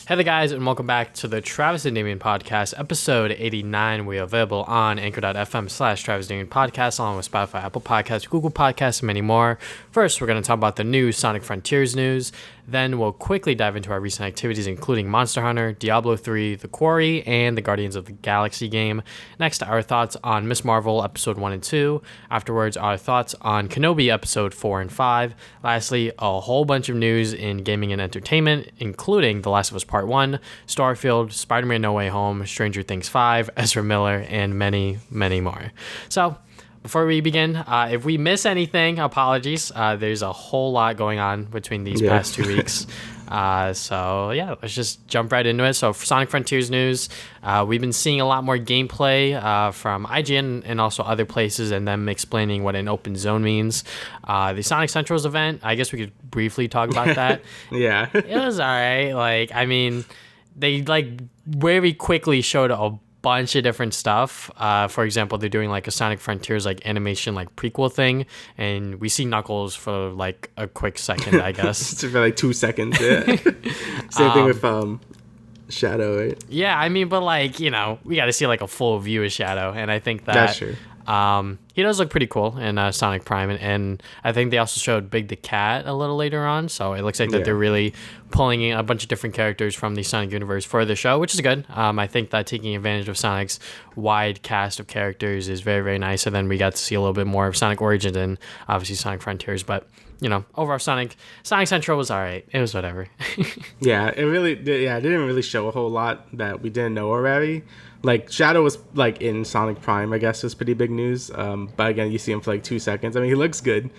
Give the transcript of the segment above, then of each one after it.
Hey there, guys, and welcome back to the Travis and Damian podcast, episode 89. We are available on anchor.fm/Travis Damian podcast, along with Spotify, Apple Podcasts, Google Podcasts, and many more. First, we're going to talk about the new Sonic Frontiers news. Then we'll quickly dive into our recent activities, including Monster Hunter, Diablo 3, The Quarry, and the Guardians of the Galaxy game. Next, our thoughts on Ms. Marvel episode 1 and 2. Afterwards, our thoughts on Kenobi episode 4 and 5. Lastly, a whole bunch of news in gaming and entertainment, including The Last of Us Part 1, Starfield, Spider-Man No Way Home, Stranger Things 5, Ezra Miller, and many, many more. So, before we begin, if we miss anything, apologies. There's a whole lot going on between these past 2 weeks. So let's just jump right into it. So for Sonic Frontiers news, we've been seeing a lot more gameplay from IGN and also other places, and them explaining what an open zone means. The Sonic Centrals event, I guess we could briefly talk about that. Yeah. It was all right. They very quickly showed a bunch of different stuff. For example, they're doing a Sonic Frontiers animation prequel thing, and we see Knuckles for a quick second, I guess. It's for 2 seconds. Yeah. Same thing with Shadow, right? Yeah, I mean, but we got to see a full view of Shadow, and I think that That's true. he does look pretty cool in Sonic Prime, and I think they also showed Big the Cat a little later on, so it looks like that they're really pulling in a bunch of different characters from the Sonic universe for the show, which is good. I think that taking advantage of Sonic's wide cast of characters is very, very nice, and then we got to see a little bit more of Sonic Origins and obviously Sonic Frontiers, but overall Sonic Central was alright. It was whatever. Yeah, it didn't really show a whole lot that we didn't know already. Shadow was in Sonic Prime, I guess, was pretty big news. But again, you see him for 2 seconds. I mean, he looks good,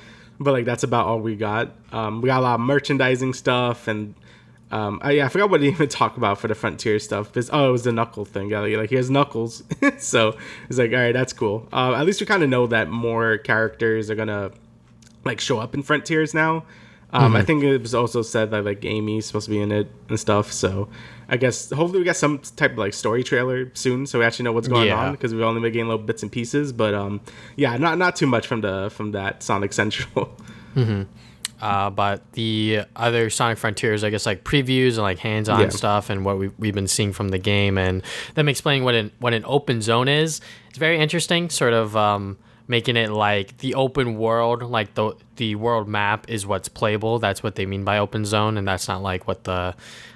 but that's about all we got. We got a lot of merchandising stuff, and I forgot what to even talk about for the Frontier stuff. It was the Knuckle thing. Here's Knuckles. So it's all right, that's cool. At least we kind of know that more characters are gonna show up in Frontiers now. I think it was also said that Amy's supposed to be in it and stuff. So I guess hopefully we get some type of story trailer soon, so we actually know what's going on, because we've only been getting little bits and pieces. But not too much from that Sonic Central. But the other Sonic Frontiers, I guess, previews and hands-on stuff, and what we've been seeing from the game, and them explaining what an open zone is. It's very interesting, sort of making it the open world, the world map is what's playable. That's what they mean by open zone, and that's not what the,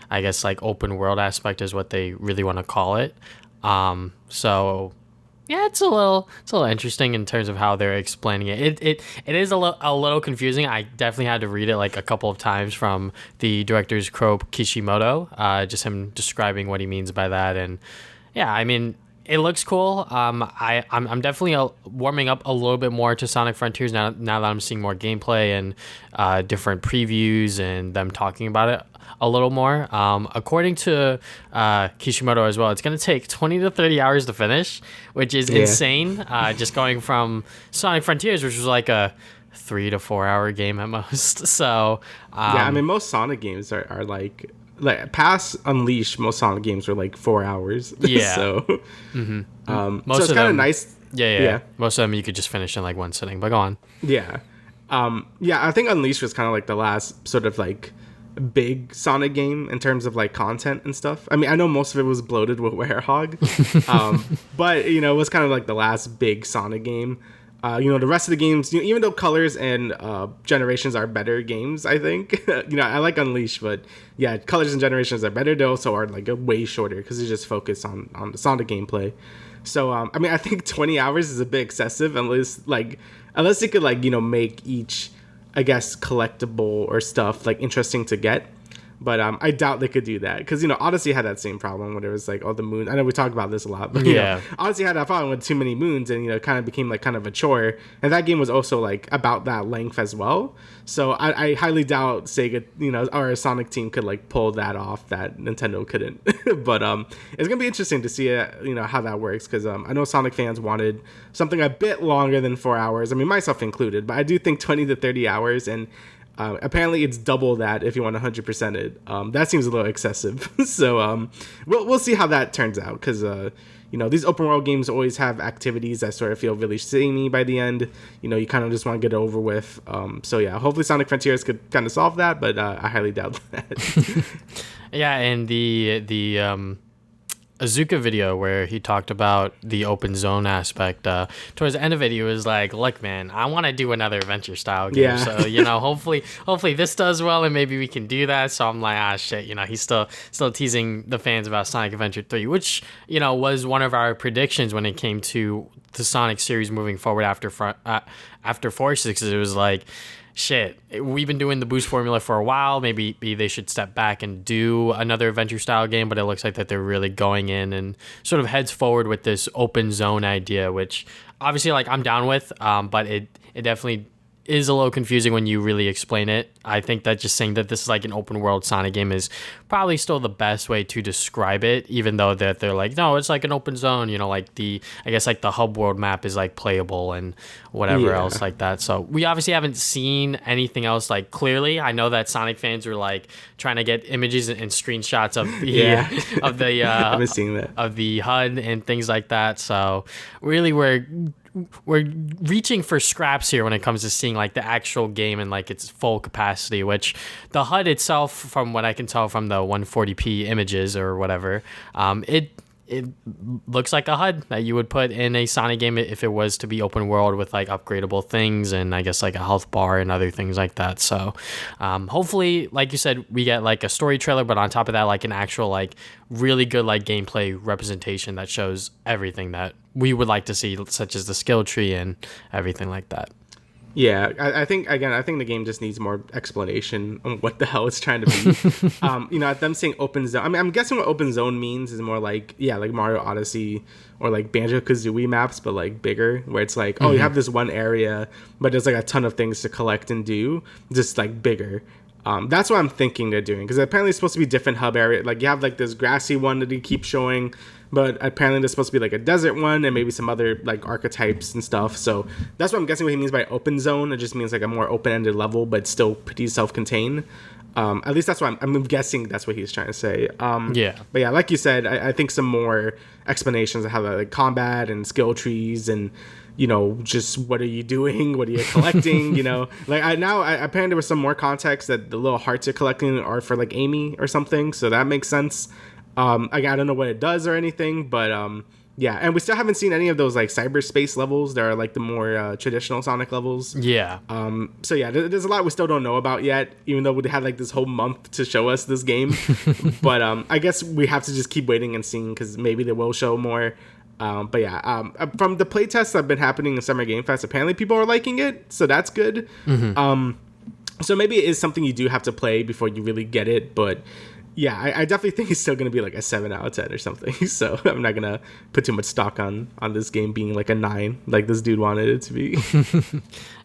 I guess, open world aspect is what they really want to call it. So yeah, it's a little interesting in terms of how they're explaining it. It is a little confusing. I definitely had to read it a couple of times from the director's Kro Kishimoto, just him describing what he means by that. And yeah, I mean, it looks cool. I'm definitely warming up a little bit more to Sonic Frontiers now that I'm seeing more gameplay and different previews and them talking about it a little more. According to Kishimoto as well, it's going to take 20 to 30 hours to finish, which is insane. Just going from Sonic Frontiers, which was a 3 to 4 hour game at most. So I mean, most Sonic games are past Unleash, most Sonic games were 4 hours. Yeah. So most so it's kind of nice. Yeah. Most of them you could just finish in one sitting, but go on. Yeah. I think Unleash was kind of the last sort of big Sonic game in terms of content and stuff. I mean, I know most of it was bloated with Werehog, but it was kind of the last big Sonic game. The rest of the games, even though Colors and Generations are better games, I think. I like Unleash, but yeah, Colors and Generations are better. They also are way shorter because they just focus on the Sonic gameplay. So I mean, I think 20 hours is a bit excessive, unless you could make each, I guess, collectible or stuff interesting to get. But I doubt they could do that, because Odyssey had that same problem when it was all the moons. I know we talk about this a lot, but Odyssey had that problem with too many moons, and it kind of became kind of a chore. And that game was also about that length as well. So I highly doubt Sega, or Sonic team could pull that off that Nintendo couldn't. But it's gonna be interesting to see how that works, because I know Sonic fans wanted something a bit longer than 4 hours. I mean, myself included, but I do think 20 to 30 hours and. Apparently it's double that if you want 100% it. That seems a little excessive. So we'll see how that turns out, because these open world games always have activities that sort of feel really samey by the end. You kind of just want to get it over with. So yeah, hopefully Sonic Frontiers could kind of solve that, but I highly doubt that. Yeah, and the Azuka video where he talked about the open zone aspect. Towards the end of it, he was like, "Look, man, I want to do another adventure style game. Yeah. So hopefully this does well, and maybe we can do that." So I'm like, ah, shit. He's still teasing the fans about Sonic Adventure 3, which was one of our predictions when it came to the Sonic series moving forward after Forces. It was like, shit, we've been doing the boost formula for a while. Maybe they should step back and do another adventure style game, but it looks like that they're really going in and sort of heads forward with this open zone idea, which obviously like I'm down with, but it definitely is a little confusing when you really explain it. I think that just saying that this is like an open world Sonic game is probably still the best way to describe it, even though that they're like, no, it's like an open zone, like I guess like the hub world map is like playable and whatever else like that. So we obviously haven't seen anything else like clearly. I know that Sonic fans were like trying to get images and screenshots of the of the I've been seeing that. of the HUD and things like that. So really we're reaching for scraps here when it comes to seeing like the actual game and like its full capacity, which the HUD itself, from what I can tell from the 140p images or whatever, it looks like a HUD that you would put in a Sonic game if it was to be open world with like upgradable things and I guess like a health bar and other things like that. So hopefully, like you said, we get like a story trailer, but on top of that, like an actual like really good like gameplay representation that shows everything that we would like to see, such as the skill tree and everything like that. Yeah, I think the game just needs more explanation on what the hell it's trying to be. Them saying open zone. I mean, I'm guessing what open zone means is more like like Mario Odyssey or like Banjo-Kazooie maps, but like bigger, where it's like, oh, you have this one area, but there's like a ton of things to collect and do, just like bigger. That's what I'm thinking they're doing, because apparently it's supposed to be different hub area. Like you have like this grassy one that he keeps showing, but apparently there's supposed to be like a desert one and maybe some other like archetypes and stuff. So that's what I'm guessing what he means by open zone. It just means like a more open-ended level, but still pretty self-contained. At least that's what I'm guessing that's what he's trying to say. But yeah, like you said, I think some more explanations of how the like combat and skill trees and just what are you doing? What are you collecting? Like apparently there was some more context that the little hearts you're collecting are for like Amy or something. So that makes sense. I don't know what it does or anything, but yeah, and we still haven't seen any of those like cyberspace levels. There are like the more traditional Sonic levels. Yeah. So yeah, there's a lot we still don't know about yet, even though we had like this whole month to show us this game. But I guess we have to just keep waiting and seeing, because maybe they will show more. But yeah, from the playtests that have been happening in Summer Game Fest, apparently people are liking it, so that's good. Mm-hmm. So maybe it is something you do have to play before you really get it, but yeah, I definitely think it's still going to be like a 7 out of 10 or something. So I'm not going to put too much stock on this game being like a 9, like this dude wanted it to be.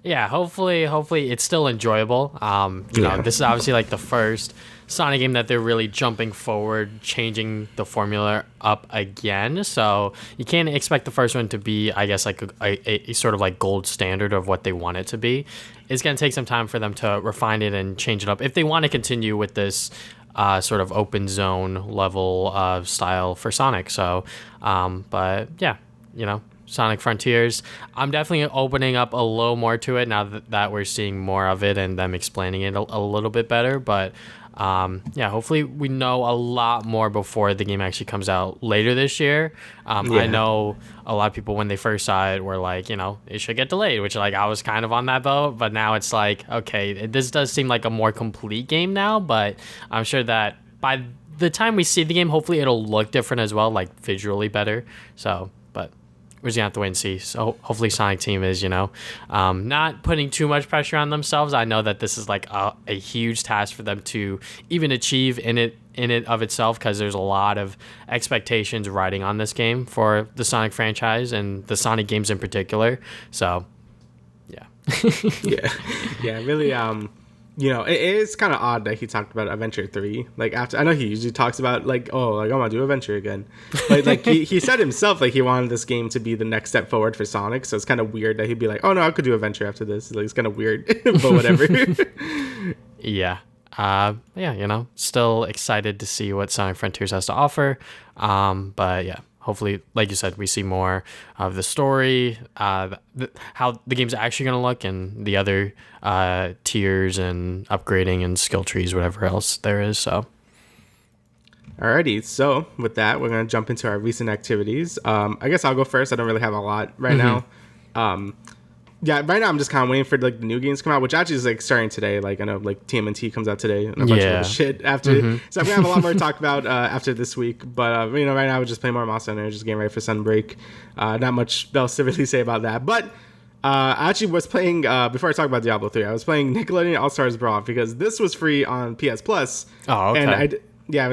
Yeah, hopefully it's still enjoyable. This is obviously like the first Sonic game that they're really jumping forward, changing the formula up again. So you can't expect the first one to be, I guess, like a sort of like gold standard of what they want it to be. It's going to take some time for them to refine it and change it up if they want to continue with this sort of open zone level of style for Sonic. So, but yeah, Sonic Frontiers, I'm definitely opening up a little more to it now that we're seeing more of it and them explaining it a little bit better. But yeah, hopefully we know a lot more before the game actually comes out later this year. I know a lot of people, when they first saw it, were like, it should get delayed, which like I was kind of on that boat. But now it's like, okay, this does seem like a more complete game now, but I'm sure that by the time we see the game, hopefully it'll look different as well, like visually better. So, but we're just gonna have to wait and see. So hopefully Sonic Team is, not putting too much pressure on themselves. I know that this is like a huge task for them to even achieve in it of itself, because there's a lot of expectations riding on this game for the Sonic franchise and the Sonic games in particular. So, yeah. yeah, really. It is kind of odd that he talked about Adventure 3. Like, after, I know he usually talks about like, oh, like I want to do Adventure again. But like he said himself, like he wanted this game to be the next step forward for Sonic. So it's kind of weird that he'd be like, oh no, I could do Adventure after this. Like, it's kind of weird, but whatever. Yeah. Still excited to see what Sonic Frontiers has to offer. But yeah, hopefully, like you said, we see more of the story, how the game's actually going to look, and the other tiers and upgrading and skill trees, whatever else there is. So, Alrighty, so with that, we're gonna jump into our recent activities. I guess I'll go first. I don't really have a lot right now. Yeah, right now I'm just kind of waiting for like the new games to come out, which actually is like starting today. Like I know like TMNT comes out today and a bunch of other shit after. So I'm gonna have a lot more to talk about after this week. But right now we're just playing more Monster Hunter, just getting ready for Sunbreak. Not much else to really say about that. But I actually was playing before I talk about Diablo 3. I was playing Nickelodeon All Stars Brawl because this was free on PS Plus. Oh, okay. And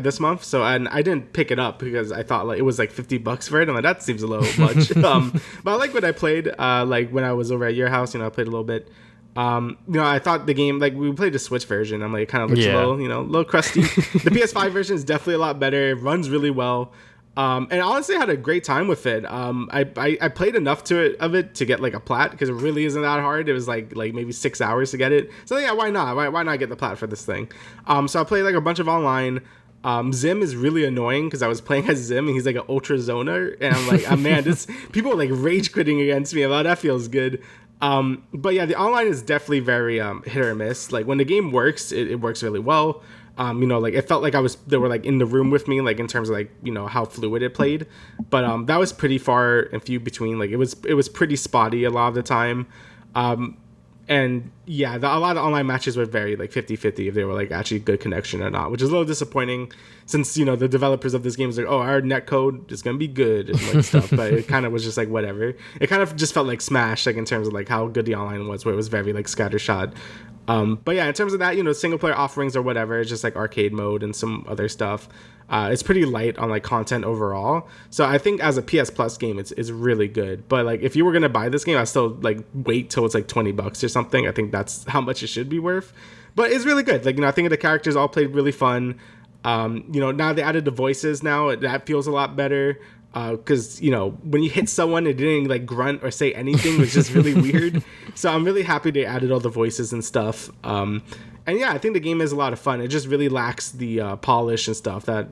this month. So, and I didn't pick it up because I thought like it was like $50 for it. I'm like, that seems a little much. But I like what I played. Like when I was over at your house, I played a little bit. I thought the game, like we played the Switch version. I'm like, it kind of looks a little crusty. The PS5 version is definitely a lot better. It runs really well. And honestly, I had a great time with it. I played enough of it to get like a plat because it really isn't that hard. It was like maybe 6 hours to get it. So yeah, why not? Why not get the plat for this thing? So I played like a bunch of online. Zim is really annoying because I was playing as Zim and he's like an ultra zoner and I'm like, oh man, people are like rage quitting against me. That feels good. But yeah, the online is definitely very hit or miss. Like when the game works, it works really well. Like it felt like they were like in the room with me, like in terms of like, how fluid it played. But that was pretty far and few between. Like it was pretty spotty a lot of the time. And yeah, a lot of online matches were very like 50-50 if they were like actually good connection or not, which is a little disappointing since, the developers of this game is like, oh, our net code is going to be good and like stuff. But it kind of was just like, whatever. It kind of just felt like Smash, like in terms of like how good the online was, where it was very like scattershot. But yeah, in terms of that, single player offerings or whatever, it's just like arcade mode and some other stuff. It's pretty light on like content overall. So I think as a PS Plus game, it's really good. But like if you were gonna buy this game, I still like wait till it's like $20 or something. I think that's how much it should be worth. But it's really good. Like I think the characters all played really fun. Now they added the voices. Now that feels a lot better. Because when you hit someone, it didn't like grunt or say anything. It was just really weird. So I'm really happy they added all the voices and stuff. And yeah, I think the game is a lot of fun. It just really lacks the polish and stuff that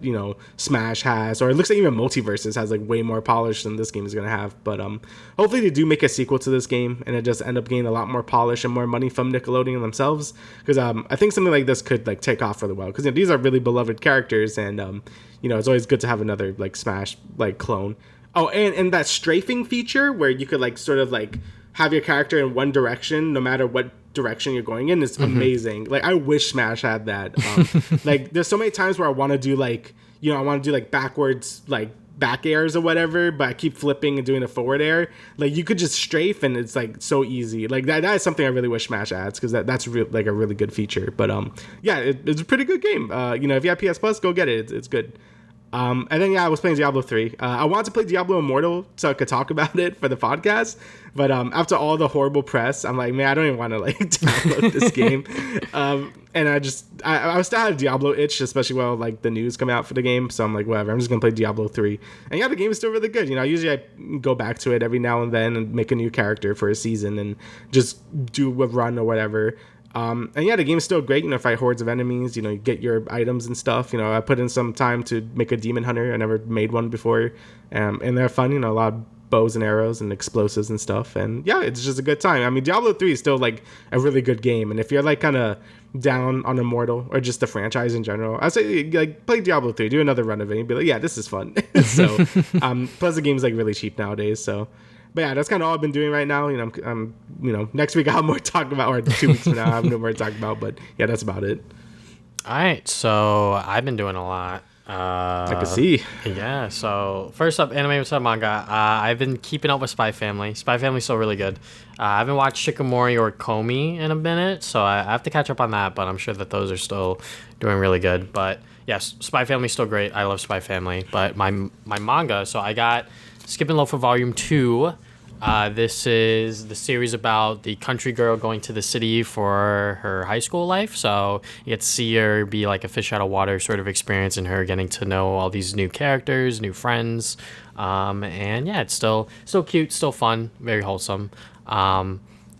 Smash has, or it looks like even Multiverses has like way more polish than this game is gonna have. But hopefully they do make a sequel to this game and it just end up getting a lot more polish and more money from Nickelodeon themselves. Because I think something like this could like take off really well. Because these are really beloved characters and it's always good to have another like Smash like clone. Oh, and that strafing feature where you could like sort of like have your character in one direction no matter what direction you're going in is amazing. Like I wish Smash had that. Like there's so many times where I want to do like I want to do like backwards like back airs or whatever, but I keep flipping and doing a forward air. Like you could just strafe and it's like so easy. Like that is something I really wish Smash adds because that's like a really good feature. But yeah, it's a pretty good game. If you have PS Plus, go get it. It's good. And then I was playing Diablo 3. I wanted to play Diablo Immortal so I could talk about it for the podcast, but after all the horrible press, I'm like, man, I don't even want to like download this game. And I still had a Diablo itch, especially while like the news come out for the game. So I'm like, whatever, I'm just gonna play Diablo 3. And yeah, the game is still really good. Usually I go back to it every now and then and make a new character for a season and just do a run or whatever. And yeah, the game's still great. Fight hordes of enemies. You get your items and stuff. I put in some time to make a demon hunter. I never made one before, and they're fun. A lot of bows and arrows and explosives and stuff. And yeah, it's just a good time. I mean, Diablo 3 is still like a really good game. And if you're like kind of down on Immortal or just the franchise in general, I say like play Diablo 3, do another run of it, and be like, yeah, this is fun. So, plus the game's like really cheap nowadays. So. But yeah, that's kind of all I've been doing right now. I'm next week I'll have more to talk about, or 2 weeks from now I have no more to talk about. But yeah, that's about it. All right, so I've been doing a lot. I can see. Yeah, so first up, anime versus manga. I've been keeping up with Spy Family. Spy Family's still really good. I haven't watched Shikamori or Komi in a minute, so I have to catch up on that, but I'm sure that those are still doing really good. But yes, Spy Family's still great. I love Spy Family. But my manga, so I got Skip and Loafer Volume 2. This is the series about the country girl going to the city for her high school life. So you get to see her be like a fish out of water sort of experience, and her getting to know all these new characters, new friends. And yeah, it's still cute, still fun, very wholesome.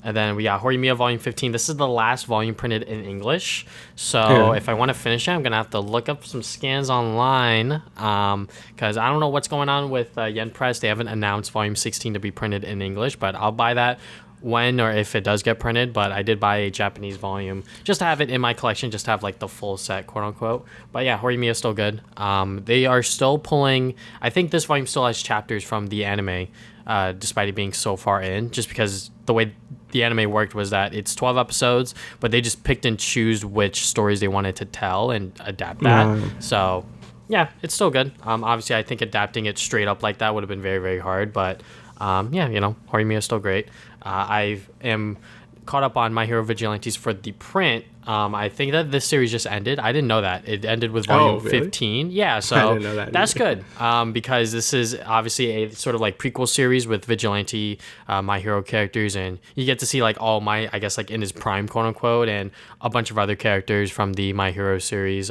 And then we got Horimiya Volume 15. This is the last volume printed in English. So if I want to finish it, I'm going to have to look up some scans online because I don't know what's going on with Yen Press. They haven't announced Volume 16 to be printed in English, but I'll buy that when or if it does get printed, but I did buy a Japanese volume just to have it in my collection, just to have like the full set, quote unquote. But yeah, Horimiya is still good. They are still pulling. I think this volume still has chapters from the anime, despite it being so far in. Just because the way the anime worked was that it's 12 episodes, but they just picked and choose which stories they wanted to tell and adapt that. So yeah, it's still good. Obviously, I think adapting it straight up like that would have been very, very hard, but. Yeah, Horimiya is still great. I am caught up on My Hero Vigilantes for the print. I think that this series just ended. I didn't know that. It ended with volume 15. Yeah, so I didn't know that's good. Because this is obviously a sort of like prequel series with Vigilante My Hero characters, and you get to see like all my, I guess like in his prime, quote unquote, and a bunch of other characters from the My Hero series.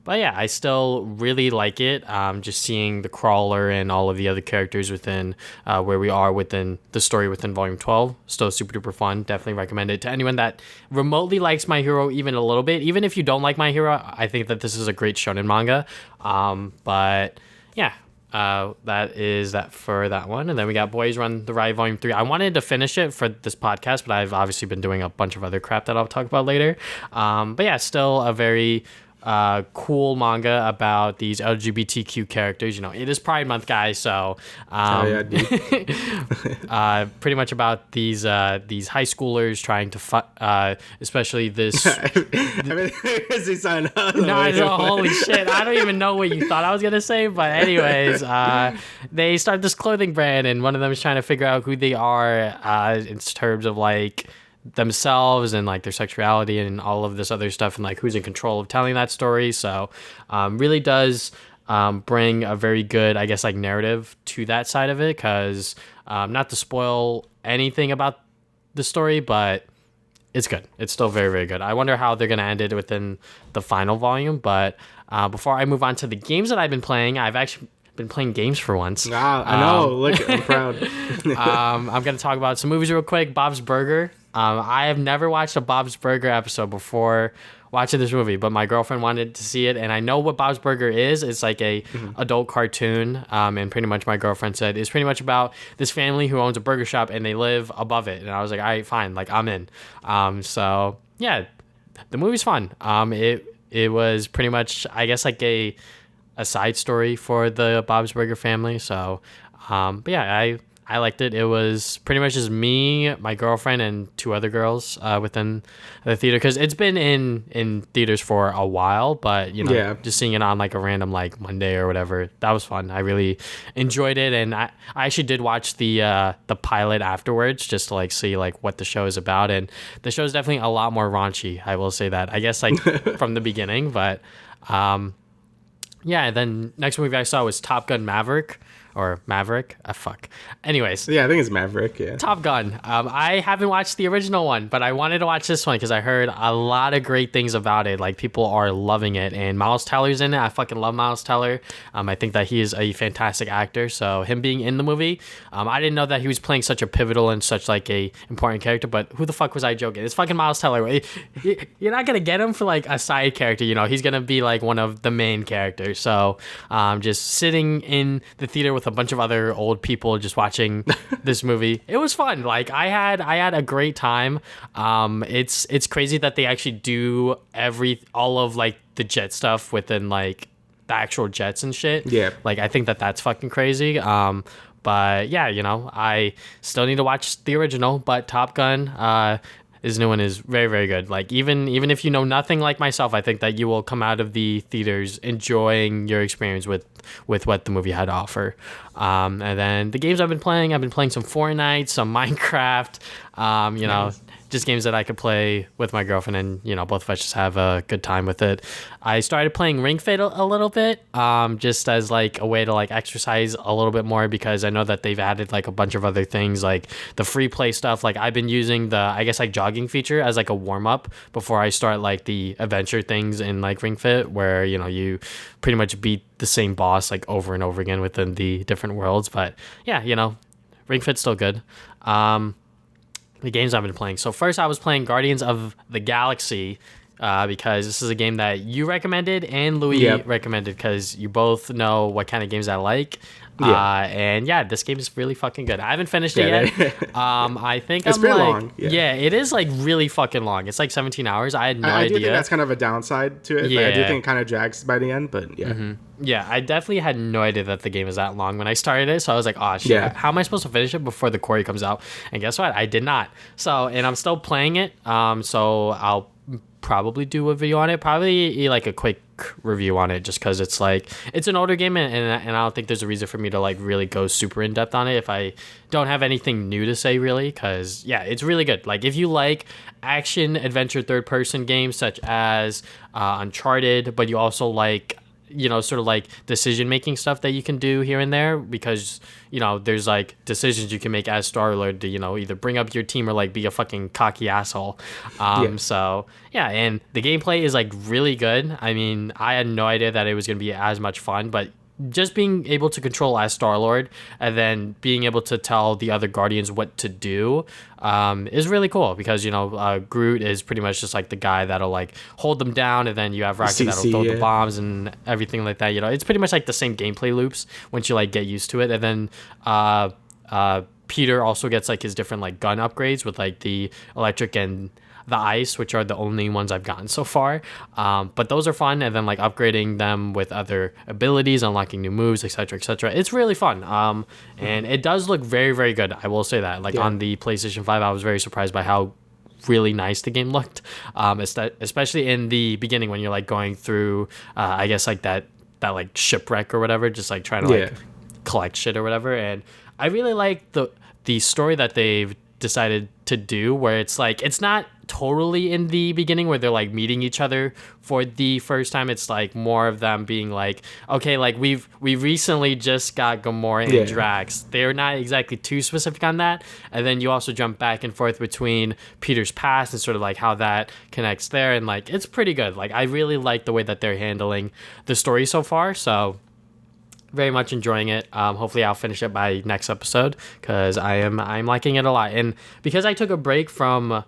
But yeah, I still really like it. Just seeing the Crawler and all of the other characters within where we are within the story within Volume 12. Still super duper fun. Definitely recommend it to anyone that remotely likes My Hero even a little bit. Even if you don't like My Hero, I think that this is a great shonen manga. But yeah, that is that for that one. And then we got Boys Run the Riot Volume 3. I wanted to finish it for this podcast, but I've obviously been doing a bunch of other crap that I'll talk about later. But yeah, still a very... cool manga about these LGBTQ characters. It is Pride Month, guys, so pretty much about these high schoolers trying to especially this holy shit, I don't even know what you thought I was gonna say, but anyways, they start this clothing brand, and one of them is trying to figure out who they are in terms of like themselves and like their sexuality and all of this other stuff, and like who's in control of telling that story. So really does bring a very good, I guess, like narrative to that side of it, because not to spoil anything about the story, but it's good. It's still very, very good. I wonder how they're going to end it within the final volume. But before I move on to the games that I've been playing, I've actually been playing games for once. Wow, I know. Look, I'm proud. I'm going to talk about some movies real quick. Bob's Burger. I have never watched a Bob's Burger episode before watching this movie, but my girlfriend wanted to see it, and I know what Bob's Burger is. It's like a adult cartoon, and pretty much my girlfriend said it's pretty much about this family who owns a burger shop, and they live above it. And I was like, all right, fine, like I'm in. So yeah, the movie's fun. It was pretty much, I guess, like a side story for the Bob's Burger family. So, but yeah, I liked it. It was pretty much just me, my girlfriend, and two other girls within the theater, because it's been in theaters for a while, but just seeing it on like a random like Monday or whatever, that was fun. I really enjoyed it, and I actually did watch the pilot afterwards just to like see like what the show is about, and the show is definitely a lot more raunchy. I will say that. I guess like from the beginning, but yeah. And then next movie I saw was Top Gun Maverick. Or Maverick? Fuck. Anyways. Yeah, I think it's Maverick, yeah. Top Gun. I haven't watched the original one, but I wanted to watch this one because I heard a lot of great things about it. Like, people are loving it. And Miles Teller's in it. I fucking love Miles Teller. I think that he is a fantastic actor. So him being in the movie, I didn't know that he was playing such a pivotal and such like a important character, but who the fuck was I joking? It's fucking Miles Teller. You're not going to get him for like a side character. He's going to be like one of the main characters. So just sitting in the theater with a bunch of other old people just watching this movie, it was fun. Like I had a great time. It's crazy that they actually do all of like the jet stuff within like the actual jets and shit. Yeah, like I think that's fucking crazy. But yeah, I still need to watch the original, but Top Gun this new one is very, very good. Like even if you know nothing like myself, I think that you will come out of the theaters enjoying your experience with what the movie had to offer. And then the games I've been playing some Fortnite, some Minecraft, nice. Just games that I could play with my girlfriend, and both of us just have a good time with it. I started playing Ring Fit a little bit, just as like a way to like exercise a little bit more, because I know that they've added like a bunch of other things, like the free play stuff. Like I've been using the, I guess, like jogging feature as like a warm up before I start like the adventure things in like Ring Fit, where you pretty much beat the same boss like over and over again within the different worlds. But yeah, Ring Fit's still good. The games I've been playing. So first I was playing Guardians of the Galaxy because this is a game that you recommended and Louis recommended because you both know what kind of games I like. And this game is really fucking good. I haven't finished it yet. I think it's pretty long. Yeah, it is like really fucking long. It's like 17 hours. I had no idea. I do think that's kind of a downside to it. Yeah. Like, I do think it kind of drags by the end, but yeah. Mm-hmm. Yeah, I definitely had no idea that the game is that long when I started it. So I was like, oh shit, how am I supposed to finish it before the Quarry comes out? And guess what? I did not. So, and I'm still playing it. So I'll probably do a video on it, probably like a quick review on it, just because it's like it's an older game and I don't think there's a reason for me to like really go super in depth on it if I don't have anything new to say, really, because it's really good. Like if you like action adventure third person games such as Uncharted, but you also like sort of like decision making stuff that you can do here and there, because there's like decisions you can make as Star-Lord to either bring up your team or like be a fucking cocky asshole. So and the gameplay is like really good. I mean, I had no idea that it was going to be as much fun, but just being able to control as Star-Lord and then being able to tell the other Guardians what to do is really cool, because Groot is pretty much just like the guy that'll like hold them down, and then you have Rocket that'll throw the bombs and everything like that. It's pretty much like the same gameplay loops once you like get used to it. And then Peter also gets like his different like gun upgrades with like the electric and the ice, which are the only ones I've gotten so far, but those are fun. And then like upgrading them with other abilities, unlocking new moves, etc., it's really fun. And it does look very, very good, I will say that. Like on the PlayStation 5, I was very surprised by how really nice the game looked, especially in the beginning when you're like going through I guess like that like shipwreck or whatever, just like trying to like collect shit or whatever. And I really like the story that they've decided to do, where it's like it's not totally in the beginning where they're like meeting each other for the first time. It's like more of them being like, okay, like we recently just got Gamora and Drax. They're not exactly too specific on that. And then you also jump back and forth between Peter's past and sort of like how that connects there, and like it's pretty good. Like I really like the way that they're handling the story so far, so very much enjoying it. Hopefully I'll finish it by next episode, because I'm liking it a lot. And because I took a break from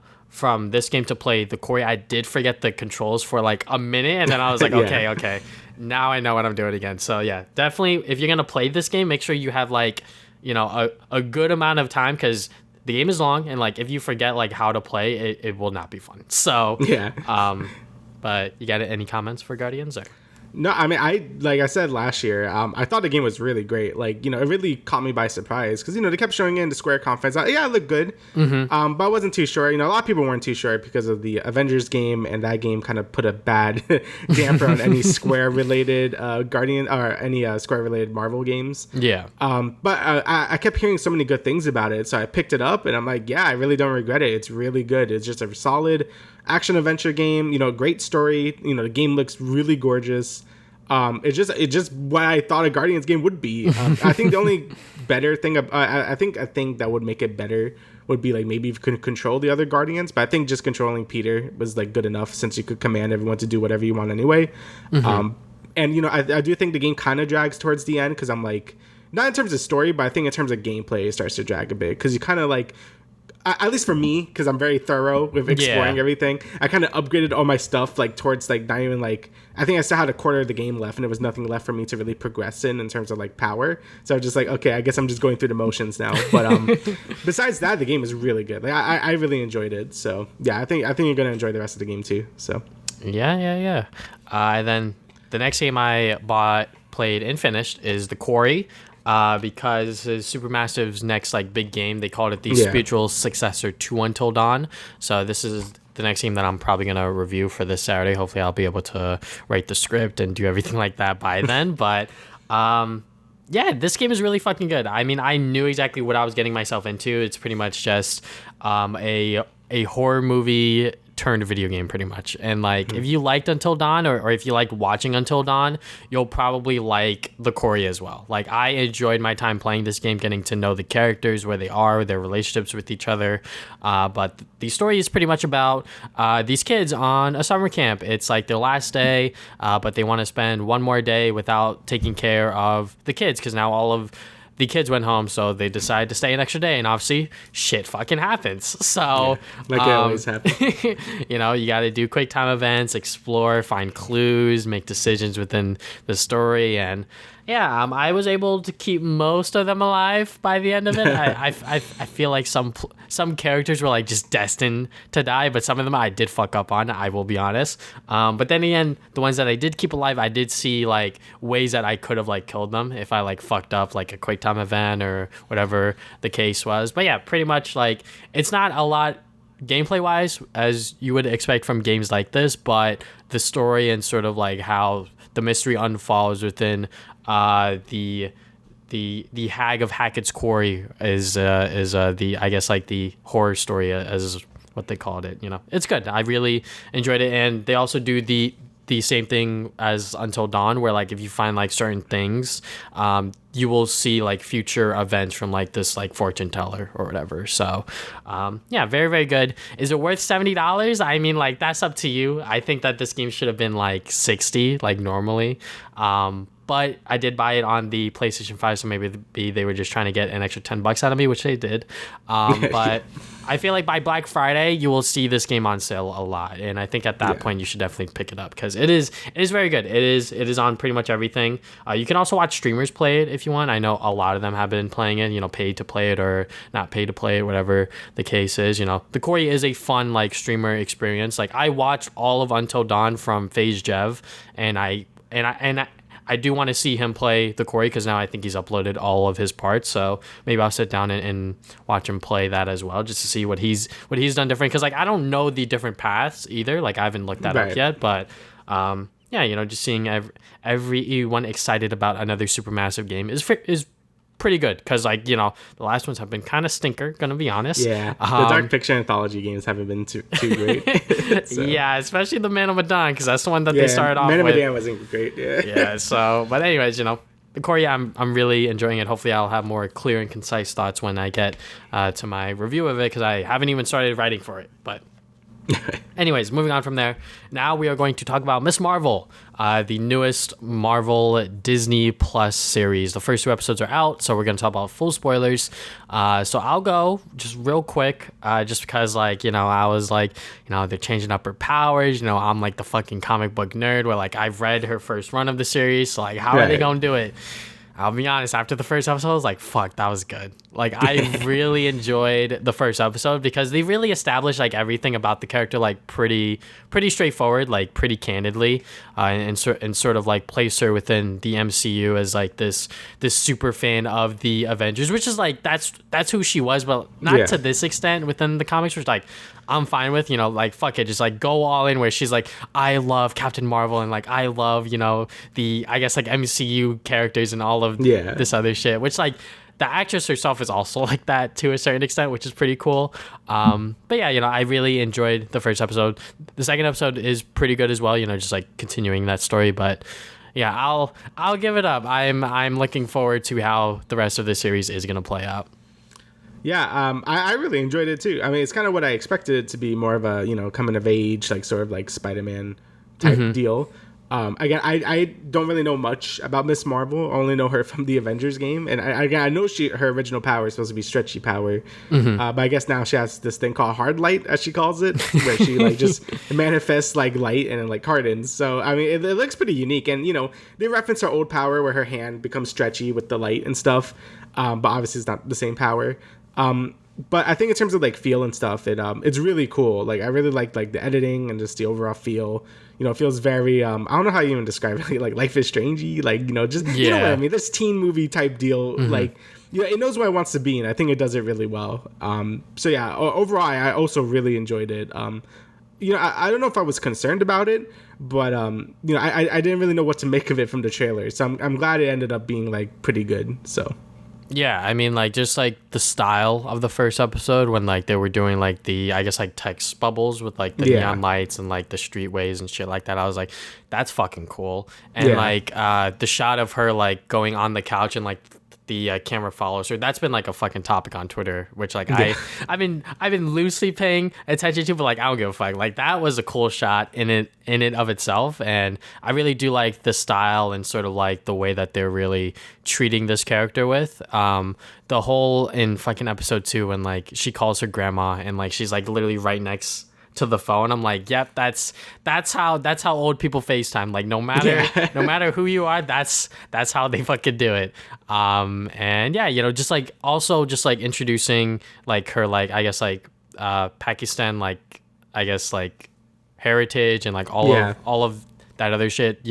this game to play the Quarry, I did forget the controls for like a minute, and then I was like, okay, now I know what I'm doing again. So yeah, definitely if you're gonna play this game, make sure you have like a good amount of time, because the game is long, and like if you forget like how to play it will not be fun. So but you got any comments for Guardians or? No, I mean, like I said last year, I thought the game was really great. Like, it really caught me by surprise, because, they kept showing it in the Square conference. It looked good. But I wasn't too sure. A lot of people weren't too sure because of the Avengers game, and that game kind of put a bad damper on any Square-related Guardian or any Square-related Marvel games. Yeah. But I kept hearing so many good things about it, so I picked it up, and I'm like, yeah, I really don't regret it. It's really good. It's just a solid action-adventure game. Great story. The game looks really gorgeous. It's just what I thought a Guardians game would be. I think the only better thing, I think that would make it better would be like maybe if you could control the other Guardians. But I think just controlling Peter was like good enough, since you could command everyone to do whatever you want anyway. And I do think the game kind of drags towards the end, because I'm like, not in terms of story, but I think in terms of gameplay it starts to drag a bit, because you kind of like, at least for me, because I'm very thorough with exploring everything, I kind of upgraded all my stuff like towards like not even like, I think I still had a quarter of the game left, and there was nothing left for me to really progress in terms of like power. So I was just like, okay, I guess I'm just going through the motions now. But besides that, the game is really good. Like I really enjoyed it. So yeah, I think you're gonna enjoy the rest of the game too. So yeah. And then the next game I played and finished is the Quarry. Because this is Supermassive's next like big game. They called it the spiritual successor to Until Dawn. So this is the next game that I'm probably gonna review for this Saturday. Hopefully I'll be able to write the script and do everything like that by then. But this game is really fucking good. I mean, I knew exactly what I was getting myself into. It's pretty much just a horror movie turned video game, pretty much. And like if you liked Until Dawn, or if you liked watching Until Dawn, you'll probably like the Quarry as well. Like I enjoyed my time playing this game, getting to know the characters, where they are, their relationships with each other. But the story is pretty much about these kids on a summer camp. It's like their last day, but they want to spend one more day without taking care of the kids, because now all of the kids went home, so they decided to stay an extra day, and obviously shit fucking happens. So like it always happens. you know, you got to do quick time events, explore, find clues, make decisions within the story, and yeah, I was able to keep most of them alive by the end of it. I feel like some characters were like just destined to die, but some of them I did fuck up on, I will be honest. But then again, the ones that I did keep alive, I did see like ways that I could have like killed them if I like fucked up like a quick time event or whatever the case was. But yeah, pretty much like it's not a lot gameplay wise as you would expect from games like this, but the story and sort of like how the mystery unfolds within the Hag of Hackett's Quarry is the, I guess, like the horror story as what they called it. You know, it's good. I really enjoyed it, and they also do the same thing as Until Dawn, where like if you find like certain things, you will see like future events from like this like fortune teller or whatever. So yeah, very, very good. Is it worth $70? I mean, like that's up to you. I think that this game should have been like 60 like normally. But I did buy it on the PlayStation 5, so maybe they were just trying to get an extra $10 out of me, which they did. But I feel like by Black Friday, you will see this game on sale a lot, and I think at that point you should definitely pick it up because it is very good. It is on pretty much everything. You can also watch streamers play it if you want. I know a lot of them have been playing it, you know, paid to play it or not paid to play it, whatever the case is. You know, the Quarry is a fun like streamer experience. Like I watched all of Until Dawn from FaZe Jev, and I do want to see him play the Quarry because now I think he's uploaded all of his parts. So maybe I'll sit down and watch him play that as well, just to see what he's done different. Because like I don't know the different paths either. Like I haven't looked that up yet. But yeah, you know, just seeing everyone excited about another supermassive game is pretty good because like, you know, the last ones have been kind of stinker, gonna be honest. Yeah, the dark fiction anthology games haven't been too great. So. Yeah, especially the Man of Medan, because that's the one that they started off with. Man of Medan wasn't great. Yeah, so but anyways, you know, the Quarry, I'm really enjoying it. Hopefully I'll have more clear and concise thoughts when I get to my review of it, because I haven't even started writing for it. But anyways, moving on from there, now we are going to talk about Miss Marvel, the newest Marvel Disney Plus series. The first 2 episodes are out, so we're going to talk about full spoilers. So I'll go just real quick, just because, like, you know, I was like, you know, they're changing up her powers. You know, I'm like the fucking comic book nerd where, like, I've read her first run of the series, so, like, how are they going to do it? I'll be honest, after the first episode, I was like, fuck, that was good. Like, I really enjoyed the first episode because they really established, like, everything about the character, like, pretty straightforward, like, pretty candidly, and sort of, like, place her within the MCU as, like, this super fan of the Avengers, which is, like, that's who she was, but not to this extent within the comics, which, like, I'm fine with, you know, like, fuck it, just, like, go all in, where she's like, I love Captain Marvel, and, like, I love, you know, the, I guess, like, MCU characters and all of this other shit, which, like, the actress herself is also like that to a certain extent, which is pretty cool. But yeah, you know, I really enjoyed the first episode. The second episode is pretty good as well, you know, just, like, continuing that story, but yeah, I'll give it up. I'm looking forward to how the rest of the series is going to play out. Yeah, I really enjoyed it too. I mean, it's kind of what I expected it to be, more of a, you know, coming of age, like, sort of like Spider-Man type deal. Again, I don't really know much about Miss Marvel. I only know her from the Avengers game, and I know her original power is supposed to be stretchy power, but I guess now she has this thing called hard light, as she calls it, where she, like, just manifests, like, light and, like, hardens. So I mean, it looks pretty unique, and, you know, they reference her old power where her hand becomes stretchy with the light and stuff, but obviously it's not the same power. But I think in terms of, like, feel and stuff, it's really cool. Like, I really like the editing and just the overall feel. You know, it feels very, I don't know how you even describe it, like Life is Strange-y, like, you know, just, you know what I mean? This teen movie type deal, like, you know, it knows what it wants to be, and I think it does it really well. So yeah, overall, I also really enjoyed it. You know, I don't know if I was concerned about it, but, you know, I didn't really know what to make of it from the trailer. So I'm glad it ended up being, like, pretty good, so. Yeah, I mean, like, just, like, the style of the first episode when, like, they were doing, like, the, I guess, like, text bubbles with, like, the neon lights and, like, the streetways and shit like that. I was like, that's fucking cool. And, like, the shot of her, like, going on the couch and, like, the camera follows her. That's been like a fucking topic on Twitter, which like I've been loosely paying attention to, but like I don't give a fuck. Like that was a cool shot in it of itself, and I really do like the style and sort of like the way that they're really treating this character with. The whole in fucking episode 2 when like she calls her grandma and like she's like literally right next to the phone. I'm like, yep, that's how old people FaceTime. Like no matter who you are, that's how they fucking do it. And yeah, just like also just like introducing like her like I guess like Pakistan like I guess like heritage and like all of that other shit.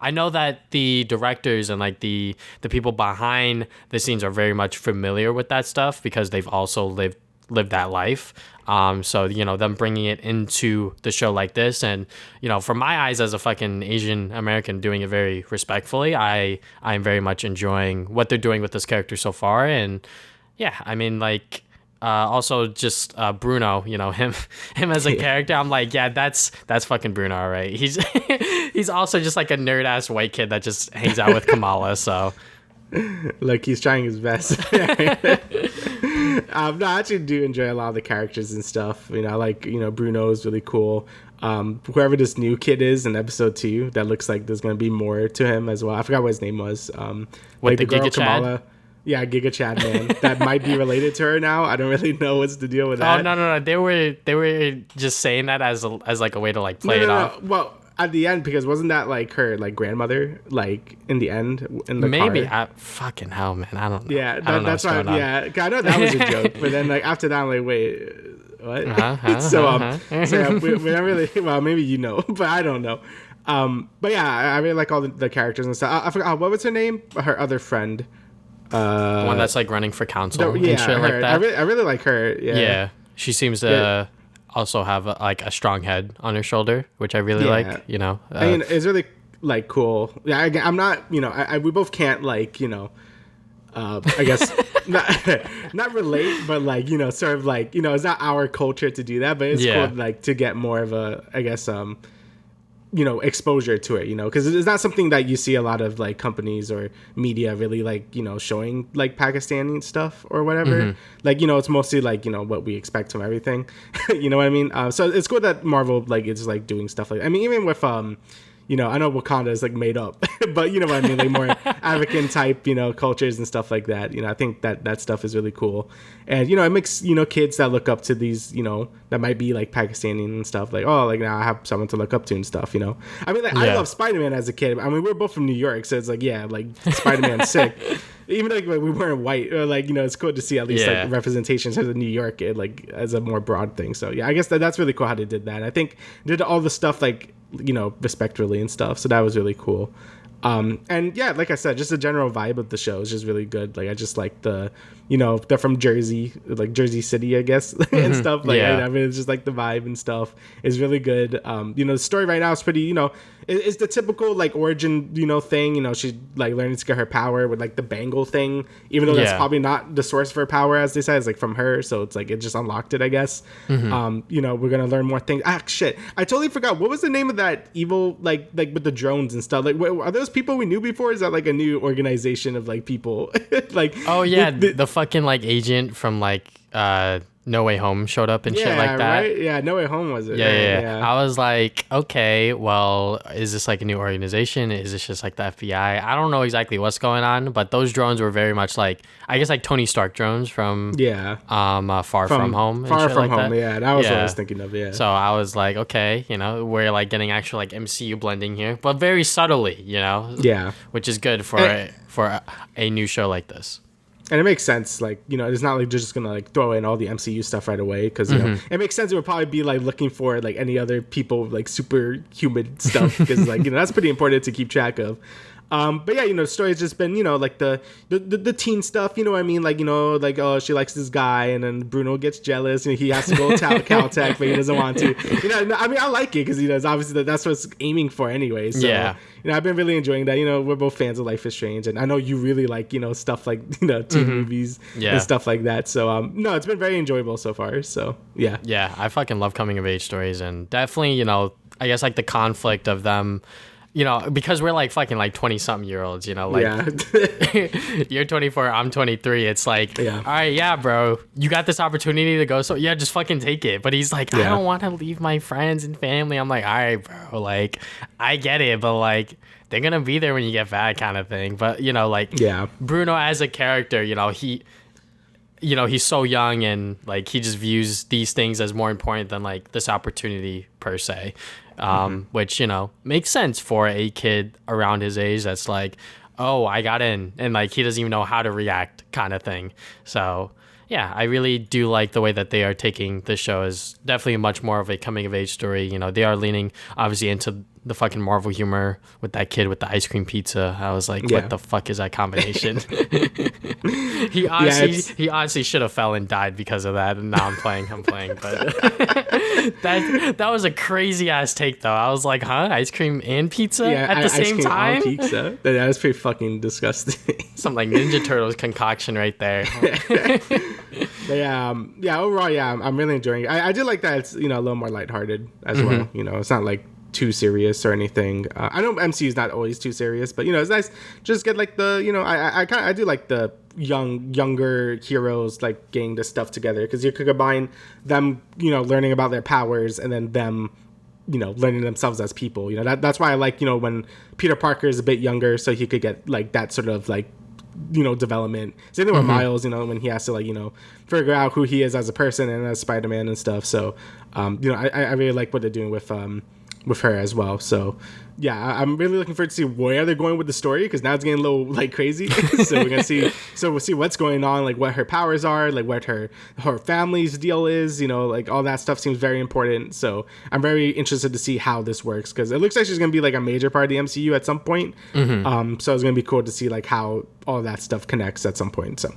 I know that the directors and like the people behind the scenes are very much familiar with that stuff because they've also lived that life. So them bringing it into the show like this, and from my eyes as a fucking Asian American doing it very respectfully, I'm very much enjoying what they're doing with this character so far. And yeah, I mean like also just Bruno, him as a character, I'm like, yeah, that's fucking Bruno, all right. He's also just like a nerd ass white kid that just hangs out with Kamala, so like he's trying his best. No, I actually do enjoy a lot of the characters and stuff. Like Bruno is really cool. Whoever this new kid is in episode 2, that looks like there's gonna be more to him as well. I forgot what his name was. Like the girl Giga Kamala. Chad? Yeah, Giga Chad, man. That might be related to her now. I don't really know what's the deal with that. Oh no. They were just saying that as like a way to like play it off. Well, at the end, because wasn't that like her like grandmother like in the end in the maybe car? Fucking hell, man, I don't know. Yeah, that's why. Yeah, I know that was a joke, but then like after that, I'm like, wait, what? So yeah, we don't really. Well, maybe but I don't know. But yeah, I really like all the characters and stuff. I forgot what was her name. Her other friend. The one that's like running for council and shit her. like that. I really like her. Yeah, she seems to also have like a strong head on her shoulder, which I really like. I mean, it's really like cool. Yeah, I'm not. We both can't like I guess not relate, but like sort of like it's not our culture to do that, but it's cool like to get more of a I guess exposure to it, because it's not something that you see a lot of like companies or media really like showing like Pakistani stuff or whatever. Like it's mostly like what we expect from everything. You know what I mean? So it's cool that Marvel like is like doing stuff like, I mean, even with I know Wakanda is like made up, but what I mean, like more African type, cultures and stuff like that. I think that stuff is really cool. And, it makes, kids that look up to these, that might be like Pakistani and stuff like, oh, like now I have someone to look up to and stuff, I mean, like I love Spider-Man as a kid. I mean, we're both from New York, so it's like, yeah, like Spider-Man's sick. Even like we weren't white, or like, it's cool to see at least like representations of the New York, like as a more broad thing. So yeah, I guess that's really cool how they did that. I think they did all the stuff like, respectfully and stuff. So that was really cool. And yeah, like I said, just the general vibe of the show is just really good. Like I just like the, they're from Jersey, like Jersey City, I guess, and stuff. Like I mean, it's just like the vibe and stuff is really good. The story right now is pretty, it's the typical like origin, thing. She like learning to get her power with like the bangle thing, even though that's probably not the source of her power, as they said. It's like from her, so it's like it just unlocked it, I guess. We're gonna learn more things. Shit, I totally forgot what was the name of that evil like with the drones and stuff. Like, are those people we knew before? Is that like a new organization of like people? Like, oh yeah, the fucking like agent from like No Way Home showed up and shit like that. Right? Yeah, No Way Home was it? Yeah. I was like, okay, well, is this like a new organization? Is this just like the FBI? I don't know exactly what's going on, but those drones were very much like, I guess like Tony Stark drones from Far From Home. Far From Home, that was what I was thinking of, So I was like, okay, we're like getting actual like MCU blending here, but very subtly, which is good for a new show like this. And it makes sense, like, it's not like they're just gonna like throw in all the MCU stuff right away, because it makes sense. It would probably be like looking for like any other people like superhuman stuff, because like that's pretty important to keep track of. But yeah, the story has just been, like the teen stuff, what I mean? Like, like, oh, she likes this guy, and then Bruno gets jealous, and he has to go Caltech, but he doesn't want to. I mean, I like it, because, it's obviously that's what it's aiming for anyway. So, I've been really enjoying that. We're both fans of Life is Strange, and I know you really like, stuff like, teen movies and stuff like that. So, no, it's been very enjoyable so far. So, yeah. Yeah, I fucking love coming of age stories, and definitely, I guess like the conflict of them you know, because we're like fucking like 20 something year olds, you know, like you're 24, I'm 23. It's like, all right, yeah, bro, you got this opportunity to go. So yeah, just fucking take it. But he's like, I don't want to leave my friends and family. I'm like, all right, bro, like I get it, but like they're going to be there when you get back kind of thing. But you know, like Bruno as a character, you know, he's so young and like he just views these things as more important than like this opportunity per se. Which, you know, makes sense for a kid around his age that's like, oh, I got in, and like he doesn't even know how to react kind of thing. So yeah, I really do like the way that they are taking the show as definitely much more of a coming of age story. You know, they are leaning obviously into the fucking Marvel humor with that kid with the ice cream pizza. I was like, what the fuck is that combination? He honestly should have fell and died because of that. And now I'm playing, but that was a crazy ass take though. I was like, huh? Ice cream and pizza at the same time? On pizza? That was pretty fucking disgusting. Some like Ninja Turtles concoction right there. But overall, I'm really enjoying it. I do like that it's, you know, a little more lighthearted as well. You know, it's not like too serious or anything. I know MCU is not always too serious, but you know, it's nice just get like the, you know, I do like the younger heroes like getting this stuff together, because you could combine them, you know, learning about their powers and then them, you know, learning themselves as people. You know, that's why I like, you know, when Peter Parker is a bit younger, so he could get like that sort of like, you know, development. Same thing with Miles, you know, when he has to like, you know, figure out who he is as a person and as Spider-Man and stuff. So you know, I really like what they're doing with her as well. So yeah, I'm really looking forward to see where they're going with the story, because now it's getting a little like crazy. So we're gonna see. So we'll see what's going on, like what her powers are, like what her family's deal is. You know, like all that stuff seems very important. So I'm very interested to see how this works, because it looks like she's gonna be like a major part of the MCU at some point. So it's gonna be cool to see like how all that stuff connects at some point. So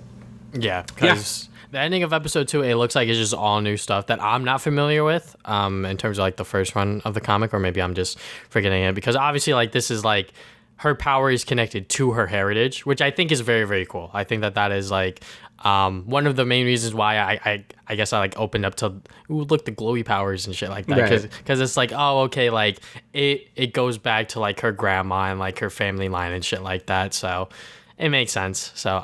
because the ending of episode 2, it looks like it's just all new stuff that I'm not familiar with, in terms of like the first run of the comic, or maybe I'm just forgetting it, because obviously like this is like her power is connected to her heritage, which I think is very, very cool. I think that is like one of the main reasons why I guess I like opened up to look the glowy powers and shit like that, because it's like, oh, okay, like it goes back to like her grandma and like her family line and shit like that. So it makes sense. So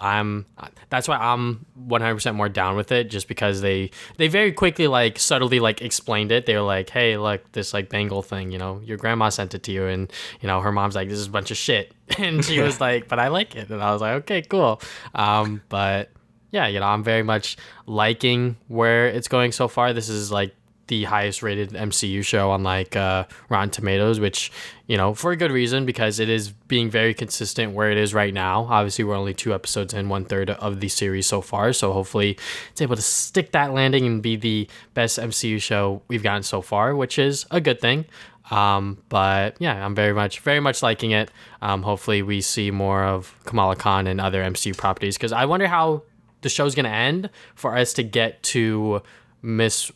that's why I'm 100% more down with it, just because they very quickly like subtly like explained it. They were like, hey, look, this like bangle thing, you know, your grandma sent it to you, and you know her mom's like, this is a bunch of shit, and she was like, but I like it, and I was like, okay, cool. But yeah, you know, I'm very much liking where it's going so far. This is like the highest rated MCU show on like Rotten Tomatoes, which, you know, for a good reason, because it is being very consistent where it is right now. Obviously, we're only 2 episodes in, 1/3 of the series so far, so hopefully it's able to stick that landing and be the best MCU show we've gotten so far, which is a good thing. But yeah, I'm very much liking it. Hopefully we see more of Kamala Khan and other MCU properties, because I wonder how the show's gonna end for us to get to Miss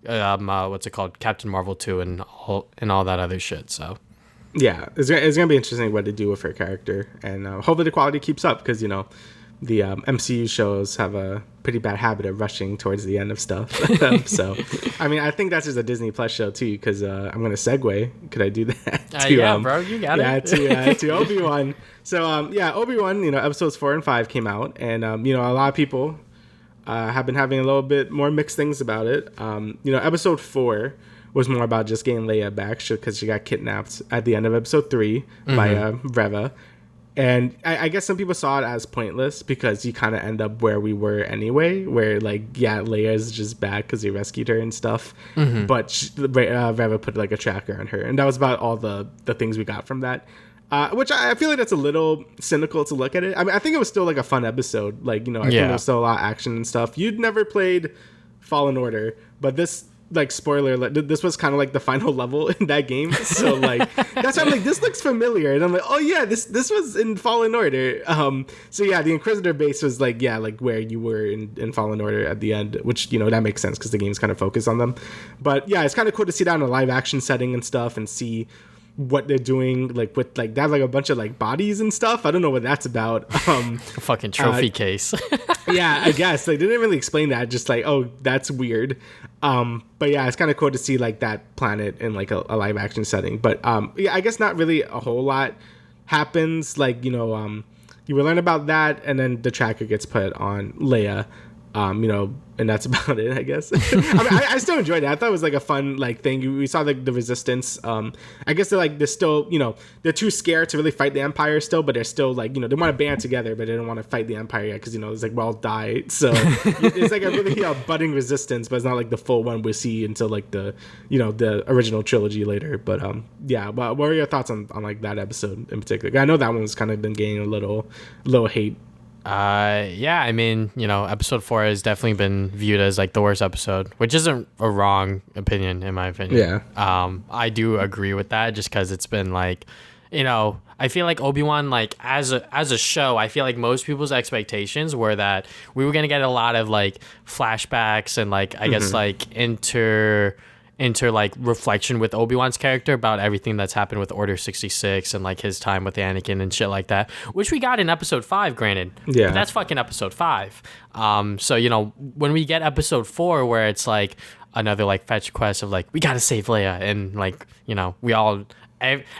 what's it called, Captain Marvel 2 and all that other shit. So yeah, it's gonna be interesting what to do with her character, and hopefully the quality keeps up, because you know the MCU shows have a pretty bad habit of rushing towards the end of stuff. So I mean, I think that's just a Disney Plus show too, because I'm gonna segue. Could I do that? Yeah, bro, you got it. Yeah, to Obi-Wan. So Obi-Wan, you know, episodes 4 and 5 came out, and you know, a lot of people have been having a little bit more mixed things about it. You know, episode 4 was more about just getting Leia back, because she got kidnapped at the end of episode 3 by Reva. And I guess some people saw it as pointless, because you kind of end up where we were anyway, where like, yeah, Leia's just back because he rescued her and stuff. But Reva put like a tracker on her, and that was about all the things we got from that. Which I feel like that's a little cynical to look at it. I mean, I think it was still like a fun episode. Like, you know, I think there was still a lot of action and stuff. You'd never played Fallen Order, but this, like, spoiler, this was kind of like the final level in that game. So like, that's why I'm like, this looks familiar, and I'm like, oh yeah, this was in Fallen Order. So yeah, the Inquisitor base was like, yeah, like where you were in Fallen Order at the end, which, you know, that makes sense because the game's kind of focused on them. But yeah, it's kind of cool to see that in a live action setting and stuff, and see what they're doing, like with like they have like a bunch of like bodies and stuff. I don't know what that's about. A fucking trophy case. Yeah, I guess like they didn't really explain that. Just like, oh, that's weird. But yeah, it's kind of cool to see like that planet in like a live action setting. But yeah, I guess not really a whole lot happens. Like, you will learn about that, and then the tracker gets put on Leia. And that's about it, I guess. I mean, I still enjoyed it. I thought it was like a fun like thing. We saw like the resistance. I guess they're still, they're too scared to really fight the Empire still, but they're still like, they want to band together, but they don't want to fight the Empire yet because it's like, well, die. So it's like a really budding resistance, but it's not like the full one we see until like the original trilogy later. But yeah. But what are your thoughts on like that episode in particular? I know that one's kind of been getting a little hate. Yeah, I mean, episode 4 has definitely been viewed as like the worst episode, which isn't a wrong opinion in my opinion. Yeah. I do agree with that just because it's been like, I feel like Obi-Wan, like as a show, I feel like most people's expectations were that we were gonna get a lot of like flashbacks and like I guess like inter like reflection with Obi-Wan's character about everything that's happened with Order 66 and like his time with Anakin and shit like that, which we got in episode 5, granted. Yeah. But that's fucking episode 5. So, when we get episode 4 where it's like another like fetch quest of like, we gotta save Leia, and like, we all,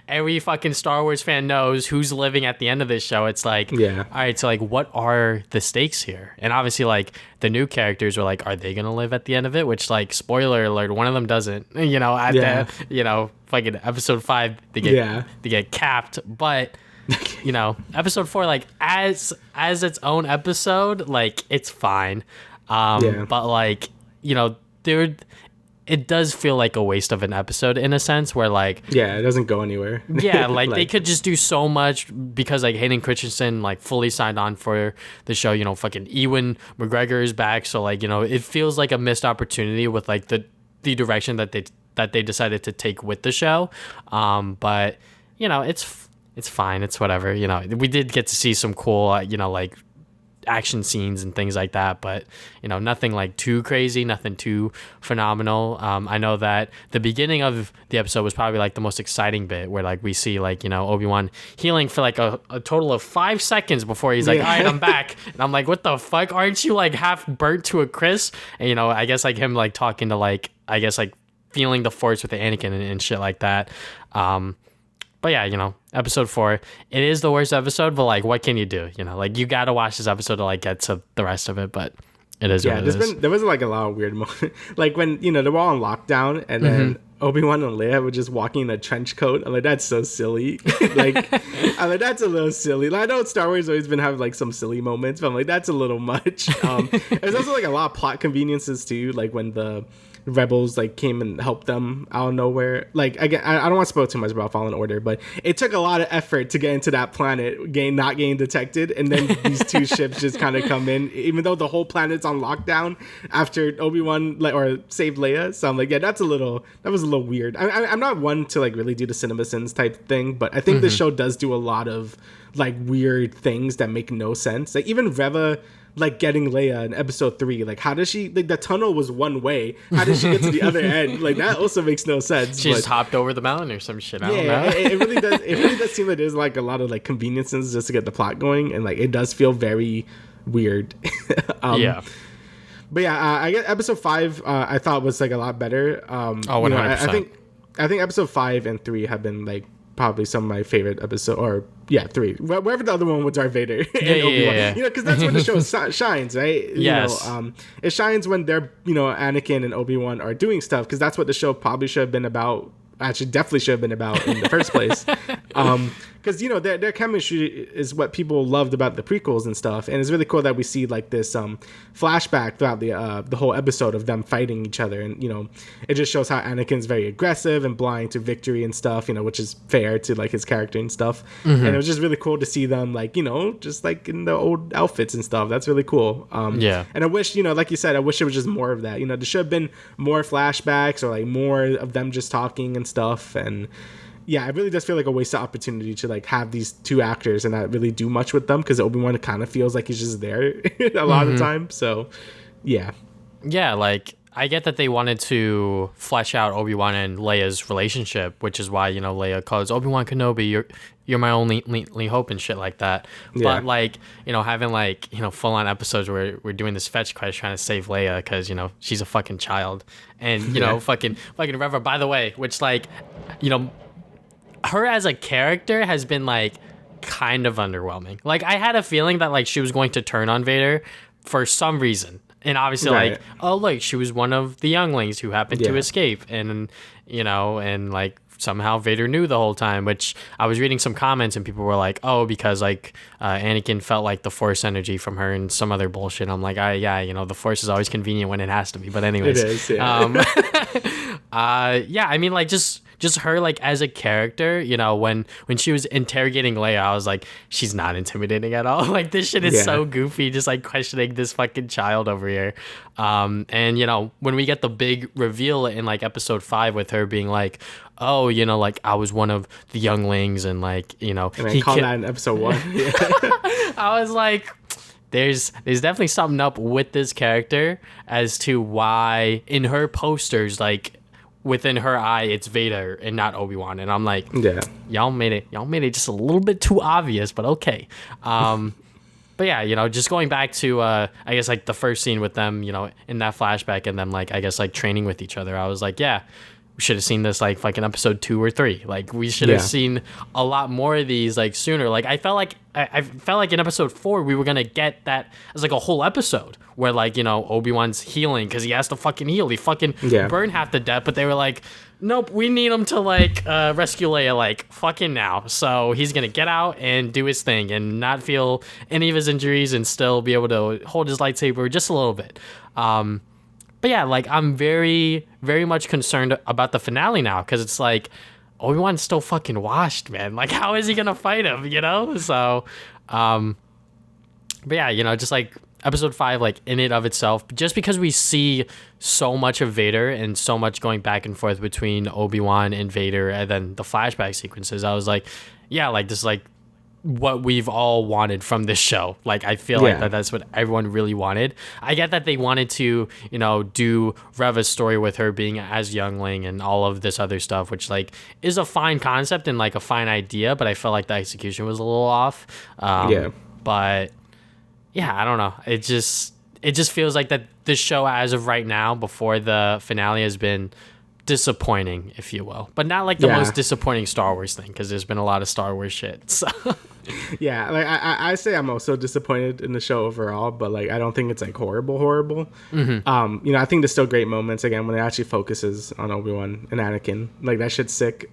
every fucking Star Wars fan knows who's living at the end of this show. It's like, yeah, all right, so like, what are the stakes here? And obviously, like, the new characters were like, are they gonna live at the end of it? Which, like, spoiler alert, one of them doesn't. Fucking episode 5, they get capped. But episode 4, like, as its own episode, like, it's fine. But like, it does feel like a waste of an episode in a sense where like, yeah, it doesn't go anywhere. Yeah, like they could just do so much because like Hayden Christensen like fully signed on for the show. Fucking Ewan McGregor is back, so like it feels like a missed opportunity with like the direction that they decided to take with the show. But it's fine. It's whatever. We did get to see some cool like action scenes and things like that, but nothing like too crazy, nothing too phenomenal. I know that the beginning of the episode was probably like the most exciting bit where like we see like Obi-Wan healing for like a total of 5 seconds before he's like, all right, I'm back. And I'm like, what the fuck, aren't you like half burnt to a crisp? And I guess like him like talking to like, I guess like feeling the Force with the Anakin and shit like that. But yeah, episode 4, it is the worst episode, but like, what can you do? Like you got to watch this episode to like get to the rest of it, but it is what it is. There was like a lot of weird moments. Like when, they were all on lockdown and then Obi-Wan and Leia were just walking in a trench coat. I'm like, that's so silly. Like, I'm like, that's a little silly. Like, I know Star Wars always been having like some silly moments, but I'm like, that's a little much. There's also like a lot of plot conveniences too. Like when the rebels like came and helped them out of nowhere. Like again, I don't want to spoil too much about Fallen Order, but it took a lot of effort to get into that planet, not getting detected, and then these two ships just kind of come in, even though the whole planet's on lockdown after Obi-Wan saved Leia. So I'm like, yeah, that was a little weird. I'm not one to like really do the CinemaSins type thing, but I think the show does do a lot of like weird things that make no sense. Like even Reva like getting Leia in episode 3, like how does she, like the tunnel was one way, how does she get to the other end? Like that also makes no sense. She just hopped over the mountain or some shit. I don't know. It really does seem like there's like a lot of like conveniences just to get the plot going, and like it does feel very weird. Yeah. But yeah, I guess episode 5 I thought was like a lot better. 100%. I think episode 5 and 3 have been like probably some of my favorite episodes, or 3, wherever the other one with Darth Vader and Obi-Wan. Yeah. Because that's when the show shines, right? Yes. It shines when they're Anakin and Obi-Wan are doing stuff, because that's what the show probably should have been about. Actually, definitely should have been about in the first place. Because their chemistry is what people loved about the prequels and stuff, and it's really cool that we see like this flashback throughout the whole episode of them fighting each other, and it just shows how Anakin's very aggressive and blind to victory and stuff, which is fair to like his character and stuff. And it was just really cool to see them like just like in the old outfits and stuff. That's really cool. And I wish like you said, I wish it was just more of that. There should have been more flashbacks or like more of them just talking and stuff. And yeah, it really does feel like a wasted opportunity to like have these two actors and not really do much with them, because Obi-Wan kind of feels like he's just there a lot of the time. So yeah, like I get that they wanted to flesh out Obi-Wan and Leia's relationship, which is why, you know, Leia calls Obi-Wan Kenobi, you're my only hope and shit like that. Yeah. But like, you know, having like, you know, full on episodes where we're doing this fetch quest trying to save Leia because, you know, she's a fucking child. And, you know, fucking Reva, by the way, which like, you know, her as a character has been like kind of underwhelming. Like I had a feeling that like she was going to turn on Vader for some reason. And obviously, like, oh, look, she was one of the younglings who happened to escape. And, you know, and, like, somehow Vader knew the whole time, which I was reading some comments and people were like, oh, because, like, Anakin felt like the Force energy from her and some other bullshit. I'm like, yeah, you know, the Force is always convenient when it has to be. But anyways. It is, yeah. Yeah, I mean, like, just her, like, as a character, you know, when she was interrogating Leia, I was like, she's not intimidating at all. Like, this shit is so goofy, just, like, questioning this fucking child over here. And, you know, when we get the big reveal in, like, episode 5 with her being like, oh, you know, like, I was one of the younglings and, like, you know. And I called that in episode 1. I was like, there's definitely something up with this character as to why in her posters, like, within her eye it's Vader and not Obi-Wan, and I'm like, y'all made it just a little bit too obvious, but okay. But yeah, you know, just going back to I guess like the first scene with them, you know, in that flashback and them like I guess like training with each other, I was like, yeah, we should have seen this like in episode 2 or 3. Like we should have seen a lot more of these like sooner. Like I felt like in episode 4 we were gonna get that as like a whole episode where like, you know, Obi-Wan's healing because he has to fucking heal. He fucking burned half to death, but they were like, nope, we need him to like rescue Leia like fucking now. So he's gonna get out and do his thing and not feel any of his injuries and still be able to hold his lightsaber just a little bit. But yeah, like I'm very, very much concerned about the finale now because it's like Obi-Wan's still fucking washed, man. Like how is he gonna fight him, you know? So, but yeah, you know, just like episode 5, like in and of itself, just because we see so much of Vader and so much going back and forth between Obi-Wan and Vader and then the flashback sequences, I was like, yeah, like this is like what we've all wanted from this show. Like I feel like that's what everyone really wanted. I get that they wanted to, you know, do Reva's story with her being as youngling and all of this other stuff, which like is a fine concept and like a fine idea, but I felt like the execution was a little off. But yeah, I don't know. It just feels like that this show as of right now before the finale has been disappointing, if you will, but not like the most disappointing Star Wars thing because there's been a lot of Star Wars shit. So. Yeah, like I say I'm also disappointed in the show overall, but like I don't think it's like horrible. Mm-hmm. You know, I think there's still great moments again when it actually focuses on Obi-Wan and Anakin. Like that shit's sick.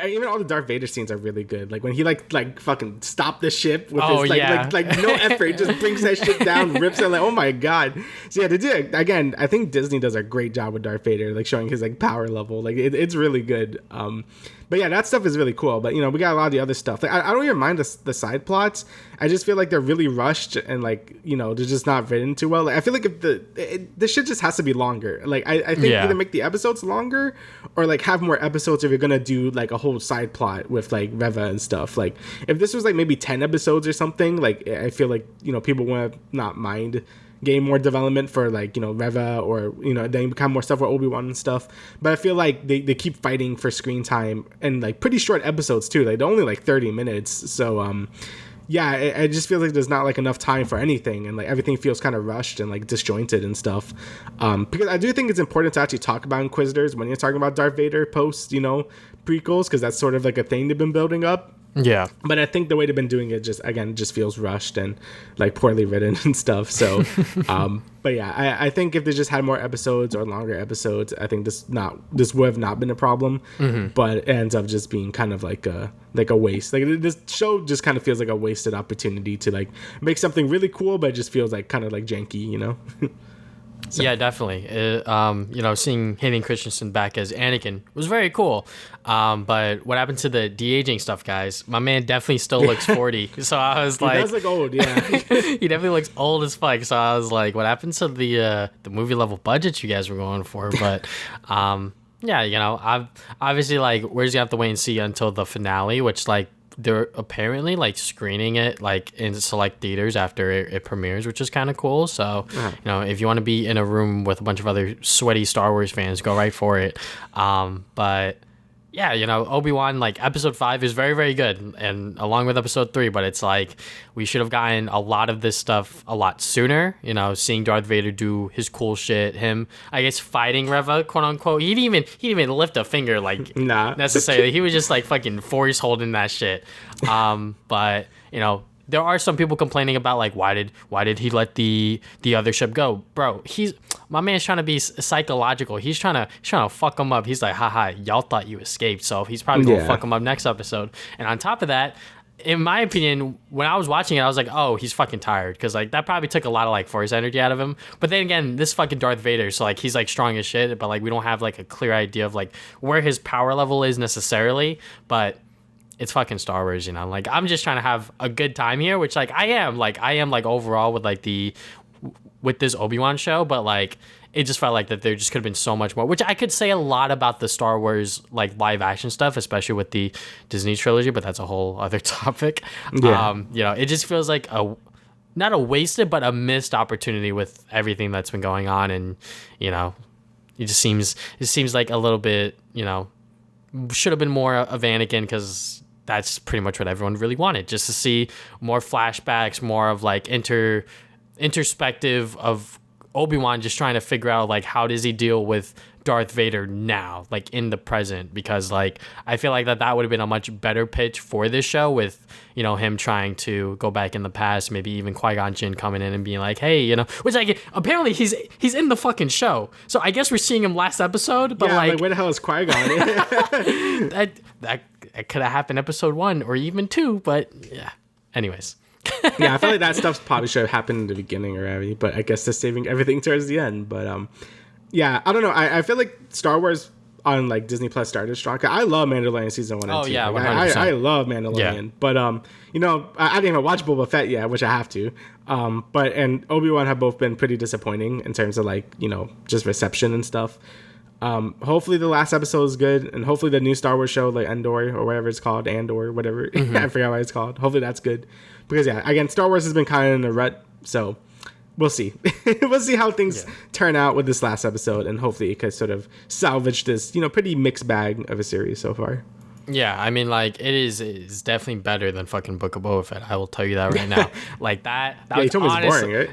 Even all the Darth Vader scenes are really good. Like when he like fucking stopped the ship with his like no effort, he just brings that shit down, rips it. Like oh my god. So yeah, they did again. I think Disney does a great job with Darth Vader, like showing his like power level. Like it's really good. But yeah, that stuff is really cool. But you know, we got a lot of the other stuff. Like I don't even mind the side plots. I just feel like they're really rushed and like you know they're just not written too well. Like, I feel like if the shit just has to be longer. Like I think either make the episodes longer or like have more episodes if you're gonna do like a whole side plot with like Reva and stuff. Like if this was like maybe 10 episodes or something, like I feel like you know people would not mind getting more development for like you know Reva or you know then become more stuff with Obi-Wan and stuff. But I feel like they keep fighting for screen time and like pretty short episodes too. Like they're only like 30 minutes. So yeah, it just feels like there's not like enough time for anything and like everything feels kind of rushed and like disjointed and stuff. Because I do think it's important to actually talk about Inquisitors when you're talking about Darth Vader post, you know, prequels, because that's sort of like a thing they've been building up. Yeah. But I think the way they've been doing it just feels rushed and like poorly written and stuff. So, but yeah, I think if they just had more episodes or longer episodes, I think this would have not been a problem. Mm-hmm. But it ends up just being kind of like a waste. Like this show just kind of feels like a wasted opportunity to like make something really cool, but it just feels like kind of like janky, you know? So. Yeah, definitely. You know, seeing Hayden Christensen back as Anakin was very cool. But what happened to the de-aging stuff, guys? My man definitely still looks 40. So I was like... He does look old, yeah. He definitely looks old as fuck. So I was like, what happened to the movie level budget you guys were going for? But... yeah, you know, I've obviously like we're just gonna have to wait and see until the finale, which like they're apparently like screening it like in select theaters after it premieres, which is kind of cool. So if you want to be in a room with a bunch of other sweaty Star Wars fans, go right for it. But yeah, Obi-Wan, like, episode 5 is very, very good, and along with episode 3, but it's like we should have gotten a lot of this stuff a lot sooner. Seeing Darth Vader do his cool shit, him, I guess, fighting Reva, quote unquote. He didn't even lift a finger, like, necessarily. He was just like fucking force holding that shit. But there are some people complaining about, like, why did he let the other ship go, bro? My man's trying to be psychological. He's trying to fuck him up. He's like, haha, y'all thought you escaped, so he's probably gonna fuck him up next episode. And on top of that, in my opinion, when I was watching it, I was like, oh, he's fucking tired, because like that probably took a lot of like force energy out of him. But then again, this fucking Darth Vader, so like he's like strong as shit, but like we don't have like a clear idea of like where his power level is necessarily. But it's fucking Star Wars, like I'm just trying to have a good time here, which like I am like overall with this Obi-Wan show, but like it just felt like that there just could have been so much more, which I could say a lot about the Star Wars like live action stuff, especially with the Disney trilogy, but that's a whole other topic. It just feels like not a wasted, but a missed opportunity with everything that's been going on. And it seems like a little bit, should have been more of Anakin, because that's pretty much what everyone really wanted, just to see more flashbacks, more of like introspective of Obi-Wan just trying to figure out like how does he deal with Darth Vader now, like in the present, because like I feel like that would have been a much better pitch for this show, with him trying to go back in the past, maybe even Qui-Gon Jinn coming in and being like, hey, which like apparently he's in the fucking show, so I guess we're seeing him last episode, but like where the hell is Qui-Gon? that could have happened episode 1 or even 2, but yeah, anyways. Yeah, I feel like that stuff probably should have happened in the beginning already, but I guess they're saving everything towards the end. But yeah, I don't know. I feel like Star Wars on like Disney Plus started strong. I love Mandalorian season 1 and 2. Oh yeah, 100%. I love Mandalorian. Yeah. But I didn't even watch Boba Fett yet, which I have to. And Obi-Wan have both been pretty disappointing in terms of like just reception and stuff. Hopefully the last episode is good, and hopefully the new Star Wars show, like Andor or whatever it's called, whatever. I forgot what it's called. Hopefully that's good, because yeah, again, Star Wars has been kind of in a rut, so we'll see. We'll see how things turn out with this last episode, and hopefully it could sort of salvage this pretty mixed bag of a series so far. Yeah, I mean, like, it's definitely better than fucking Book of Boba Fett. I will tell you that right now. Like, that was honestly, boring, right?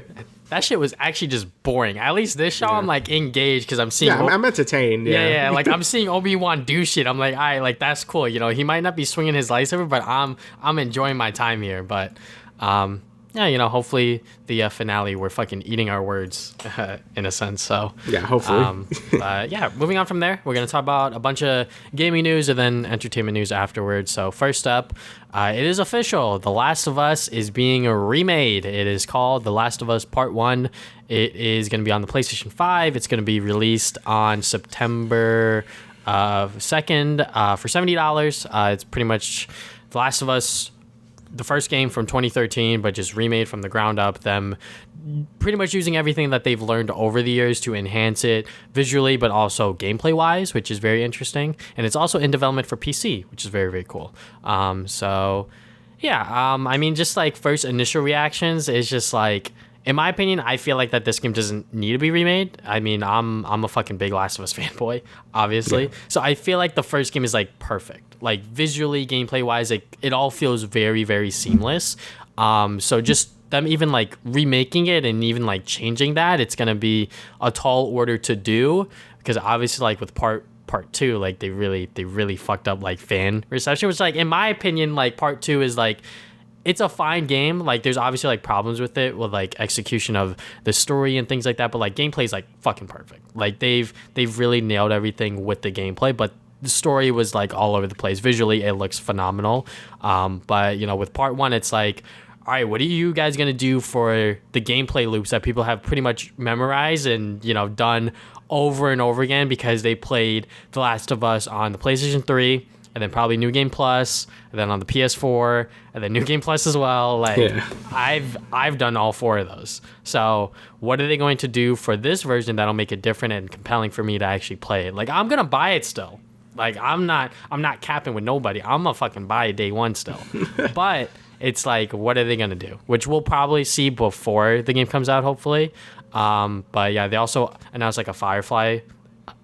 That shit was actually just boring. At least this show, I'm, like, engaged, because I'm seeing... Yeah, I'm entertained, Yeah, like, I'm seeing Obi-Wan do shit. I'm like, all right, like, that's cool. He might not be swinging his lightsaber, but I'm enjoying my time here. But, yeah, hopefully the finale, we're fucking eating our words in a sense. So yeah, hopefully. But yeah, moving on from there, we're gonna talk about a bunch of gaming news and then entertainment news afterwards. So first up, it is official: The Last of Us is being remade. It is called The Last of Us Part 1. It is gonna be on the PlayStation 5. It's gonna be released on September 2nd for $70. It's pretty much The Last of Us, the first game from 2013, but just remade from the ground up, them pretty much using everything that they've learned over the years to enhance it visually, but also gameplay wise, which is very interesting. And it's also in development for PC, which is very, very cool. So yeah, I mean, just like first initial reactions is just like, in my opinion, I feel like that this game doesn't need to be remade. I mean, I'm a fucking big Last of Us fanboy, obviously. Yeah. So I feel like the first game is like perfect. Like visually, gameplay wise, it all feels very, very seamless. So just them even like remaking it and even like changing that, it's gonna be a tall order to do, because obviously like with part 2, like they really fucked up like fan reception, which like in my opinion, like part 2 is like, it's a fine game. Like there's obviously like problems with it, with like execution of the story and things like that, but like gameplay is like fucking perfect. Like they've really nailed everything with the gameplay, but the story was like all over the place. Visually it looks phenomenal. But with part 1, it's like, all right, what are you guys gonna do for the gameplay loops that people have pretty much memorized and done over and over again, because they played The Last of Us on the PlayStation 3, and then probably New Game Plus, and then on the PS4, and then New Game Plus as well. Like, yeah. I've done all 4 of those. So what are they going to do for this version that'll make it different and compelling for me to actually play it? Like, I'm gonna buy it still. Like I'm not capping with nobody. I'm gonna fucking buy it day one still. But it's like, what are they gonna do? Which we'll probably see before the game comes out, hopefully. But yeah, they also announced like a Firefly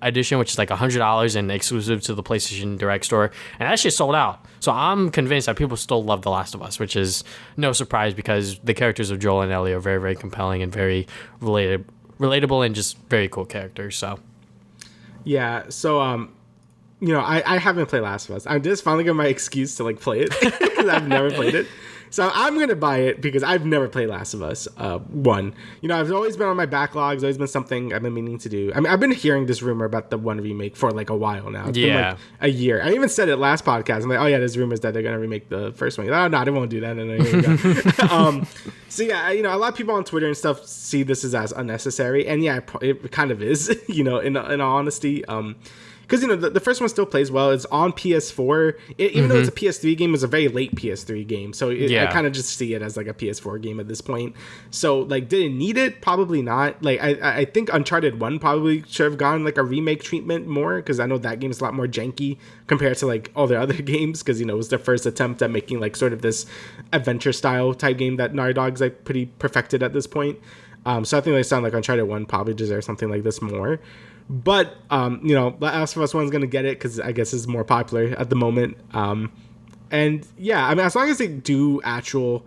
edition, which is like $100 and exclusive to the PlayStation Direct store, and that shit sold out. So I'm convinced that people still love The Last of Us, which is no surprise because the characters of Joel and Ellie are very, very compelling and very relatable and just very cool characters. So yeah, so I haven't played Last of Us. I'm just finally getting my excuse to like play it because I've never played it. So I'm going to buy it because I've never played Last of Us 1. I've always been on my backlogs, always been something I've been meaning to do. I mean, I've been hearing this rumor about the 1 remake for like a while now. It's been like a year. I even said it last podcast. I'm like, oh yeah, there's rumors that they're going to remake the first one. Oh, no, they won't do that. And then here we go. So yeah, a lot of people on Twitter and stuff see this as unnecessary. And yeah, it kind of is, in all honesty. Because, the first one still plays well. It's on PS4. Even though it's a PS3 game, it's a very late PS3 game. So I kind of just see it as like a PS4 game at this point. So, like, did it need it? Probably not. Like, I think Uncharted 1 probably should have gotten like a remake treatment more. Because I know that game is a lot more janky compared to like all the other games. Because, it was their first attempt at making like sort of this adventure style type game that Naughty Dog's like pretty perfected at this point. So I think they sound like Uncharted 1 probably deserves something like this more. But, Last of Us 1's going to get it because I guess it's more popular at the moment. And yeah, I mean, as long as they do actual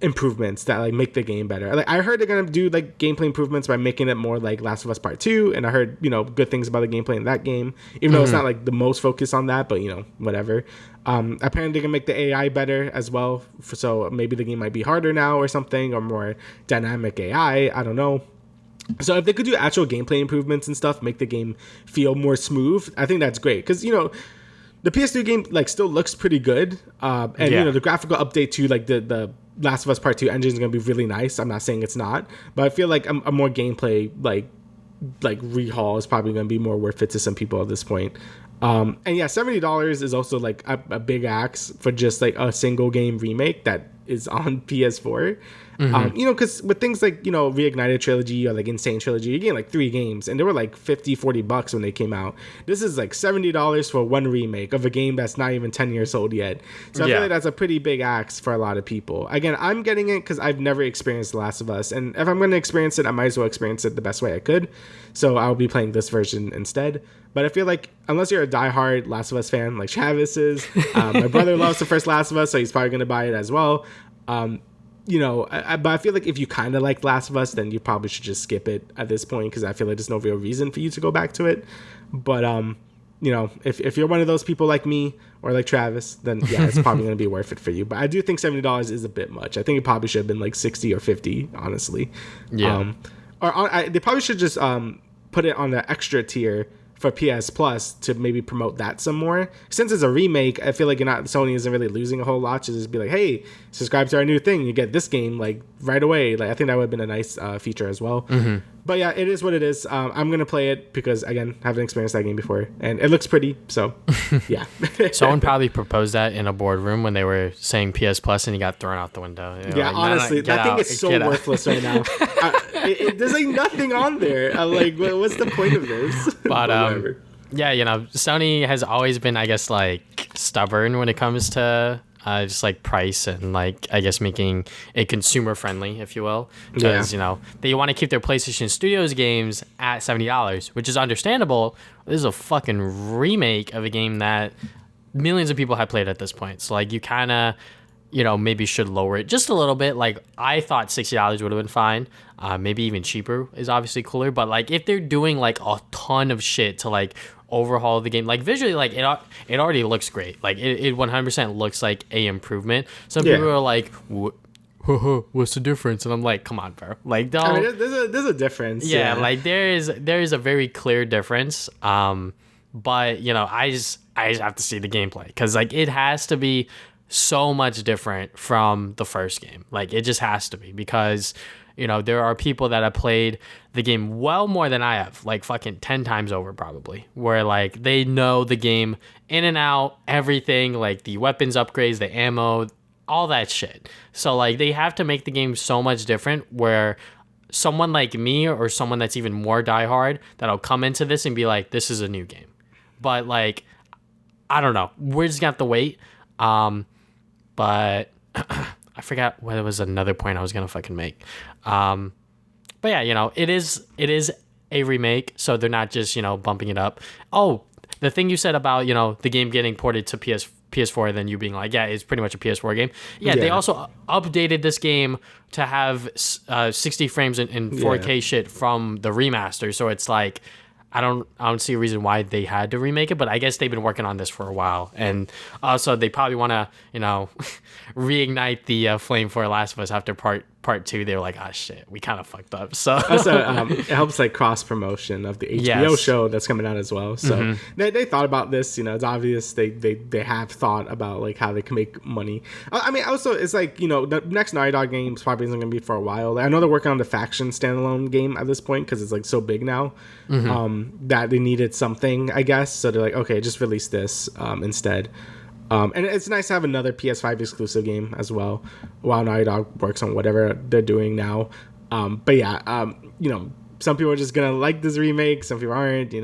improvements that like make the game better. Like I heard they're going to do like gameplay improvements by making it more like Last of Us Part 2. And I heard, good things about the gameplay in that game, even though it's not like the most focus on that, but whatever. Apparently they're going to make the AI better as well. So maybe the game might be harder now or something, or more dynamic AI. I don't know. So if they could do actual gameplay improvements and stuff, make the game feel more smooth, I think that's great. Because, the PS3 game like still looks pretty good. The graphical update to like the Last of Us Part 2 engine is going to be really nice. I'm not saying it's not. But I feel like a more gameplay like rehaul is probably going to be more worth it to some people at this point. And yeah, $70 is also like a big axe for just like a single game remake that is on PS4. Because with things like, Reignited Trilogy or like Insane Trilogy, you're getting like 3 games and they were like $50-$40 when they came out. This is like $70 for one remake of a game that's not even 10 years old yet. So I feel like that's a pretty big axe for a lot of people. Again, I'm getting it because I've never experienced The Last of Us, and if I'm going to experience it, I might as well experience it the best way I could. So I'll be playing this version instead. But I feel like unless you're a diehard Last of Us fan like Travis is, my brother loves the first Last of Us, so he's probably going to buy it as well. But I feel like if you kind of like Last of Us, then you probably should just skip it at this point because I feel like there's no real reason for you to go back to it. But if you're one of those people like me or like Travis, then yeah, it's probably going to be worth it for you. But I do think $70 is a bit much. I think it probably should have been like 60 or 50, honestly. Yeah. They probably should just put it on the extra tier for PS Plus to maybe promote that some more. Since it's a remake, I feel like Sony isn't really losing a whole lot to just be like, hey, subscribe to our new thing, you get this game like right away. Like I think that would have been a nice feature as well. But yeah, it is what it is. I'm gonna play it because again, I haven't experienced that game before and it looks pretty, so yeah. Someone probably proposed that in a boardroom when they were saying PS Plus and he got thrown out the window. Yeah, like, honestly, that thing is so worthless right now. There's like nothing on there. Like what's the point of this? But yeah, Sony has always been, I guess, like stubborn when it comes to just like price and like I guess making it consumer friendly, if you will, because they want to keep their PlayStation Studios games at $70, which is understandable. This is a fucking remake of a game that millions of people have played at this point, so like you kind of maybe should lower it just a little bit. Like I thought $60 would have been fine. Maybe even cheaper is obviously cooler, but like if they're doing like a ton of shit to like overhaul the game, like visually, like it already looks great. Like it 100% looks like a improvement. Some people are like, what's the difference? And I'm like, come on, bro. Like, don't. I mean, there's a difference. Yeah, like there is a very clear difference. But I just have to see the gameplay because like it has to be so much different from the first game. Like it just has to be because there are people that have played the game well more than I have, like fucking 10 times over probably, where like they know the game in and out, everything, like the weapons upgrades, the ammo, all that shit. So like they have to make the game so much different where someone like me or someone that's even more diehard that'll come into this and be like, this is a new game. But like I don't know. We're just gonna have to wait. But I forgot what was another point I was gonna fucking make. But yeah, it is a remake, so they're not just bumping it up. Oh, the thing you said about the game getting ported to PS4, then you being like, yeah, it's pretty much a PS4 game. Yeah, they also updated this game to have 60 frames in 4K shit from the remaster. So it's like, I don't see a reason why they had to remake it, but I guess they've been working on this for a while, and also they probably want to reignite the flame for Last of Us after part 2. They were like, oh shit, we kind of fucked up. So also, it helps like cross promotion of the HBO show that's coming out as well. So they thought about this. It's obvious they have thought about like how they can make money. I mean, also it's like the next Naughty Dog game probably isn't going to be for a while. I know they're working on the Faction standalone game at this point because it's like so big now that they needed something, I guess. So they're like, okay, just release this instead. And it's nice to have another PS5 exclusive game as well while Naughty Dog works on whatever they're doing now. But yeah, some people are just going to like this remake. Some people aren't, It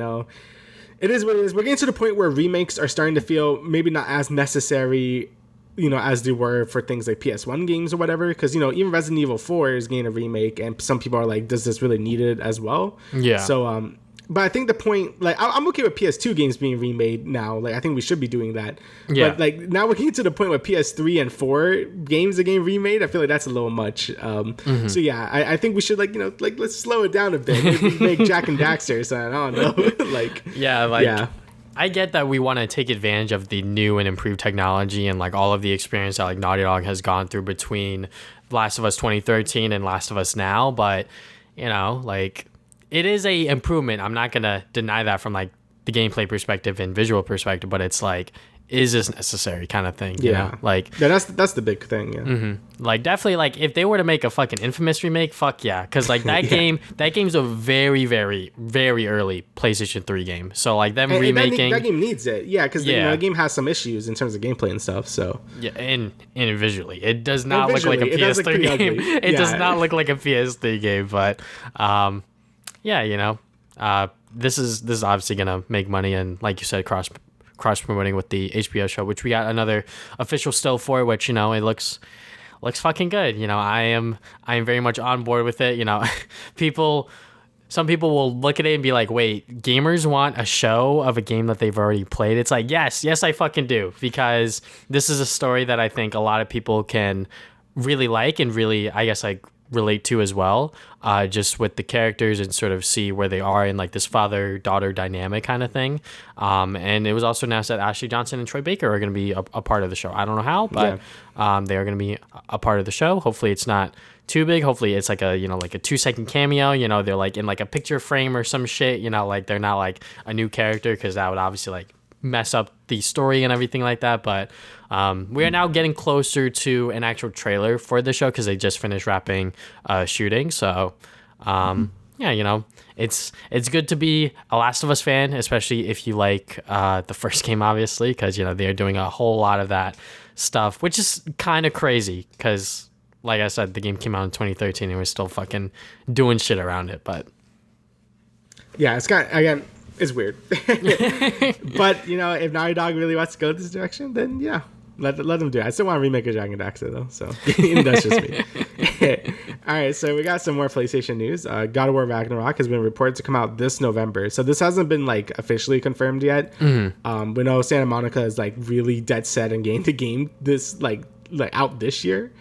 is what it is. We're getting to the point where remakes are starting to feel maybe not as necessary, as they were for things like PS1 games or whatever. Because, even Resident Evil 4 is getting a remake. And some people are like, does this really need it as well? Yeah. So, but I think the point, like, I'm okay with PS2 games being remade now. Like, I think we should be doing that. Yeah. But, like, now we're getting to the point where PS3 and 4 games are getting remade. I feel like that's a little much. So, yeah, I think we should, let's slow it down a bit. Maybe make Jack and Daxter or something. I don't know. I get that we want to take advantage of the new and improved technology and, like, all of the experience that, like, Naughty Dog has gone through between Last of Us 2013 and Last of Us Now. But, it is a improvement. I'm not going to deny that from like the gameplay perspective and visual perspective, but it's like, is this necessary kind of thing? Like, yeah, that's the big thing. Yeah. Like definitely like if they were to make a fucking Infamous remake, fuck yeah. Cause like that game's a very, very, very early PlayStation 3 game. So like them remaking. That game needs it. Yeah. Cause the game has some issues in terms of gameplay and stuff. So yeah. And visually, it does not look like a PS3 game. It does not look like a PS3 game, but, this is obviously gonna make money, and like you said, cross promoting with the HBO show, which we got another official still for, which it looks fucking good. I am very much on board with it. Some people will look at it and be like, wait, gamers want a show of a game that they've already played? It's like, yes, I fucking do, because this is a story that I think a lot of people can really like and really, I guess, like relate to as well, just with the characters and sort of see where they are in like this father-daughter dynamic kind of thing. And it was also announced that Ashley Johnson and Troy Baker are going to be a part of the show. I don't know how, but they are going to be a part of the show. Hopefully it's not too big. Hopefully it's like a 2-second cameo. They're like in like a picture frame or some shit. Like they're not like a new character, because that would obviously like mess up the story and everything like that. But we are now getting closer to an actual trailer for the show, because they just finished wrapping shooting. So it's good to be a Last of Us fan, especially if you like the first game, obviously, because they're doing a whole lot of that stuff, which is kind of crazy, because like I said, the game came out in 2013 and we're still fucking doing shit around it. But yeah, it's kind of, again, it's weird. But if Naughty Dog really wants to go this direction, then yeah, let them do it. I still want to remake a Dragon Daxter though, so that's just me. All right, so we got some more PlayStation news. God of War Ragnarok has been reported to come out this November, so this hasn't been like officially confirmed yet. We know Santa Monica is like really dead set and getting the game this like out this year.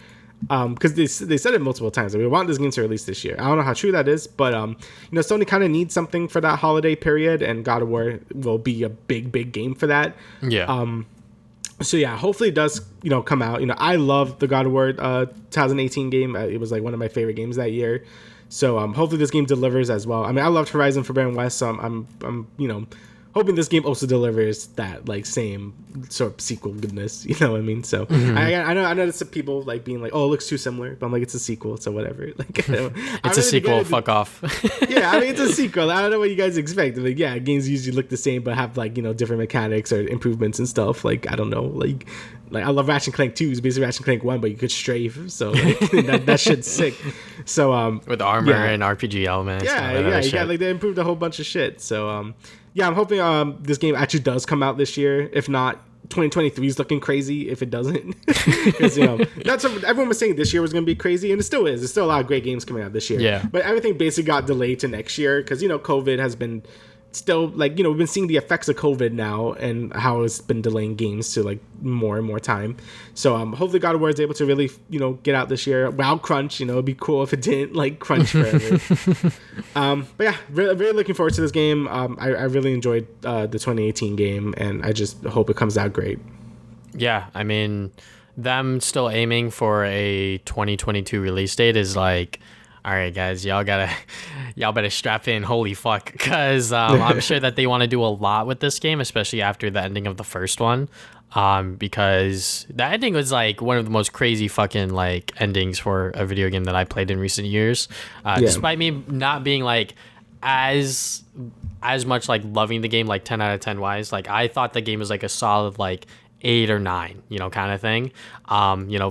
Because they said it multiple times. We want this game to release this year. I don't know how true that is, but Sony kind of needs something for that holiday period, and God of War will be a big game for that. Yeah. So yeah, hopefully it does come out. I love the God of War 2018 game. It was like one of my favorite games that year. So hopefully this game delivers as well. I mean, I loved Horizon Forbidden West, so I'm hoping this game also delivers that like same sort of sequel goodness, you know what I mean? So I know there's some people like being like, oh, it looks too similar, but I'm like, it's a sequel, so whatever. Like, it's a sequel. Fuck off. Yeah, I mean, it's a sequel. I don't know what you guys expect. Like, yeah, games usually look the same, but have like different mechanics or improvements and stuff. Like, I don't know, like I love Ratchet and Clank 2. It's basically Ratchet and Clank 1, but you could strafe. So like, that shit's sick. So with armor and RPG elements. Yeah, you got like they improved a whole bunch of shit. So yeah, I'm hoping this game actually does come out this year. If not, 2023 is looking crazy if it doesn't. Because, that's what everyone was saying this year was going to be crazy, and it still is. There's still a lot of great games coming out this year. Yeah. But everything basically got delayed to next year because, COVID has been still, like, we've been seeing the effects of COVID now and how it's been delaying games to, like, more and more time. So hopefully God of War is able to really, get out this year. Wow, crunch, it'd be cool if it didn't, like, crunch forever. But yeah, really, really looking forward to this game. I really enjoyed the 2018 game, and I just hope it comes out great. Yeah, I mean, them still aiming for a 2022 release date is like, all right, guys, y'all better strap in. Holy fuck. Because I'm sure that they want to do a lot with this game, especially after the ending of the first one. Because the ending was like one of the most crazy fucking like endings for a video game that I played in recent years. Despite me not being like as much like loving the game, like 10 out of 10 wise, like I thought the game was like a solid like 8 or 9, kind of thing.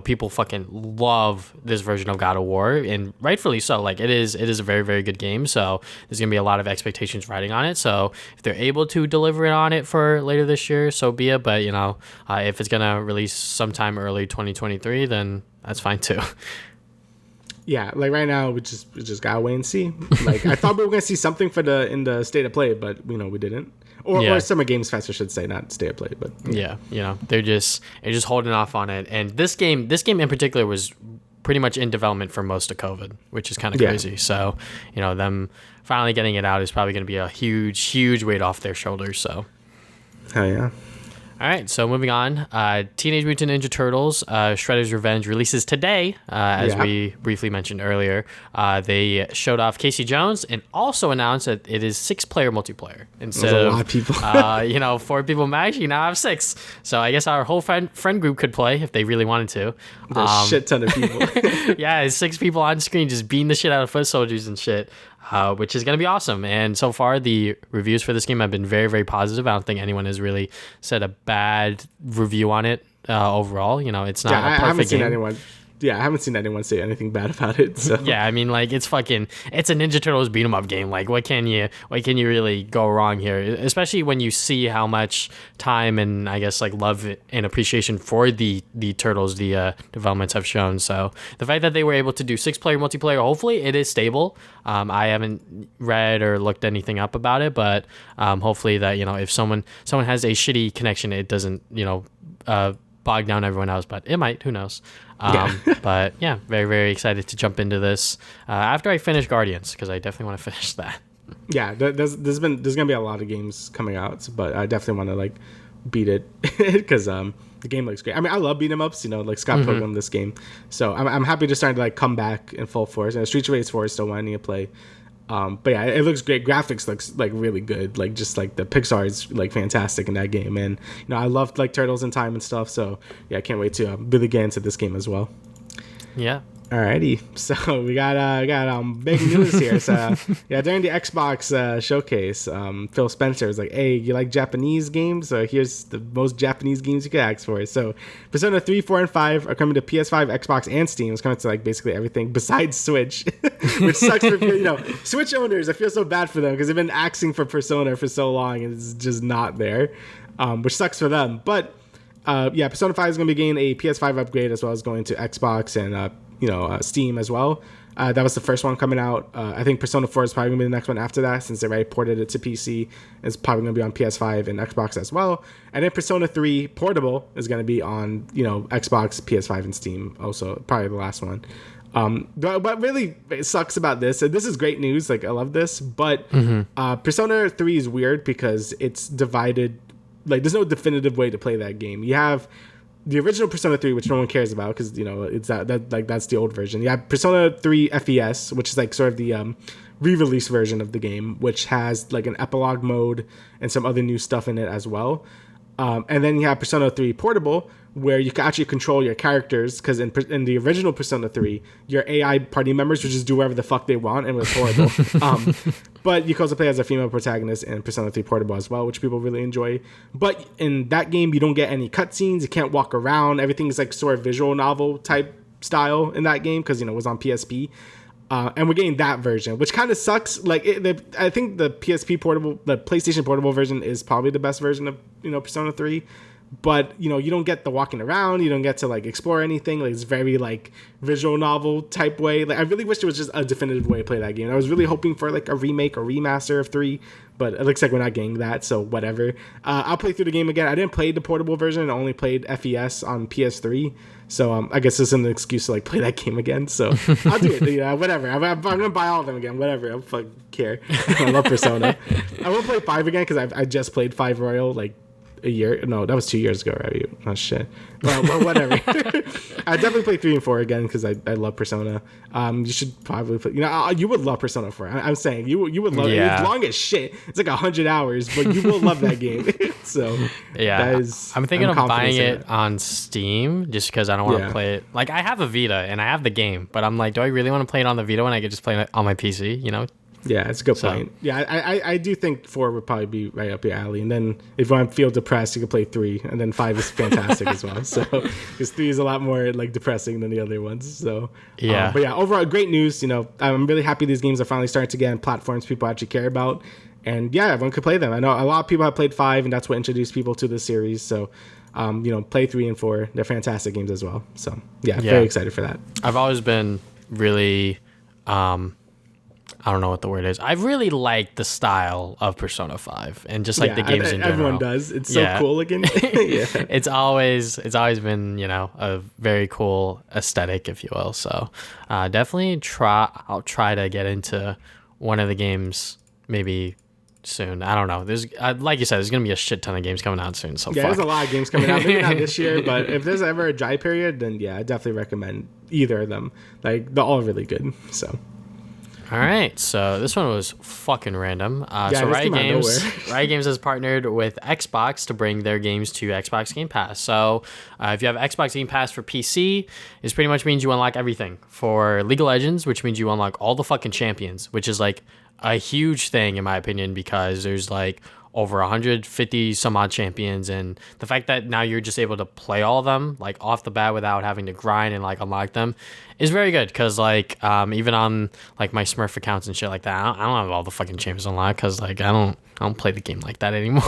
People fucking love this version of God of War, and rightfully so. Like it is a very, very good game. So there's gonna be a lot of expectations riding on it. So if they're able to deliver it on it for later this year, so be it. But if it's gonna release sometime early 2023, then that's fine too. Yeah, like right now we just gotta wait and see. Like I thought we were gonna see something in the state of play, but we didn't. Or Summer Games Fest, I should say, not State of Play, but yeah, they're just holding off on it. And this game in particular was pretty much in development for most of COVID, which is kind of crazy. So, them finally getting it out is probably going to be a huge, huge weight off their shoulders. So, hell yeah. All right, so moving on. Teenage Mutant Ninja Turtles Shredder's Revenge releases today, as we briefly mentioned earlier. They showed off Casey Jones and also announced that it is 6-player multiplayer. Instead of a lot of people. 4 people max, you now have 6. So I guess our whole friend group could play if they really wanted to. A shit ton of people. Yeah, 6 people on screen just beating the shit out of foot soldiers and shit. Which is going to be awesome. And so far, the reviews for this game have been very, very positive. I don't think anyone has really said a bad review on it overall. It's not a perfect game. I haven't seen anyone say anything bad about it. So. Yeah, I mean, like it's a Ninja Turtles beat 'em up game. Like, what can you really go wrong here? Especially when you see how much time and I guess like love and appreciation for the Turtles the developments have shown. So the fact that they were able to do 6-player multiplayer, hopefully it is stable. I haven't read or looked anything up about it, but hopefully that if someone has a shitty connection, it doesn't bog down everyone else, but it might. Who knows? But yeah, very, very excited to jump into this after I finish Guardians, because I definitely want to finish that. Yeah, there's gonna be a lot of games coming out, but I definitely want to like beat it because the game looks great. I mean, I love beat 'em ups, like Scott Pilgrim this game, so I'm happy to start to like come back in full force. And Streets of Rage 4 is still one I need to play. But yeah, it looks great. Graphics looks like really good. Like just like the Pixar is like fantastic in that game, and I loved like Turtles in Time and stuff. So yeah, I can't wait to really get into this game as well. Yeah. Alrighty, so we got big news here. So yeah, during the Xbox showcase, Phil Spencer was like, "Hey, you like Japanese games? So here's the most Japanese games you could ask for." So Persona 3, 4, and 5 are coming to PS5, Xbox, and Steam. It's coming to like basically everything besides Switch, which sucks for Switch owners. I feel so bad for them because they've been asking for Persona for so long and it's just not there, which sucks for them. But Persona 5 is going to be getting a PS5 upgrade as well as going to Xbox and Steam as well. That was the first one coming out. I think Persona 4 is probably going to be the next one after that, since they already ported it to PC. It's probably going to be on PS5 and Xbox as well. And then Persona 3 Portable is going to be on, Xbox, PS5, and Steam also, probably the last one. But really it sucks about this, and this is great news, like I love this, but Persona 3 is weird because it's divided. Like there's no definitive way to play that game. You have the original Persona 3, which no one cares about because it's that's the old version. You have Persona 3 FES, which is like sort of the re-release version of the game, which has like an epilogue mode and some other new stuff in it as well. And then you have Persona 3 Portable, where you can actually control your characters, because in the original Persona 3, your AI party members would just do whatever the fuck they want, and it was horrible. But you can also play as a female protagonist in Persona 3 Portable as well, which people really enjoy. But in that game, you don't get any cutscenes, you can't walk around, everything is like sort of visual novel type style in that game, because it was on PSP. And we're getting that version, which kind of sucks. Like, I think the PlayStation Portable version is probably the best version of, Persona 3. But, you don't get the walking around. You don't get to, like, explore anything. Like, it's very, like, visual novel type way. Like, I really wish there was just a definitive way to play that game. I was really hoping for, like, a remake or remaster of 3. But it looks like we're not getting that, so whatever. I'll play through the game again. I didn't play the portable version. I only played FES on PS3. So I guess it's an excuse to, like, play that game again. So I'll do it. Whatever. I'm going to buy all of them again. Whatever. I don't fucking care. I love Persona. I won't play 5 again because I just played 5 Royal, like, a year. No, that was 2 years ago, right? Oh, shit. Well, whatever. I definitely play 3 and 4 again because I love Persona. You should probably play, you would love Persona 4. I'm saying you would love it. It's long as shit. It's like 100 hours, but you will love that game. So yeah, I'm thinking of buying it on Steam just because I don't want to play it. Like, I have a Vita and I have the game, but I'm like, do I really want to play it on the Vita when I could just play it on my PC? Yeah, it's a good point. Yeah, I do think 4 would probably be right up your alley. And then if you want to feel depressed, you can play 3. And then 5 is fantastic as well. So, because 3 is a lot more, like, depressing than the other ones. So, yeah. But yeah, overall, great news. I'm really happy these games are finally starting to get on platforms people actually care about. And yeah, everyone could play them. I know a lot of people have played 5, and that's what introduced people to this series. So, play 3 and 4. They're fantastic games as well. So, yeah, very excited for that. I've always been really... I don't know what the word is. I really like the style of Persona 5 and just like the games in general. Everyone does. It's so cool looking. Yeah. It's always been, a very cool aesthetic, if you will. So definitely I'll try to get into one of the games maybe soon. I don't know. There's like you said, there's going to be a shit ton of games coming out soon. So there's a lot of games coming out. Maybe not this year, but if there's ever a dry period, then yeah, I definitely recommend either of them. Like, they're all really good. So. All right, so this one was fucking random. So Riot Games has partnered with Xbox to bring their games to Xbox Game Pass. So if you have Xbox Game Pass for PC, this pretty much means you unlock everything. For League of Legends, which means you unlock all the fucking champions, which is like a huge thing in my opinion because there's like over 150 some odd champions, and the fact that now you're just able to play all of them like off the bat without having to grind and like unlock them is very good because like even on like my Smurf accounts and shit like that, I don't have all the fucking champions unlocked because like I don't play the game like that anymore.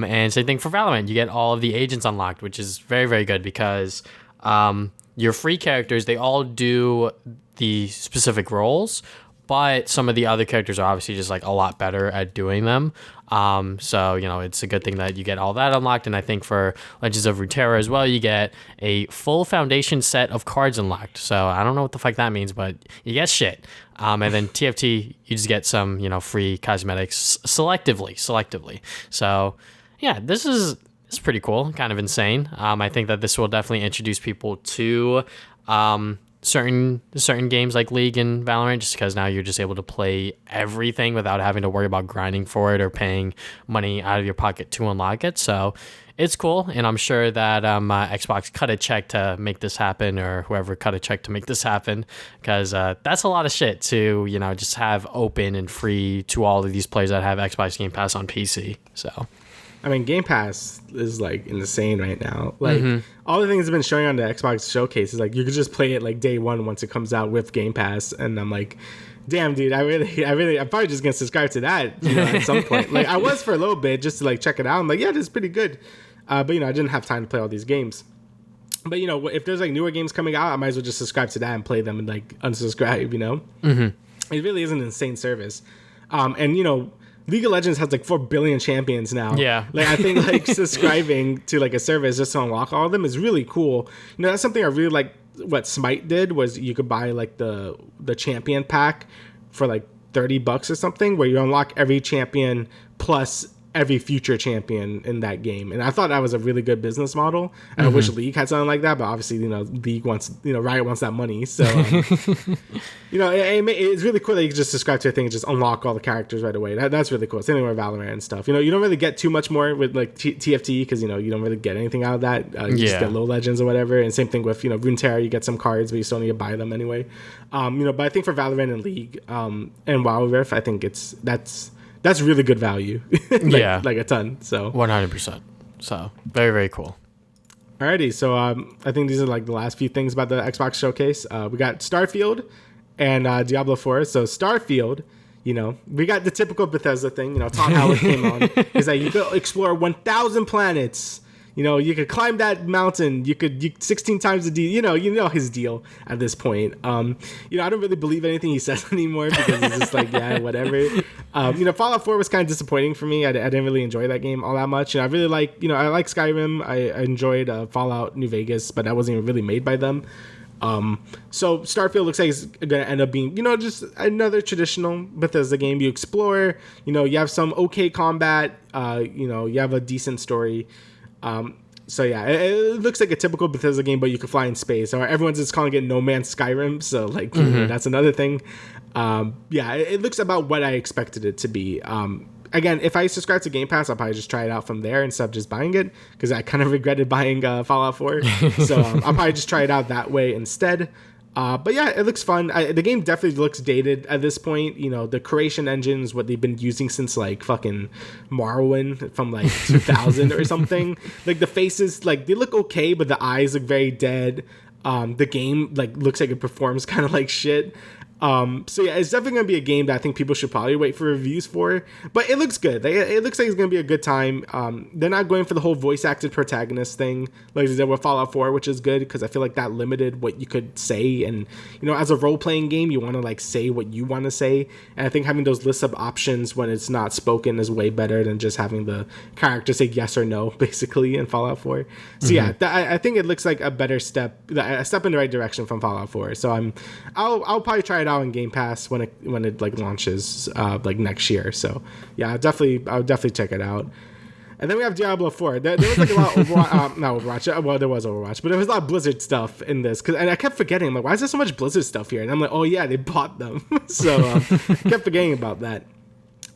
And same thing for Valorant, you get all of the agents unlocked, which is very, very good because your free characters, they all do the specific roles, but some of the other characters are obviously just like a lot better at doing them. So, it's a good thing that you get all that unlocked. And I think for Legends of Runeterra as well, you get a full foundation set of cards unlocked. So I don't know what the fuck that means, but you get shit. And then TFT, you just get some, free cosmetics selectively. So yeah, this is pretty cool, kind of insane. I think that this will definitely introduce people to certain games like League and Valorant, just because now you're just able to play everything without having to worry about grinding for it or paying money out of your pocket to unlock it. So it's cool, and I'm sure that Xbox cut a check to make this happen, or whoever cut a check to make this happen, because that's a lot of shit to just have open and free to all of these players that have Xbox Game Pass on PC. So I mean, Game Pass is like insane right now. Like all the things have been showing on the Xbox showcase is like you could just play it like day one once it comes out with Game Pass, and I'm like, damn, dude, I'm probably just gonna subscribe to that at some point. Like I was for a little bit just to like check it out. I'm like, yeah, this is pretty good, but I didn't have time to play all these games. But if there's like newer games coming out, I might as well just subscribe to that and play them and like unsubscribe. It really is an insane service, and League of Legends has like 4 billion champions now. Yeah. Like I think like subscribing to like a service just to unlock all of them is really cool. That's something I really like. What Smite did was you could buy like the champion pack for like $30 or something, where you unlock every champion plus every future champion in that game. And I thought that was a really good business model. And I wish League had something like that, but obviously, League wants, Riot wants that money. So, it's really cool that you can just subscribe to a thing and just unlock all the characters right away. That's really cool. Same thing with Valorant and stuff. You don't really get too much more with like TFT because, you don't really get anything out of that. You just get low legends or whatever. And same thing with, Runeterra, you get some cards, but you still need to buy them anyway. But I think for Valorant and League and WoW Rift, I think that's really good value. Like a ton. So 100%. So very, very cool. Alrighty, so I think these are like the last few things about the Xbox showcase. We got Starfield and Diablo 4. So Starfield, we got the typical Bethesda thing. Todd Howard came on. He's like, you could explore 1,000 planets. You could climb that mountain. You 16 times the deal. You know his deal at this point. I don't really believe anything he says anymore because it's just like, yeah, whatever. Fallout 4 was kind of disappointing for me. I didn't really enjoy that game all that much. I really like, I like Skyrim. I enjoyed Fallout New Vegas, but that wasn't even really made by them. So Starfield looks like it's gonna end up being, just another traditional Bethesda game. You explore, you have some okay combat, you have a decent story. So yeah, it looks like a typical Bethesda game, but you can fly in space. Or everyone's just calling it No Man's Skyrim, so like that's another thing. It looks about what I expected it to be. Again, if I subscribe to Game Pass, I'll probably just try it out from there instead of just buying it, because I kind of regretted buying Fallout 4. So I'll probably just try it out that way instead. But yeah, it looks fun. The game definitely looks dated at this point. The creation engine is what they've been using since like fucking Morrowind from like 2000 or something. Like the faces, like they look okay, but the eyes look very dead. The game like looks like it performs kind of like shit. So yeah, it's definitely gonna be a game that I think people should probably wait for reviews for, but it looks good. It looks like it's gonna be a good time. They're not going for the whole voice acted protagonist thing like they did with Fallout 4, which is good because I feel like that limited what you could say. And as a role playing game, you want to like say what you want to say, and I think having those lists of options when it's not spoken is way better than just having the character say yes or no basically in Fallout 4. So yeah, I think it looks like a step in the right direction from Fallout 4. So I'll probably try it out in Game Pass when it like launches like next year. So yeah, I'll definitely check it out. And then we have Diablo 4. There was like a lot of Overwatch, not Overwatch. Well, there was Overwatch, but there was a lot of Blizzard stuff in this. And I kept forgetting, I'm like, why is there so much Blizzard stuff here? And I'm like, oh yeah, they bought them. So I kept forgetting about that.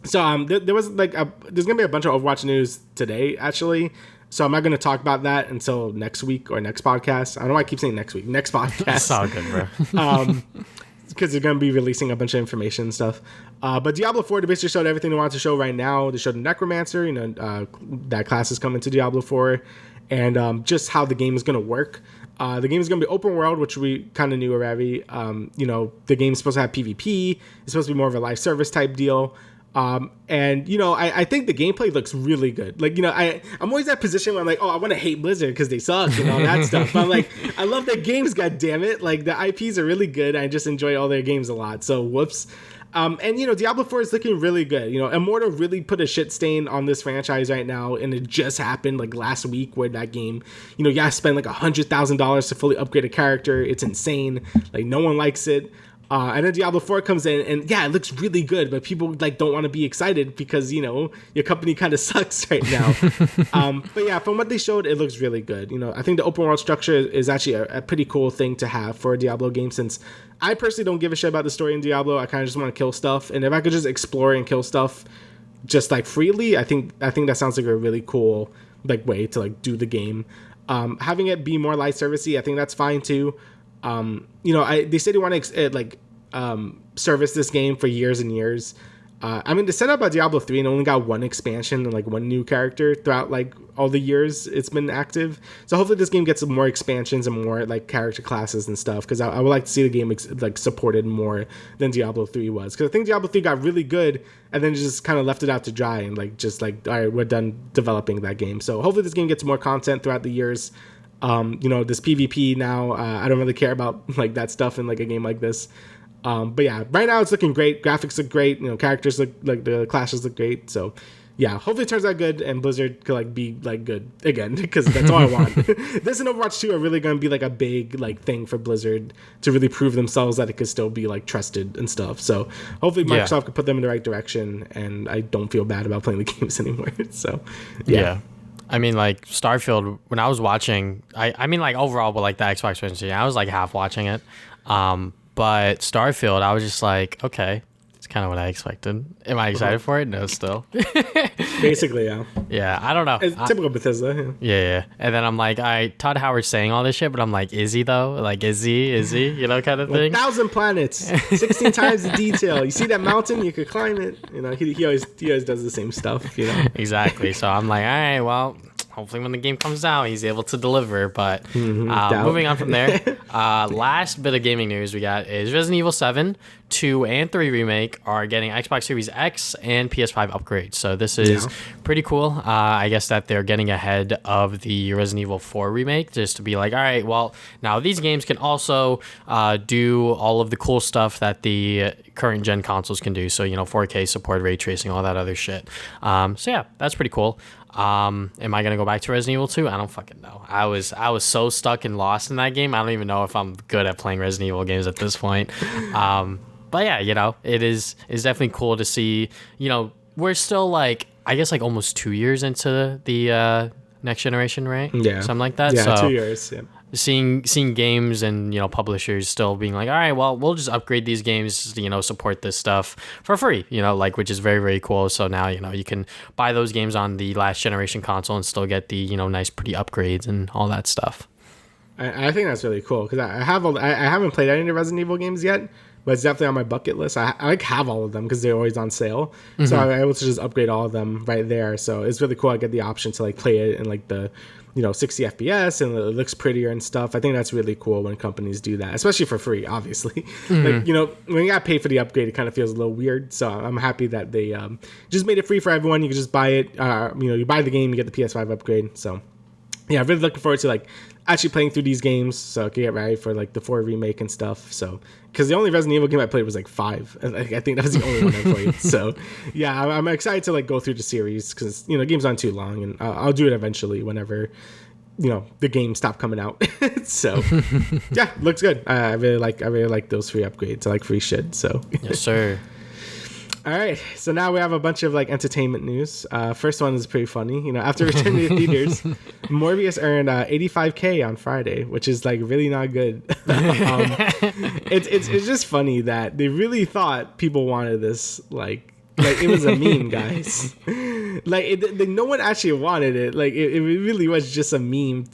So there was like there's gonna be a bunch of Overwatch news today actually. So I'm not going to talk about that until next week or next podcast. I don't know why I keep saying next week. Next podcast. That's all good, bro. Because they're going to be releasing a bunch of information and stuff. But Diablo 4, they basically showed everything they wanted to show right now. They showed the Necromancer, that class is coming to Diablo 4, and just how the game is going to work. The game is going to be open world, which we kind of knew already. The game is supposed to have PvP. It's supposed to be more of a live service type deal. I think the gameplay looks really good. Like, I'm always that position where I'm like, oh, I want to hate Blizzard because they suck and all that stuff. But I'm like, I love their games, god damn it. Like, the IPs are really good. I just enjoy all their games a lot. So, whoops. Diablo 4 is looking really good. Immortal really put a shit stain on this franchise right now, and it just happened like last week where that game, you gotta spend like $100,000 to fully upgrade a character. It's insane. Like, no one likes it. And then Diablo 4 comes in, and yeah, it looks really good, but people like don't want to be excited because your company kind of sucks right now. But yeah, from what they showed, it looks really good. I think the open world structure is actually a pretty cool thing to have for a Diablo game, since I personally don't give a shit about the story in Diablo. I kind of just want to kill stuff, and if I could just explore and kill stuff just like freely, I think that sounds like a really cool like way to like do the game. Having it be more live servicey, I think that's fine too. They said they want to service this game for years and years. They set up a Diablo 3 and only got one expansion and like one new character throughout like all the years it's been active. So hopefully this game gets some more expansions and more like character classes and stuff, because I would like to see the game like supported more than Diablo 3 was, because I think Diablo 3 got really good and then just kind of left it out to dry and like just like, all right, we're done developing that game. So hopefully this game gets more content throughout the years. This PvP now, I don't really care about like that stuff in like a game like this. But yeah, right now it's looking great. Graphics look great. Characters look like the classes look great. So yeah, hopefully it turns out good and Blizzard could like be like good again, because that's all I want. This and Overwatch 2 are really going to be like a big like thing for Blizzard to really prove themselves that it could still be like trusted and stuff. So hopefully Microsoft could put them in the right direction, and I don't feel bad about playing the games anymore. So yeah. Like Starfield, when I was watching, overall, but like the Xbox 360, I was like half watching it. But Starfield, I was just like, okay, it's kind of what I expected. Am I excited for it? No, still. Basically, yeah. Yeah, I don't know. It's typical Bethesda. Yeah. And then I'm like, Todd Howard's saying all this shit, but I'm like, is he though? Like, is he? Kind of thing. 1,000 planets, 16 times the detail. You see that mountain? You could climb it. He always does the same stuff. Exactly. So I'm like, all right, well, hopefully when the game comes out, he's able to deliver. But moving on from there, last bit of gaming news we got is Resident Evil 7, 2, and 3 remake are getting Xbox Series X and PS5 upgrades. So this is pretty cool. I guess that they're getting ahead of the Resident Evil 4 remake, just to be like, all right, well, now these games can also do all of the cool stuff that the current gen consoles can do. So, 4K support, ray tracing, all that other shit. So yeah, that's pretty cool. Am I gonna go back to Resident Evil 2? I don't fucking know. I was so stuck and lost in that game. I don't even know if I'm good at playing Resident Evil games at this point. But yeah, it's definitely cool to see. We're still like, I guess, like almost 2 years into the next generation, right? Yeah, something like that. Yeah, so 2 years. Yeah. Seeing games and publishers still being like, all right, well, we'll just upgrade these games, support this stuff for free, which is very, very cool. So now you can buy those games on the last generation console and still get the nice pretty upgrades and all that stuff. I think that's really cool because I haven't played any of the Resident Evil games yet, but it's definitely on my bucket list. I like have all of them because they're always on sale, so I'm able to just upgrade all of them right there. So it's really cool. I get the option to like play it in like the 60 FPS and it looks prettier and stuff. I think that's really cool when companies do that, especially for free, obviously. Like, when you got to pay for the upgrade, it kind of feels a little weird. So I'm happy that they just made it free for everyone. You can just buy it. You buy the game, you get the PS5 upgrade. So yeah, I'm really looking forward to like actually playing through these games so I can get ready for like the 4 remake and stuff. So because the only Resident Evil game I played was like 5, and I think that was the only one I played. So yeah, I'm excited to like go through the series because the game's not too long, and I'll do it eventually whenever the games stop coming out. So yeah, looks good. I really like those free upgrades. I like free shit. So yes, sir. All right, so now we have a bunch of like entertainment news. First one is pretty funny. After returning to theaters, Morbius earned $85K on Friday, which is like really not good. It's just funny that they really thought people wanted this. Like it was a meme, guys. No one actually wanted it. Like it really was just a meme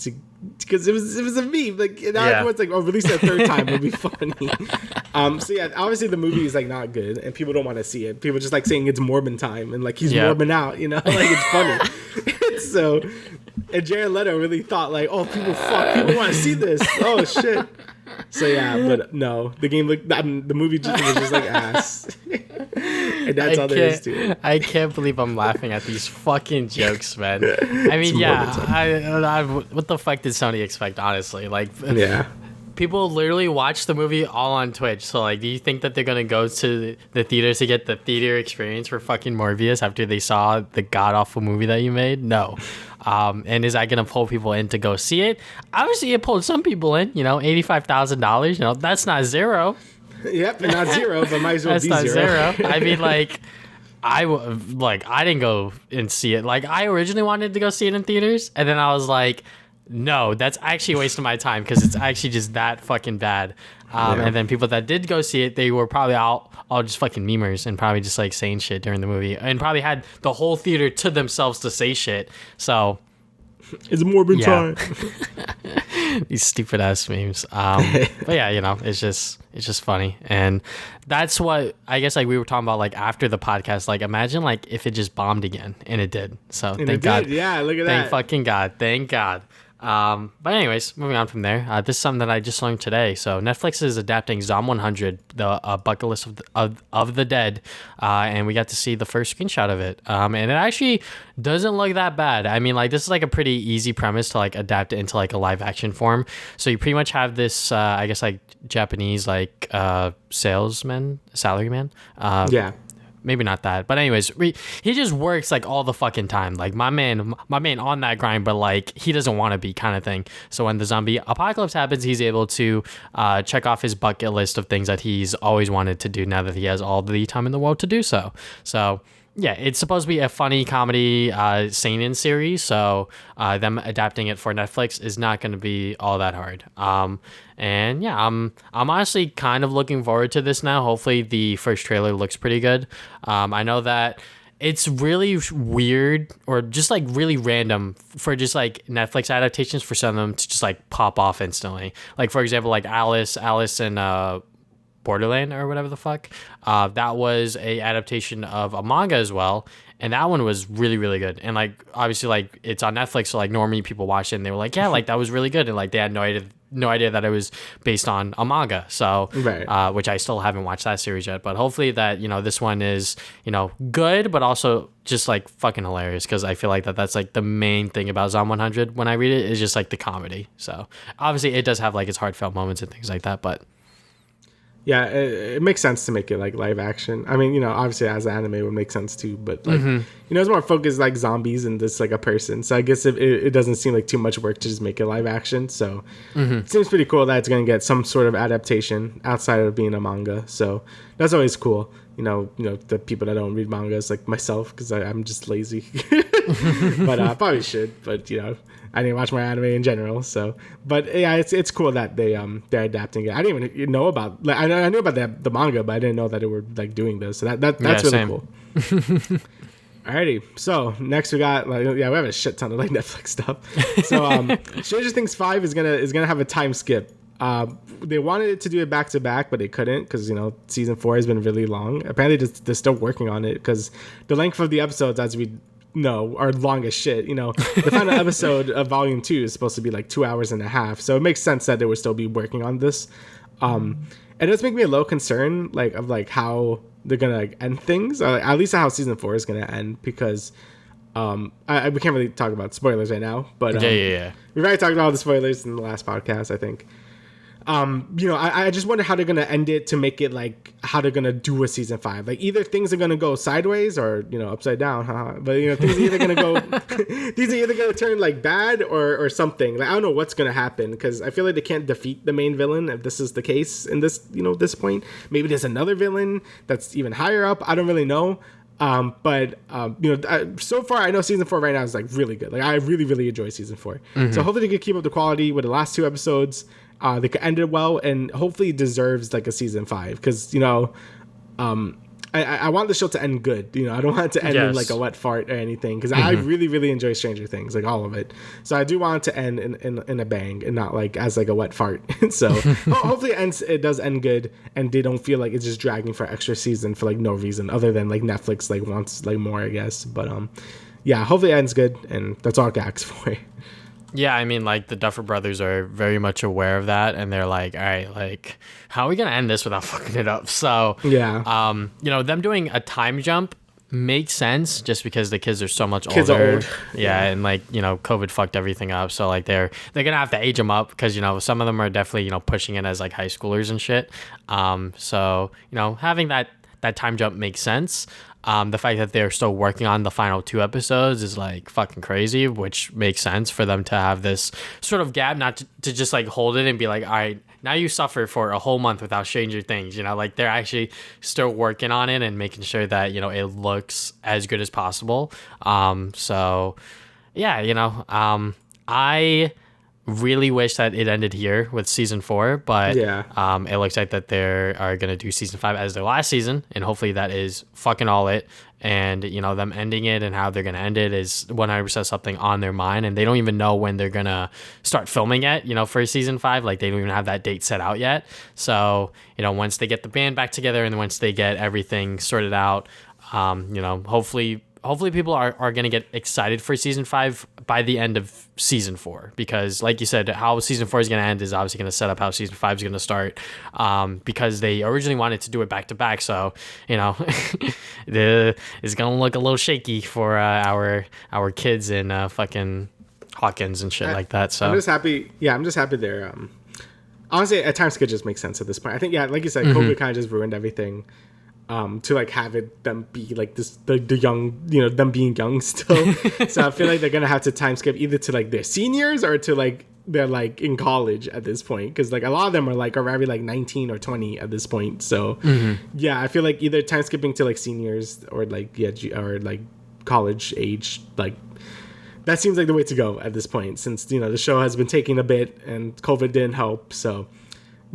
because it was a meme. Like now everyone's like, release it a third time, it'll be funny. So yeah, obviously the movie is like not good and people don't want to see it. People just like saying it's Morbin time and like he's morbing out, like it's funny. So and Jared Leto really thought like, oh, people want to see this. Oh shit. So yeah, but no, the movie was just like ass. And that's all there is to it. I can't believe I'm laughing at these fucking jokes, man. I mean, what the fuck did Sony expect, honestly? Like, yeah. People literally watch the movie all on Twitch. So, like, do you think that they're going to go to the theater to get the theater experience for fucking Morbius after they saw the god-awful movie that you made? No. And is that going to pull people in to go see it? Obviously, it pulled some people in, $85,000. That's not zero. Yep, not zero, but might as well be not zero. I mean, I didn't go and see it. Like, I originally wanted to go see it in theaters, and then I was like, no, that's actually a waste of my time because it's actually just that fucking bad. And then people that did go see it, they were probably all just fucking memers and probably just like saying shit during the movie and probably had the whole theater to themselves to say shit. So it's Morbin time. These stupid ass memes. But yeah, it's just funny. And that's what I guess like we were talking about like after the podcast, like imagine like if it just bombed again, and it did. So thank God. Yeah, look at that. Thank fucking God. Thank God. But anyways, moving on from there, this is something that I just learned today. So Netflix is adapting Zom 100, the bucket list of the dead, and we got to see the first screenshot of it. And it actually doesn't look that bad. I mean, like this is like a pretty easy premise to like adapt it into like a live action form. So you pretty much have this, I guess like Japanese like salaryman. Yeah. Maybe not that, but anyways, he just works like all the fucking time. Like my man on that grind, but like he doesn't want to be kind of thing. So when the zombie apocalypse happens, he's able to check off his bucket list of things that he's always wanted to do now that he has all the time in the world to do so. So yeah, it's supposed to be a funny comedy seinen series, so them adapting it for Netflix is not going to be all that hard. And yeah, I'm honestly kind of looking forward to this now. Hopefully the first trailer looks pretty good. I know that it's really weird or just like really random for just like Netflix adaptations for some of them to just like pop off instantly. Like for example, like Alice and Borderland or whatever the fuck. That was a adaptation of a manga as well, and that one was really, really good. And like obviously like it's on Netflix, so like normally people watch it and they were like, yeah, like that was really good, and like they had no idea that it was based on a manga. So Right. which I still haven't watched that series yet, but hopefully that, you know, this one is, you know, good, but also just like fucking hilarious, because I feel like that's like the main thing about Zom 100 when I read it is just like the comedy. So obviously it does have like its heartfelt moments and things like that, but Yeah, it makes sense to make it like live action. I mean, you know, obviously as an anime it would make sense too, but like, you know, it's more focused like zombies and this like a person. So I guess it doesn't seem like too much work to just make it live action. So it seems pretty cool that it's going to get some sort of adaptation outside of being a manga. So that's always cool. You know, the people that don't read mangas like myself, because I'm just lazy, but I probably should. But you know, I didn't watch my anime in general. So, but yeah, it's cool that they're adapting it. I didn't even know about. Like, I knew about the manga, but I didn't know that they were like doing this. So that's really same. cool. Alrighty, so next we got we have a shit ton of like Netflix stuff. So Stranger Things 5 is gonna have a time skip. They wanted to do it back to back, but they couldn't because, you know, season 4 has been really long. Apparently they're still working on it because the length of the episodes, as we know, are long as shit. You know, the final episode of volume 2 is supposed to be like 2 hours and a half, so it makes sense that they would still be working on this. And it does make me a little concerned of how they're gonna like end things, or at least how season 4 is gonna end, because we can't really talk about spoilers right now, but yeah. We've already talked about all the spoilers in the last podcast, I think. You know, I just wonder how they're gonna end it to make it like how they're gonna do a season 5. Like either things are gonna go sideways or, you know, upside down, haha. But you know, things are either gonna go these are either gonna turn like bad or something. Like I don't know what's gonna happen, because I feel like they can't defeat the main villain if this is the case in this, you know, this point. Maybe there's another villain that's even higher up. I don't really know. But you know, so far I know season 4 right now is like really good. Like I really, really enjoy season 4. So hopefully they can keep up the quality with the last 2 episodes. They could end it well, and hopefully it deserves like a season 5, because, you know, I want the show to end good. You know, I don't want it to end in like a wet fart or anything, because I really, really enjoy Stranger Things, like all of it. So I do want it to end in a bang and not like as like a wet fart. So hopefully it does end good, and they don't feel like it's just dragging for extra season for like no reason other than like Netflix like wants like more, I guess. But yeah, hopefully it ends good, and that's all I can ask for. Yeah, I mean, like, the Duffer Brothers are very much aware of that, and they're like, all right, like, how are we going to end this without fucking it up? So, yeah. you know, them doing a time jump makes sense just because the kids are so much Kids older. are old. Yeah, and, like, you know, COVID fucked everything up. So, like, they're going to have to age them up because, you know, some of them are definitely, you know, pushing it as, like, high schoolers and shit. So, you know, having that time jump makes sense. The fact that they're still working on the final 2 episodes is like fucking crazy, which makes sense for them to have this sort of gap, not to just like hold it and be like, all right, now you suffer for a whole month without Stranger Things, you know, like they're actually still working on it and making sure that, you know, it looks as good as possible. So yeah, you know, I really wish that it ended here with season 4, but it looks like that they are going to do season 5 as their last season, and hopefully that is fucking all it. And, you know, them ending it and how they're going to end it is 100% something on their mind, and they don't even know when they're going to start filming it, you know, for season 5. Like, they don't even have that date set out yet. So, you know, once they get the band back together and once they get everything sorted out, you know, hopefully people are going to get excited for season 5 by the end of season 4, because like you said, how season 4 is going to end is obviously going to set up how season 5 is going to start, because they originally wanted to do it back to back. So, you know, it's going to look a little shaky for our kids in fucking Hawkins and shit like that. So I'm just happy. Yeah, I'm just happy they're honestly, a time skip just makes sense at this point. I think, yeah, like you said, COVID kind of just ruined everything. To like have them be like this, the young, you know, them being young still. So I feel like they're gonna have to time skip either to like their seniors or to like they're like in college at this point, because like a lot of them are already like 19 or 20 at this point. So yeah, I feel like either time skipping to like seniors or like or like college age, like that seems like the way to go at this point, since, you know, the show has been taking a bit and COVID didn't help. So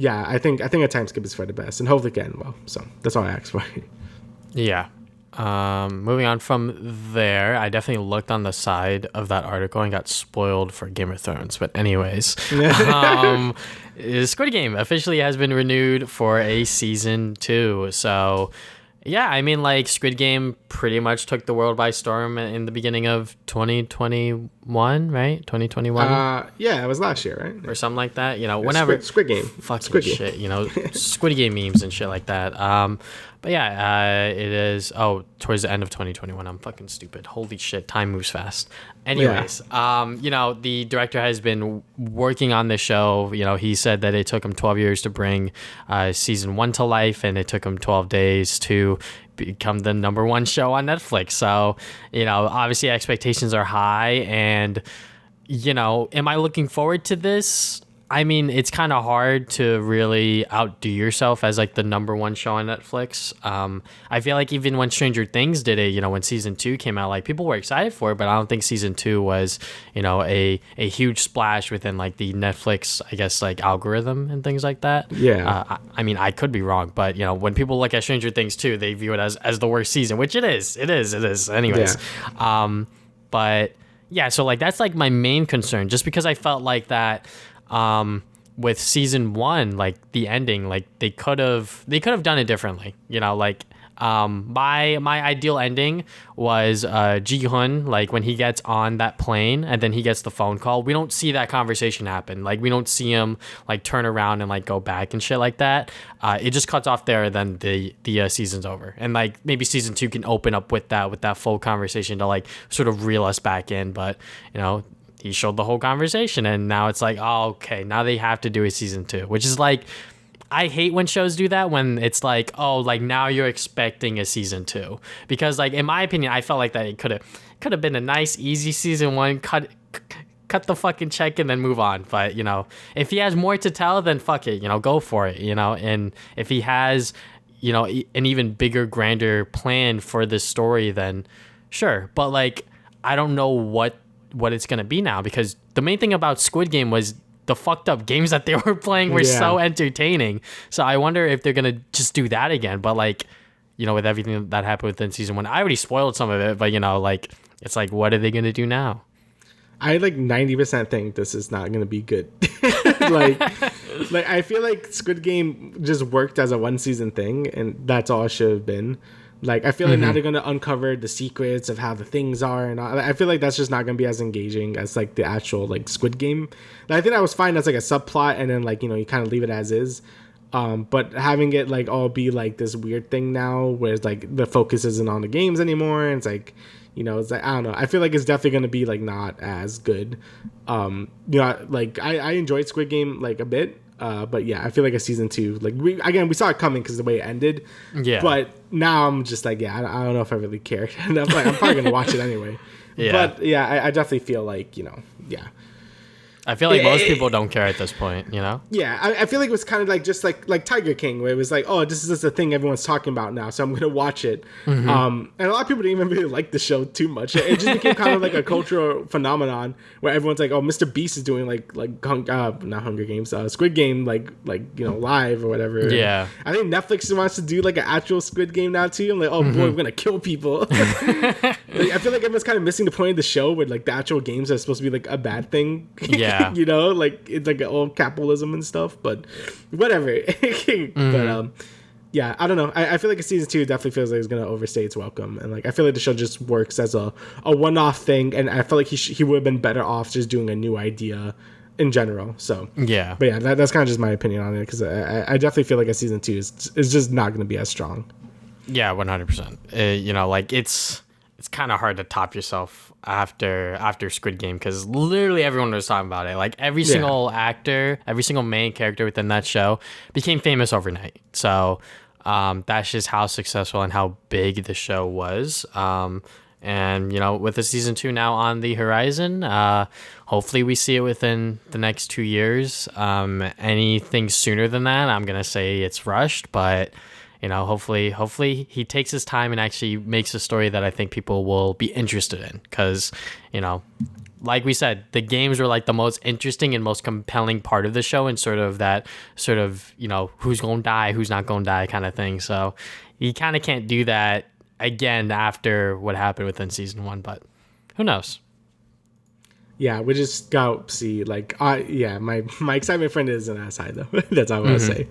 yeah, I think a time skip is for the best, and hopefully it can end well. So that's all I ask for. Yeah. Moving on from there, I definitely looked on the side of that article and got spoiled for Game of Thrones. But anyways, Squid Game officially has been renewed for a season 2. So yeah, I mean, like, Squid Game pretty much took the world by storm in the beginning of 2021, right? 2021? Yeah, it was last year, right? Or something like that. You know, whenever... Squid Game. Fucking Squid Game. shit, you know, Squid Game memes and shit like that. But yeah, it is... Oh, towards the end of 2021. I'm fucking stupid. Holy shit, time moves fast. Anyways, you know, the director has been working on the show. You know, he said that it took him 12 years to bring season 1 to life, and it took him 12 days to become the #1 show on Netflix. So, you know, obviously expectations are high, and, you know, am I looking forward to this? I mean, it's kind of hard to really outdo yourself as like the #1 show on Netflix. I feel like even when Stranger Things did it, you know, when season 2 came out, like, people were excited for it, but I don't think season 2 was, you know, a huge splash within like the Netflix, I guess, like, algorithm and things like that. Yeah. I mean, I could be wrong, but, you know, when people look at Stranger Things 2, they view it as the worst season, which it is. Anyways. Yeah. But yeah, so like that's like my main concern, just because I felt like that. With season 1, like the ending, like they could have done it differently, you know, like, my ideal ending was, Ji-hun, like when he gets on that plane and then he gets the phone call, we don't see that conversation happen. Like, we don't see him like turn around and like go back and shit like that. It just cuts off there, then the season's over. And like maybe season 2 can open up with that full conversation to like sort of reel us back in. But, you know, he showed the whole conversation, and now it's like, oh, okay, now they have to do a season 2, which is like, I hate when shows do that, when it's like, oh, like now you're expecting a season 2, because like in my opinion, I felt like that it could have been a nice, easy season 1, cut the fucking check and then move on. But, you know, if he has more to tell, then fuck it, you know, go for it, you know. And if he has, you know, an even bigger, grander plan for this story, then sure. But like, I don't know what it's gonna be now, because the main thing about Squid Game was the fucked up games that they were playing were so entertaining. So I wonder if they're gonna just do that again. But like, you know, with everything that happened within season 1, I already spoiled some of it, but you know, like, it's like, what are they gonna do now? I like 90% think this is not gonna be good. like I feel like Squid Game just worked as a 1 season thing, and that's all it should have been. Like, I feel like now they're going to uncover the secrets of how the things are, and I feel like that's just not going to be as engaging as like the actual like Squid Game. I think that was fine as like a subplot, and then like, you know, you kind of leave it as is. But having it like all be like this weird thing now, where it's like the focus isn't on the games anymore, and it's like, you know, it's like, I don't know. I feel like it's definitely going to be like not as good. You know, like I enjoyed Squid Game like a bit. But yeah, I feel like a season 2, like we saw it coming because the way it ended. Yeah. But now I'm just like, yeah, I don't know if I really care. I'm like, I'm probably gonna watch it anyway. Yeah. But yeah, I definitely feel like, you know, yeah. I feel like most people don't care at this point, you know? Yeah, I feel like it was kind of like just like Tiger King, where it was like, oh, this is just a thing everyone's talking about now, so I'm going to watch it. And a lot of people didn't even really like the show too much. It just became kind of like a cultural phenomenon where everyone's like, oh, Mr. Beast is doing like not Hunger Games, Squid Game, like you know, live or whatever. Yeah. And I think Netflix wants to do like an actual Squid Game now too. I'm like, oh boy, we're going to kill people. Like, I feel like everyone's kind of missing the point of the show, where like the actual games are supposed to be like a bad thing. Yeah. You know, like it's like all capitalism and stuff, but whatever. But yeah, I don't know. I feel like a season 2 definitely feels like it's gonna overstay its welcome, and like I feel like the show just works as a one-off thing, and I feel like he would have been better off just doing a new idea in general. So yeah, but yeah, that's kind of just my opinion on it, because I definitely feel like a season 2 is just not gonna be as strong. Yeah, 100%. You know, like it's kind of hard to top yourself after Squid Game, because literally everyone was talking about it. Like every single actor, every single main character within that show became famous overnight. So that's just how successful and how big the show was. And, you know, with the season 2 now on the horizon, hopefully we see it within the next 2 years. Anything sooner than that, I'm going to say it's rushed, but you know, hopefully he takes his time and actually makes a story that I think people will be interested in. Because, you know, like we said, the games were like the most interesting and most compelling part of the show, and sort of, you know, who's going to die, who's not going to die kind of thing. So you kind of can't do that again after what happened within season 1, but who knows? Yeah, we just go see. Like, my excitement for it isn't as high though. That's all I want to say.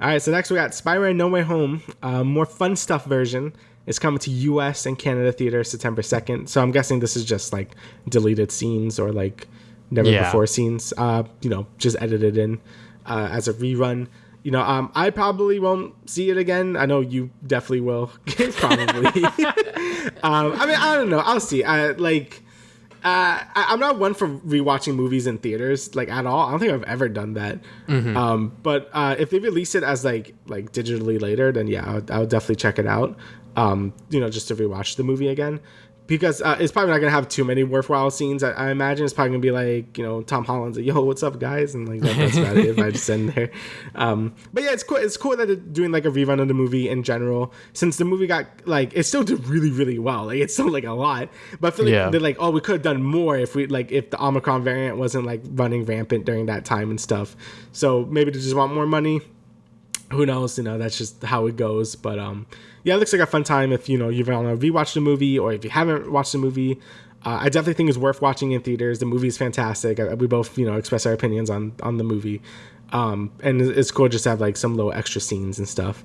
All right, so next we got Spider-Man No Way Home, more fun stuff version. It's coming to U.S. and Canada theaters September 2nd. So I'm guessing this is just like deleted scenes or like never before scenes. Just edited in as a rerun. I probably won't see it again. I know you definitely will. Probably. I don't know. I'll see. I'm not one for rewatching movies in theaters like at all. I don't think I've ever done that. But if they release it as like digitally later, then I'll definitely check it out. Just to rewatch the movie again. Because it's probably not going to have too many worthwhile scenes. I imagine it's probably going to be like, Tom Holland's like, yo, what's up, guys? And like, that's about it if I just send there. But yeah, it's cool. It's cool that they're doing like a rerun of the movie in general. Since the movie got like, it still did really, really well. Like it's still like a lot. But I feel like they're like, oh, we could have done more if if the Omicron variant wasn't like running rampant during that time and stuff. So maybe they just want more money. Who knows? That's just how it goes. But it looks like a fun time if you want to rewatch the movie or if you haven't watched the movie. I definitely think it's worth watching in theaters. The movie is fantastic. We both express our opinions on the movie, and it's cool just to have like some little extra scenes and stuff.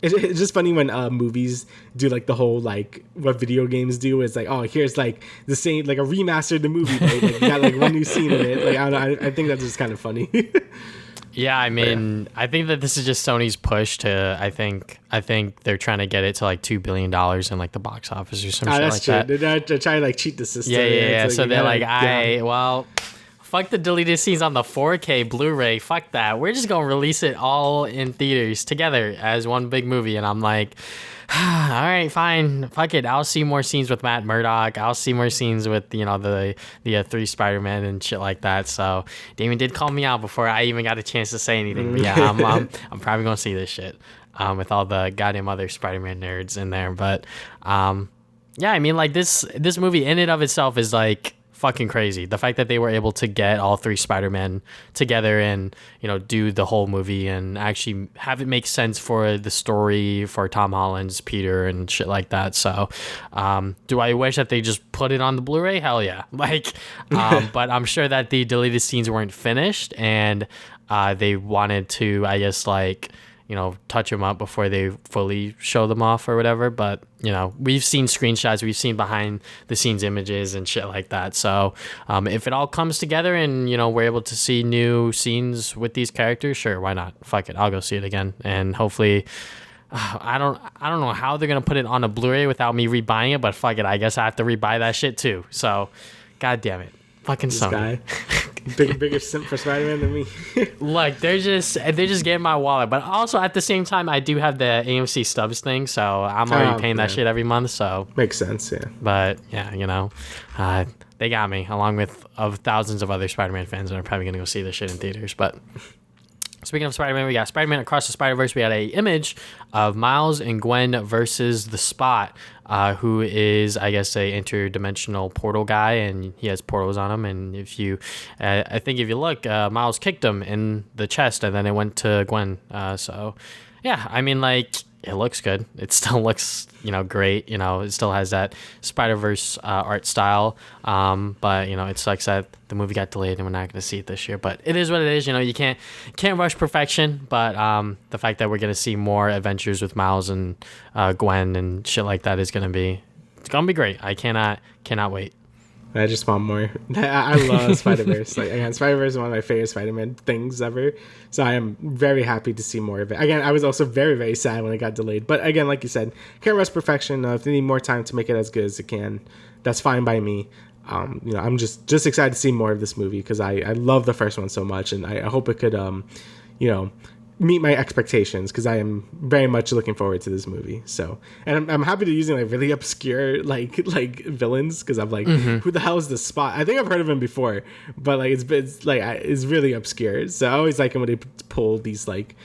It's just funny when movies do like the whole like what video games do is like, oh, here's like the same like a remaster of the movie, right? Like, you got like one new scene in it. Like I think that's just kind of funny. Yeah, I mean, I think that this is just Sony's push to. I think they're trying to get it to like $2 billion in like the box office or some shit like that. They're trying to like cheat the system. Yeah. Like, so they're like, fuck the deleted scenes on the 4K Blu-ray. Fuck that. We're just gonna release it all in theaters together as one big movie. And I'm like, all right, fine, fuck it. I'll see more scenes with Matt Murdock. I'll see more scenes with the 3 Spider-Man and shit like that. So Damian did call me out before I even got a chance to say anything. But yeah, I'm probably gonna see this shit with all the goddamn other Spider-Man nerds in there. But I mean, like this movie in and of itself is like fucking crazy. The fact that they were able to get all 3 Spider-Men together and do the whole movie and actually have it make sense for the story for Tom Holland's Peter and shit like that. So do I wish that they just put it on the Blu-ray? Hell yeah. Like but I'm sure that the deleted scenes weren't finished and they wanted to, I guess, like touch them up before they fully show them off or whatever. But, we've seen screenshots, we've seen behind the scenes images and shit like that. So if it all comes together and, we're able to see new scenes with these characters, sure, why not? Fuck it. I'll go see it again. And hopefully, I don't know how they're going to put it on a Blu-ray without me rebuying it, but fuck it. I guess I have to rebuy that shit too. So, God damn it. Fucking this Sony. Guy. Bigger simp for Spider-Man than me. Look, they're just getting my wallet, but also at the same time, I do have the AMC Stubs thing, so I'm already paying that shit every month. So makes sense, yeah. But yeah, they got me along with thousands of other Spider-Man fans that are probably gonna go see this shit in theaters. But speaking of Spider-Man, we got Spider-Man Across the Spider-Verse. We had a image of Miles and Gwen versus the Spot, who is, I guess, a interdimensional portal guy, and he has portals on him. And if you, I think if you look, Miles kicked him in the chest, and then it went to Gwen. So, yeah, I mean, like, it looks good. It still looks, great. It still has that Spider-Verse art style. But it sucks that the movie got delayed and we're not going to see it this year. But it is what it is. You can't rush perfection. But the fact that we're going to see more adventures with Miles and Gwen and shit like that is going to be great. I cannot wait. I just want more. I love Spider-Verse. Like, again, Spider-Verse is one of my favorite Spider-Man things ever. So I am very happy to see more of it. Again, I was also very, very sad when it got delayed. But again, like you said, can't rush perfection. If they need more time to make it as good as it can, that's fine by me. I'm just excited to see more of this movie because I love the first one so much. And I hope it could, meet my expectations because I am very much looking forward to this movie. So, and I'm happy to using like really obscure like villains because I'm like, who the hell is the Spot? I think I've heard of him before, but like it's really obscure. So I always like it when they pull these like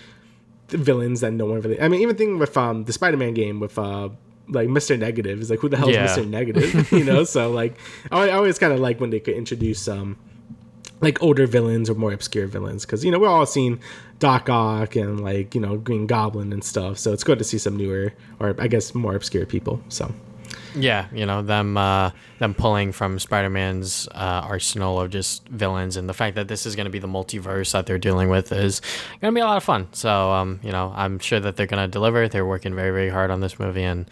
villains that no one really. I mean, even thing with the Spider-Man game with like Mr. Negative is like, who the hell is Mr. Negative? So like I always kind of like when they could introduce like older villains or more obscure villains, because we're all seeing Doc Ock and like Green Goblin and stuff, so it's good to see some newer, or I guess more obscure people. So yeah, them pulling from Spider-Man's arsenal of just villains, and the fact that this is going to be the multiverse that they're dealing with is going to be a lot of fun. So I'm sure that they're going to deliver. They're working very, very hard on this movie, and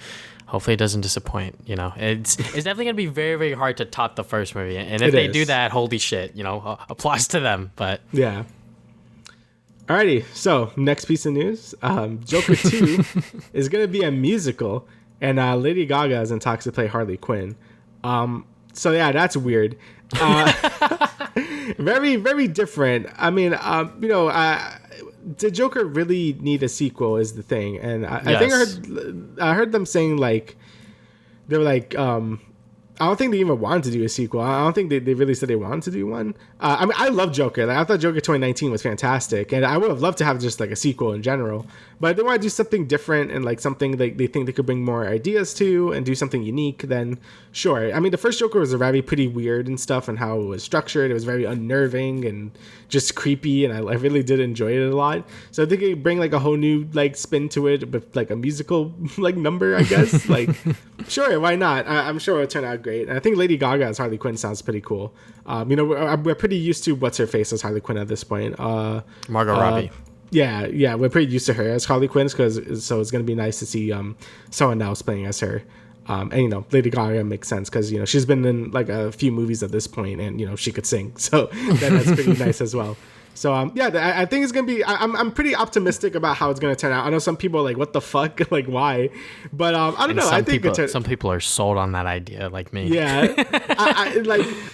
hopefully it doesn't disappoint. It's definitely gonna be very, very hard to top the first movie, and if they do that, holy shit, applause to them. But yeah. Alrighty, so next piece of news: Joker 2 is gonna be a musical, and Lady Gaga is in talks to play Harley Quinn. So yeah, that's weird. Very, very different. I mean, did Joker really need a sequel is the thing, and I think I heard them saying like they were like I don't think they even wanted to do a sequel. I don't think they really said they wanted to do one. I mean, I love Joker. Like, I thought Joker 2019 was fantastic, and I would have loved to have just like a sequel in general. But if they want to do something different and like something they think they could bring more ideas to and do something unique, then sure. I mean, the first Joker was very pretty weird and stuff, and how it was structured. It was very unnerving and just creepy, and I really did enjoy it a lot. So I think they bring like a whole new like spin to it with like a musical like number, I guess. Like, sure, why not? I'm sure it'll turn out great. And I think Lady Gaga as Harley Quinn sounds pretty cool. We're pretty used to what's her face as Harley Quinn at this point. Margot Robbie. Yeah, we're pretty used to her as Harley Quinn, so it's gonna be nice to see someone else playing as her. And Lady Gaga makes sense because she's been in like a few movies at this point, and she could sing, so that's pretty nice as well. So I think it's gonna be. I'm pretty optimistic about how it's gonna turn out. I know some people are like, what the fuck, like why, but I don't know. I think some people are sold on that idea, like me. Yeah,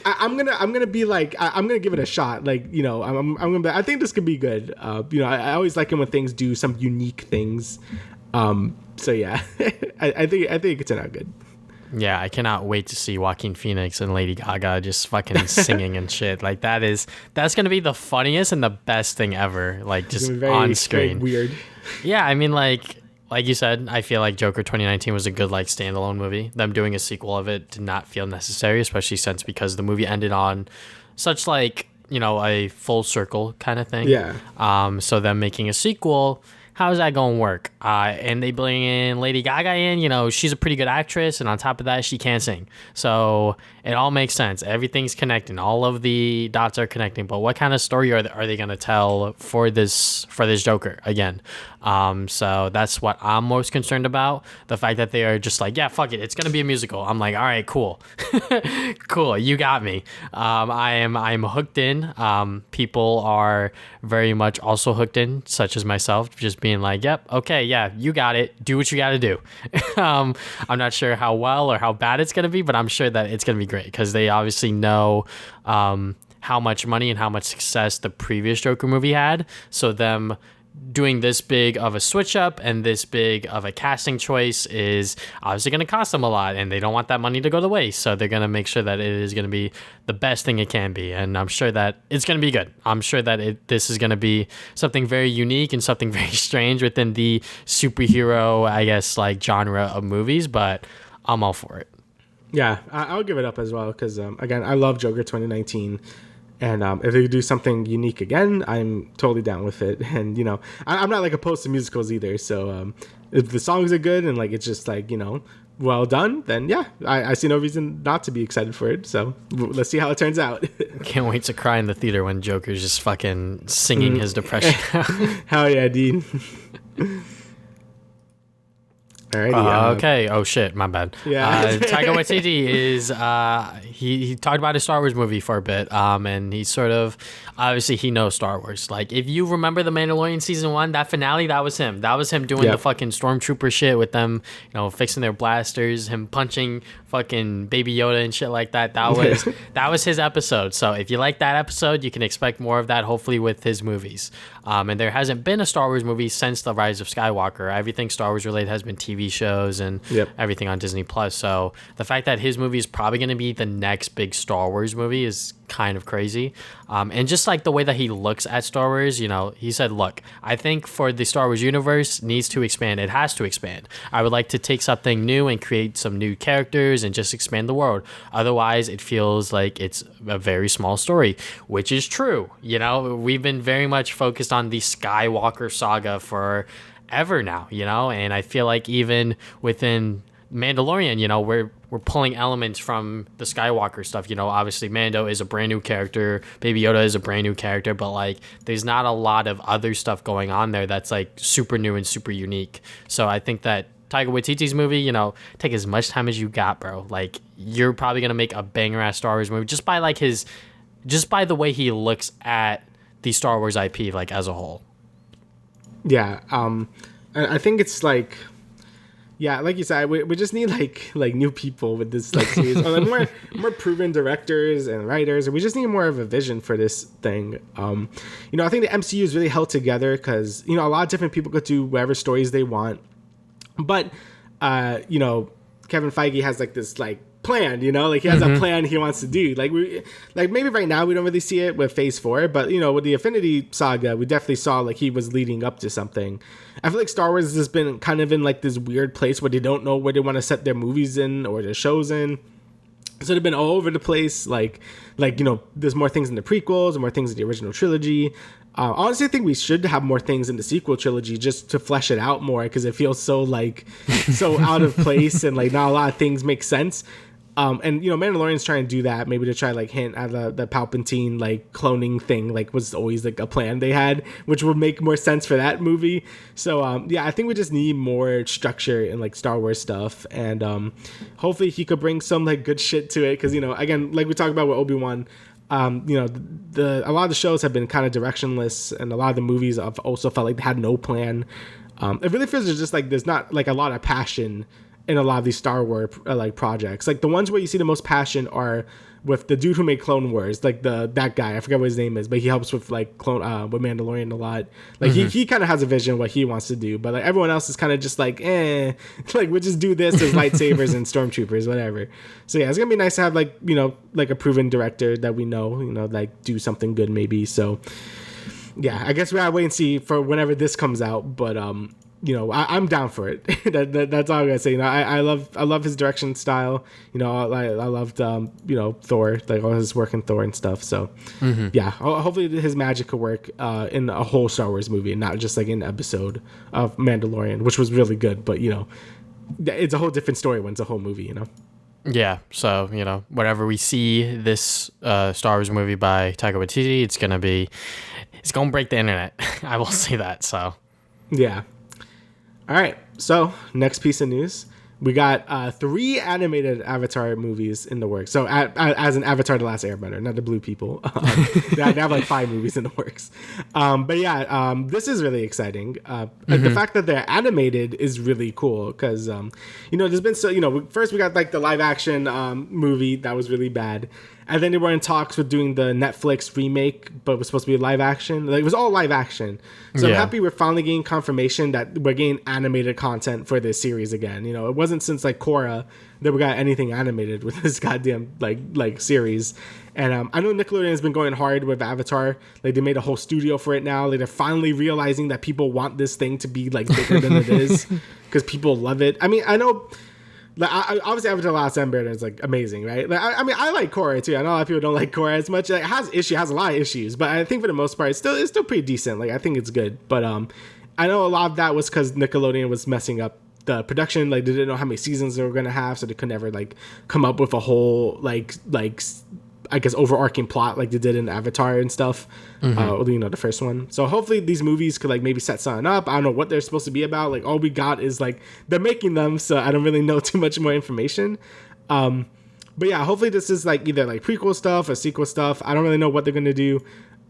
I'm gonna be like, I'm gonna give it a shot. Like I'm gonna. I think this could be good. I always like it when things do some unique things. So yeah, I think it could turn out good. Yeah, I cannot wait to see Joaquin Phoenix and Lady Gaga just fucking singing and shit. Like that's gonna be the funniest and the best thing ever. Like just on screen. Weird. Yeah, I mean like you said, I feel like Joker 2019 was a good like standalone movie. Them doing a sequel of it did not feel necessary, especially because the movie ended on such like a full circle kind of thing. Yeah. So them making a sequel. How's that going to work? And they bring in Lady Gaga in, she's a pretty good actress. And on top of that, she can sing. So it all makes sense. Everything's connecting. All of the dots are connecting. But what kind of story are they going to tell for this Joker again? So that's what I'm most concerned about. The fact that they are just like, yeah, fuck it. It's going to be a musical. I'm like, all right, cool. Cool. You got me. I'm hooked in. People are very much also hooked in, such as myself, just being like, yep, okay, yeah, you got it. Do what you got to do. I'm not sure how well or how bad it's going to be, but I'm sure that it's going to be great because they obviously know how much money and how much success the previous Joker movie had. So them doing this big of a switch up and this big of a casting choice is obviously going to cost them a lot, and they don't want that money to go to waste. So they're going to make sure that it is going to be the best thing it can be. And I'm sure that it's going to be good. I'm sure that this is going to be something very unique and something very strange within the superhero, I guess, like genre of movies, but I'm all for it. Yeah, I'll give it up as well because, again, I love Joker 2019. And if they do something unique again, I'm totally down with it. And, I'm not like opposed to musicals either. So if the songs are good and like it's just like, well done, then yeah, I see no reason not to be excited for it. So let's see how it turns out. Can't wait to cry in the theater when Joker's just fucking singing his depression. Hell yeah, Dean. Alrighty, okay. Oh shit, my bad. Yeah. Taika Waititi is he talked about his Star Wars movie for a bit, and he sort of obviously he knows Star Wars. Like if you remember the Mandalorian season 1, that finale, that was him. That was him doing the fucking stormtrooper shit with them, fixing their blasters, him punching fucking Baby Yoda and shit like that. That was his episode. So if you like that episode, you can expect more of that. Hopefully with his movies. And there hasn't been a Star Wars movie since The Rise of Skywalker. Everything Star Wars related has been TV TV shows and Yep. everything on Disney Plus. So the fact that his movie is probably going to be the next big Star Wars movie is kind of crazy. And just like the way that he looks at Star Wars, you know, he said, look, I think for the Star Wars universe needs to expand. It has to expand. I would like to take something new and create some new characters and just expand the world. Otherwise, it feels like it's a very small story, which is true. You know, we've been very much focused on the Skywalker saga for ever now, you know, and I feel like even within Mandalorian, you know, we're pulling elements from the Skywalker stuff. You know, obviously Mando is a brand new character, Baby Yoda is a brand new character, but like there's not a lot of other stuff going on there that's like super new and super unique. So I think that Taika Waititi's movie, you know, take as much time as you got, bro. Like you're probably gonna make a banger ass Star Wars movie just by like just by the way he looks at the Star Wars IP like as a whole. Yeah, I think it's like, yeah, like you said, we just need like new people with this like series, or like more proven directors and writers, and we just need more of a vision for this thing. You know, I think the MCU is really held together because, you know, a lot of different people could do whatever stories they want, but you know, Kevin Feige has like this like plan, you know, like he has a plan he wants to do. Like maybe right now we don't really see it with Phase 4, but you know, with the Infinity Saga, we definitely saw like he was leading up to something. I feel like Star Wars has been kind of in like this weird place where they don't know where they want to set their movies in or their shows in. So they've been all over the place. Like you know, there's more things in the prequels and more things in the original trilogy. Honestly, I think we should have more things in the sequel trilogy just to flesh it out more, because it feels so like so out of place and like not a lot of things make sense. And you know, Mandalorian's trying to do that, maybe to try like hint at the Palpatine like cloning thing, like was always like a plan they had, which would make more sense for that movie. So yeah, I think we just need more structure in like Star Wars stuff, and hopefully he could bring some like good shit to it, because you know, again, like we talked about with Obi-Wan, you know, a lot of the shows have been kind of directionless, and a lot of the movies have also felt like they had no plan. It really feels just like there's not like a lot of passion in a lot of these Star Wars like projects. Like the ones where you see the most passion are with the dude who made Clone Wars, like that guy, I forget what his name is, but he helps with like with Mandalorian a lot. Like he kind of has a vision of what he wants to do, but like everyone else is kind of just like like we'll just do this as lightsabers and stormtroopers, whatever. So yeah, it's gonna be nice to have like, you know, like a proven director that we know, you know, like do something good maybe. So yeah, I guess we gotta wait and see for whenever this comes out, but you know, I'm down for it. That's all I'm gonna say. You know, I love his direction style. You know, I loved you know, Thor, like all his work in Thor and stuff. So yeah, hopefully his magic could work in a whole Star Wars movie and not just like an episode of Mandalorian, which was really good. But you know, it's a whole different story when it's a whole movie. You know. Yeah, so, you know, whenever we see this Star Wars movie by Taika Waititi, it's gonna break the internet. I will say that. So yeah. All right, so next piece of news. We got 3 animated Avatar movies in the works. So as an Avatar The Last Airbender, not the blue people. They have like 5 movies in the works. But yeah, this is really exciting. The fact that they're animated is really cool because, you know, there's been so, you know, first we got like the live action movie that was really bad. And then they were in talks with doing the Netflix remake, but it was supposed to be live action. Like, it was all live action. So I'm happy we're finally getting confirmation that we're getting animated content for this series again. You know, it wasn't since like Korra that we got anything animated with this goddamn like series. And I know Nickelodeon has been going hard with Avatar. Like, they made a whole studio for it now. Like, they're finally realizing that people want this thing to be like bigger than it is because people love it. I mean, I know. Like, obviously, Avatar: The Last Airbender is like amazing, right? Like, I mean, I like Korra too. I know a lot of people don't like Korra as much. Like, it has a lot of issues, but I think for the most part, it's still pretty decent. Like, I think it's good. But I know a lot of that was because Nickelodeon was messing up the production. Like, they didn't know how many seasons they were gonna have, so they could never like come up with a whole like I guess overarching plot like they did in Avatar and stuff. You know, the first one. So hopefully these movies could like maybe set something up. I don't know what they're supposed to be about. Like, all we got is like they're making them, so I don't really know too much more information. But yeah, hopefully this is like either like prequel stuff or sequel stuff. I don't really know what they're gonna do,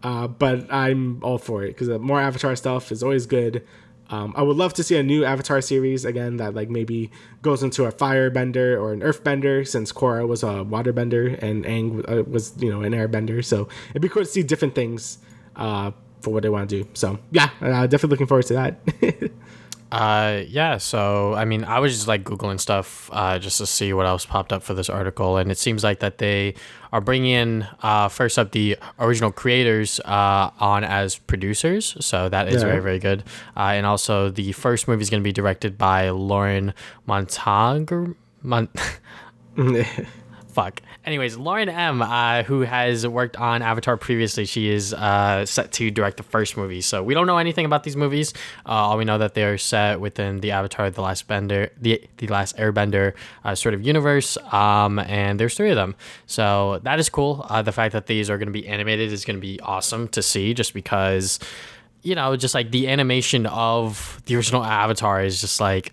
but I'm all for it because more Avatar stuff is always good. I would love to see a new Avatar series again that like maybe goes into a firebender or an earthbender, since Korra was a waterbender and Aang was, you know, an airbender. So it'd be cool to see different things for what they want to do. So yeah, definitely looking forward to that. Yeah, so I mean, I was just like Googling stuff just to see what else popped up for this article, and it seems like that they are bringing in first up the original creators on as producers, so that is very, very good. And also, the first movie is going to be directed by Lauren Montag. Fuck. Anyways, Lauren M., who has worked on Avatar previously, she is set to direct the first movie. So we don't know anything about these movies. All we know that they are set within the Avatar, the Last Last Airbender sort of universe. And there's 3 of them. So that is cool. The fact that these are going to be animated is going to be awesome to see, just because, you know, just like the animation of the original Avatar is just like,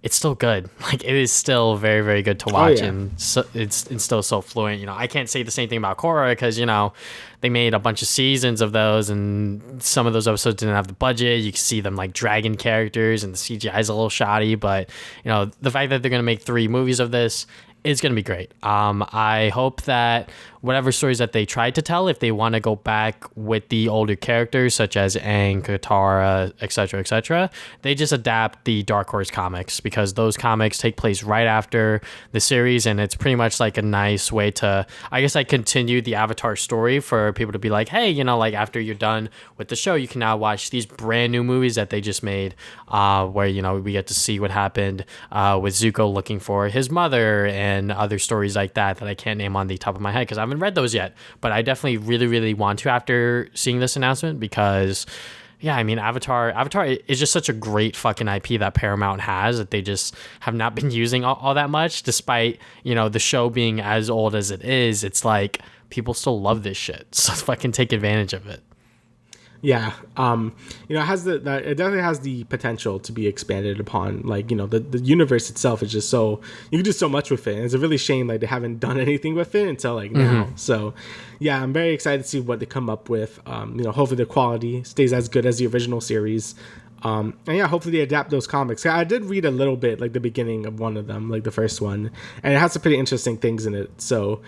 it's still good. Like, it is still very, very good to watch. And so, it's still so fluent. You know, I can't say the same thing about Korra because, you know, they made a bunch of seasons of those, and some of those episodes didn't have the budget. You can see them like dragon characters, and the CGI is a little shoddy. But, you know, the fact that they're going to make 3 movies of this, it's going to be great. I hope that whatever stories that they tried to tell, if they want to go back with the older characters such as Aang, Katara, etc., they just adapt the Dark Horse comics, because those comics take place right after the series, and it's pretty much like a nice way to, I guess, like continue the Avatar story for people to be like, hey, you know, like after you're done with the show, you can now watch these brand new movies that they just made, where, you know, we get to see what happened with Zuko looking for his mother and other stories like that I can't name on the top of my head because I haven't read those yet, but I definitely really, really want to after seeing this announcement, because yeah, I mean, Avatar is just such a great fucking IP that Paramount has that they just have not been using all that much, despite, you know, the show being as old as it is. It's like people still love this shit, so fucking take advantage of it. Yeah, you know, it has it definitely has the potential to be expanded upon. Like, you know, the universe itself is just so, you can do so much with it. And it's a really shame like they haven't done anything with it until like now. So, yeah, I'm very excited to see what they come up with. You know, hopefully the quality stays as good as the original series. And yeah, hopefully they adapt those comics. I did read a little bit, like the beginning of one of them, like the first one, and it has some pretty interesting things in it. So,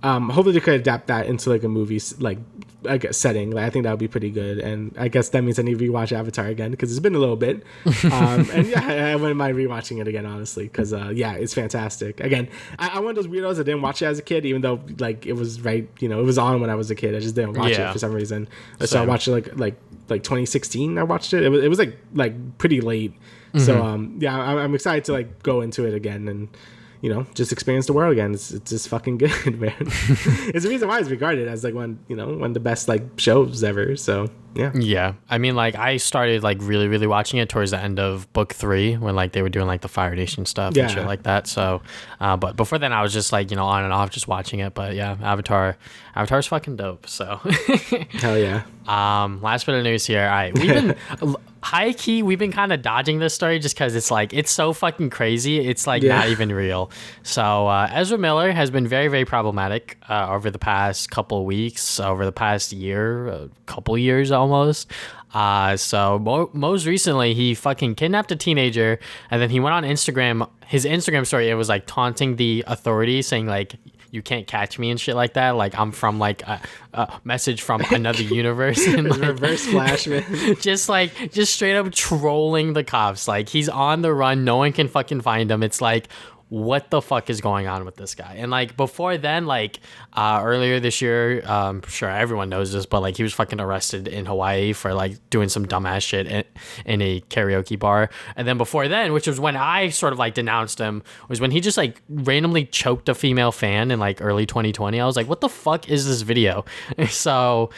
hopefully they could adapt that into like a movie, like I guess setting. Like, I think that would be pretty good. And I guess that means I need to rewatch Avatar again because it's been a little bit. And yeah, I wouldn't mind rewatching it again, honestly, because yeah, it's fantastic. Again, I'm one of those weirdos that didn't watch it as a kid, even though like it was right, you know, it was on when I was a kid. I just didn't watch it for some reason. So I watched it like 2016. I watched it. It was like pretty late. So yeah, I'm excited to like go into it again and, you know, just experience the world again. It's just fucking good, man. It's the reason why it's regarded as like one of the best like shows ever. So yeah. I mean, like I started like really, really watching it towards the end of book 3 when like they were doing like the Fire Nation stuff and shit like that. So, but before then I was just like, you know, on and off just watching it. But yeah, Avatar's fucking dope. So hell yeah. Last bit of news here. All right, we've been high key. We've been kind of dodging this story just because it's like it's so fucking crazy. It's like not even real. So Ezra Miller has been very, very problematic over the past couple of weeks, over the past year, a couple years almost. So most recently, he fucking kidnapped a teenager, and then he went on Instagram. His Instagram story, it was like taunting the authorities, saying like, you can't catch me and shit like that. Like I'm from like a message from another universe. And like, reverse flash, man. just straight up trolling the cops. Like he's on the run. No one can fucking find him. It's like, what the fuck is going on with this guy? And like before then, like earlier this year, sure everyone knows this, but like he was fucking arrested in Hawaii for like doing some dumbass shit in a karaoke bar. And then before then, which was when I sort of like denounced him, was when he just like randomly choked a female fan in like early 2020. I was like, what the fuck is this video? So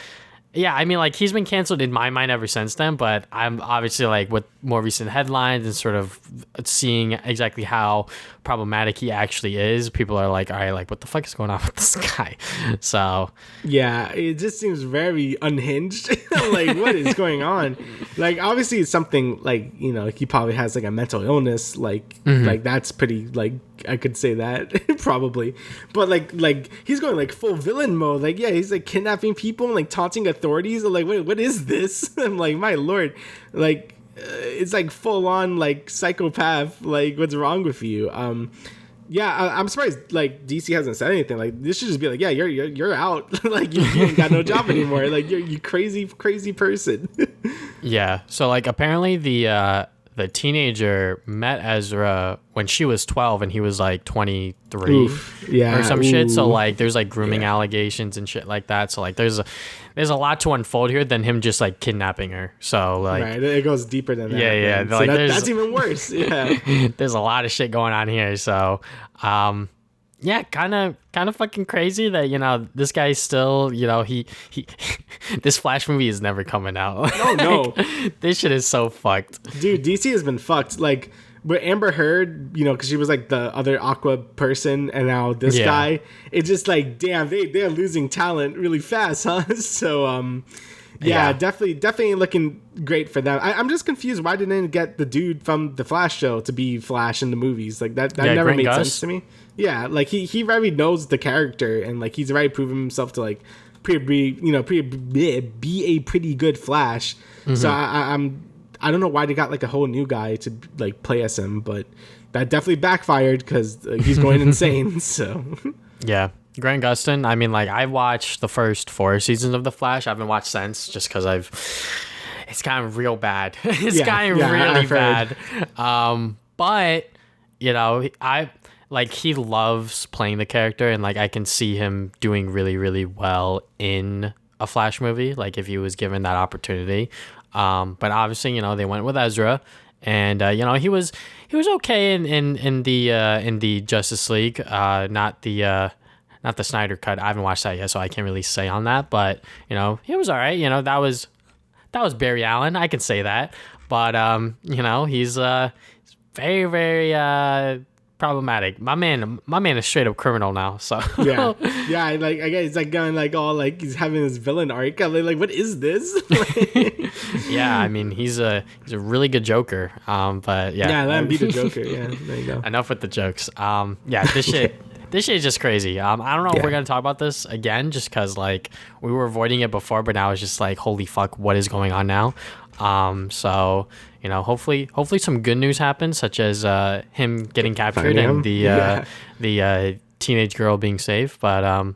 yeah, I mean, like, he's been canceled in my mind ever since then, but I'm obviously, like, with more recent headlines and sort of seeing exactly how problematic he actually is, people are like, all right, like, what the fuck is going on with this guy? So yeah, it just seems very unhinged. Like, what is going on? Like, obviously it's something like, you know, he probably has like a mental illness, like like that's pretty, like, I could say that probably, but like he's going like full villain mode. Like, yeah, he's like kidnapping people and like taunting authorities. I'm like, wait, what is this? I'm like, my lord, like it's like full on like psychopath. Like, what's wrong with you? Yeah, I'm surprised like DC hasn't said anything. Like, this should just be like, yeah, you're out. Like, you ain't got no job anymore. Like, you crazy person. Yeah. So like apparently the the teenager met Ezra when she was 12 and he was like 23 or some shit. So like there's like grooming allegations and shit like that. So like there's a lot to unfold here than him just like kidnapping her. So like right, it goes deeper than that. Yeah. So like, that's even worse. Yeah. There's a lot of shit going on here. So yeah, kind of fucking crazy that, you know, this guy's still, you know, he this Flash movie is never coming out. Oh no. This shit is so fucked. Dude, DC has been fucked. Like with Amber Heard, you know, because she was like the other Aqua person, and now this guy, it's just like, damn, they're losing talent really fast, huh? So definitely looking great for them. I'm just confused. Why didn't they get the dude from the Flash show to be Flash in the movies? Like that never Grant made Gust? sense to me. Yeah, like he already knows the character, and like he's already proven himself to like be a pretty good Flash. Mm-hmm. So I don't know why they got like a whole new guy to like play as him, but that definitely backfired because he's going insane. So yeah. Grant Gustin, I mean, like, I watched the first 4 seasons of The Flash. I haven't watched since just because it's gotten real bad. It's gotten really bad. But, you know, he loves playing the character, and, like, I can see him doing really, really well in a Flash movie, like, if he was given that opportunity. But obviously, you know, they went with Ezra, and, you know, he was okay in the Justice League, not the Snyder cut. I haven't watched that yet, so I can't really say on that. But, you know, he was all right. You know, that was Barry Allen. I can say that. But, you know, he's very, very problematic. My man is straight up criminal now. So yeah. Like I guess he's like going like all like he's having his villain arc. I'm like, what is this? Yeah, I mean he's a really good Joker. But yeah. Yeah, let him be the Joker. Yeah, there you go. Enough with the jokes. Yeah, this shit. This shit is just crazy. I don't know if we're going to talk about this again, just because, like, we were avoiding it before, but now it's just like, holy fuck, what is going on now? So, you know, hopefully some good news happens, such as him getting captured and the teenage girl being saved. But,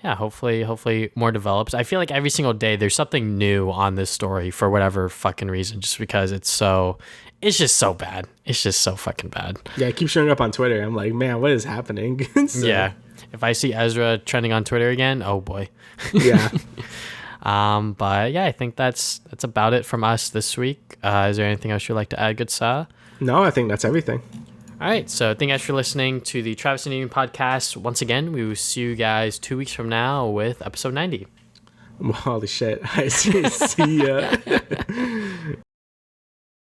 yeah, hopefully more develops. I feel like every single day there's something new on this story for whatever fucking reason, just because it's just so bad. It's just so fucking bad. Yeah, it keeps showing up on Twitter. I'm like, man, what is happening? So, yeah. If I see Ezra trending on Twitter again, oh boy. Yeah. But yeah, I think that's about it from us this week. Is there anything else you'd like to add, good Sa? No, I think that's everything. All right. So thank you guys for listening to the Travis and Damian podcast. Once again, we will see you guys 2 weeks from now with episode 90. Holy shit. I see ya.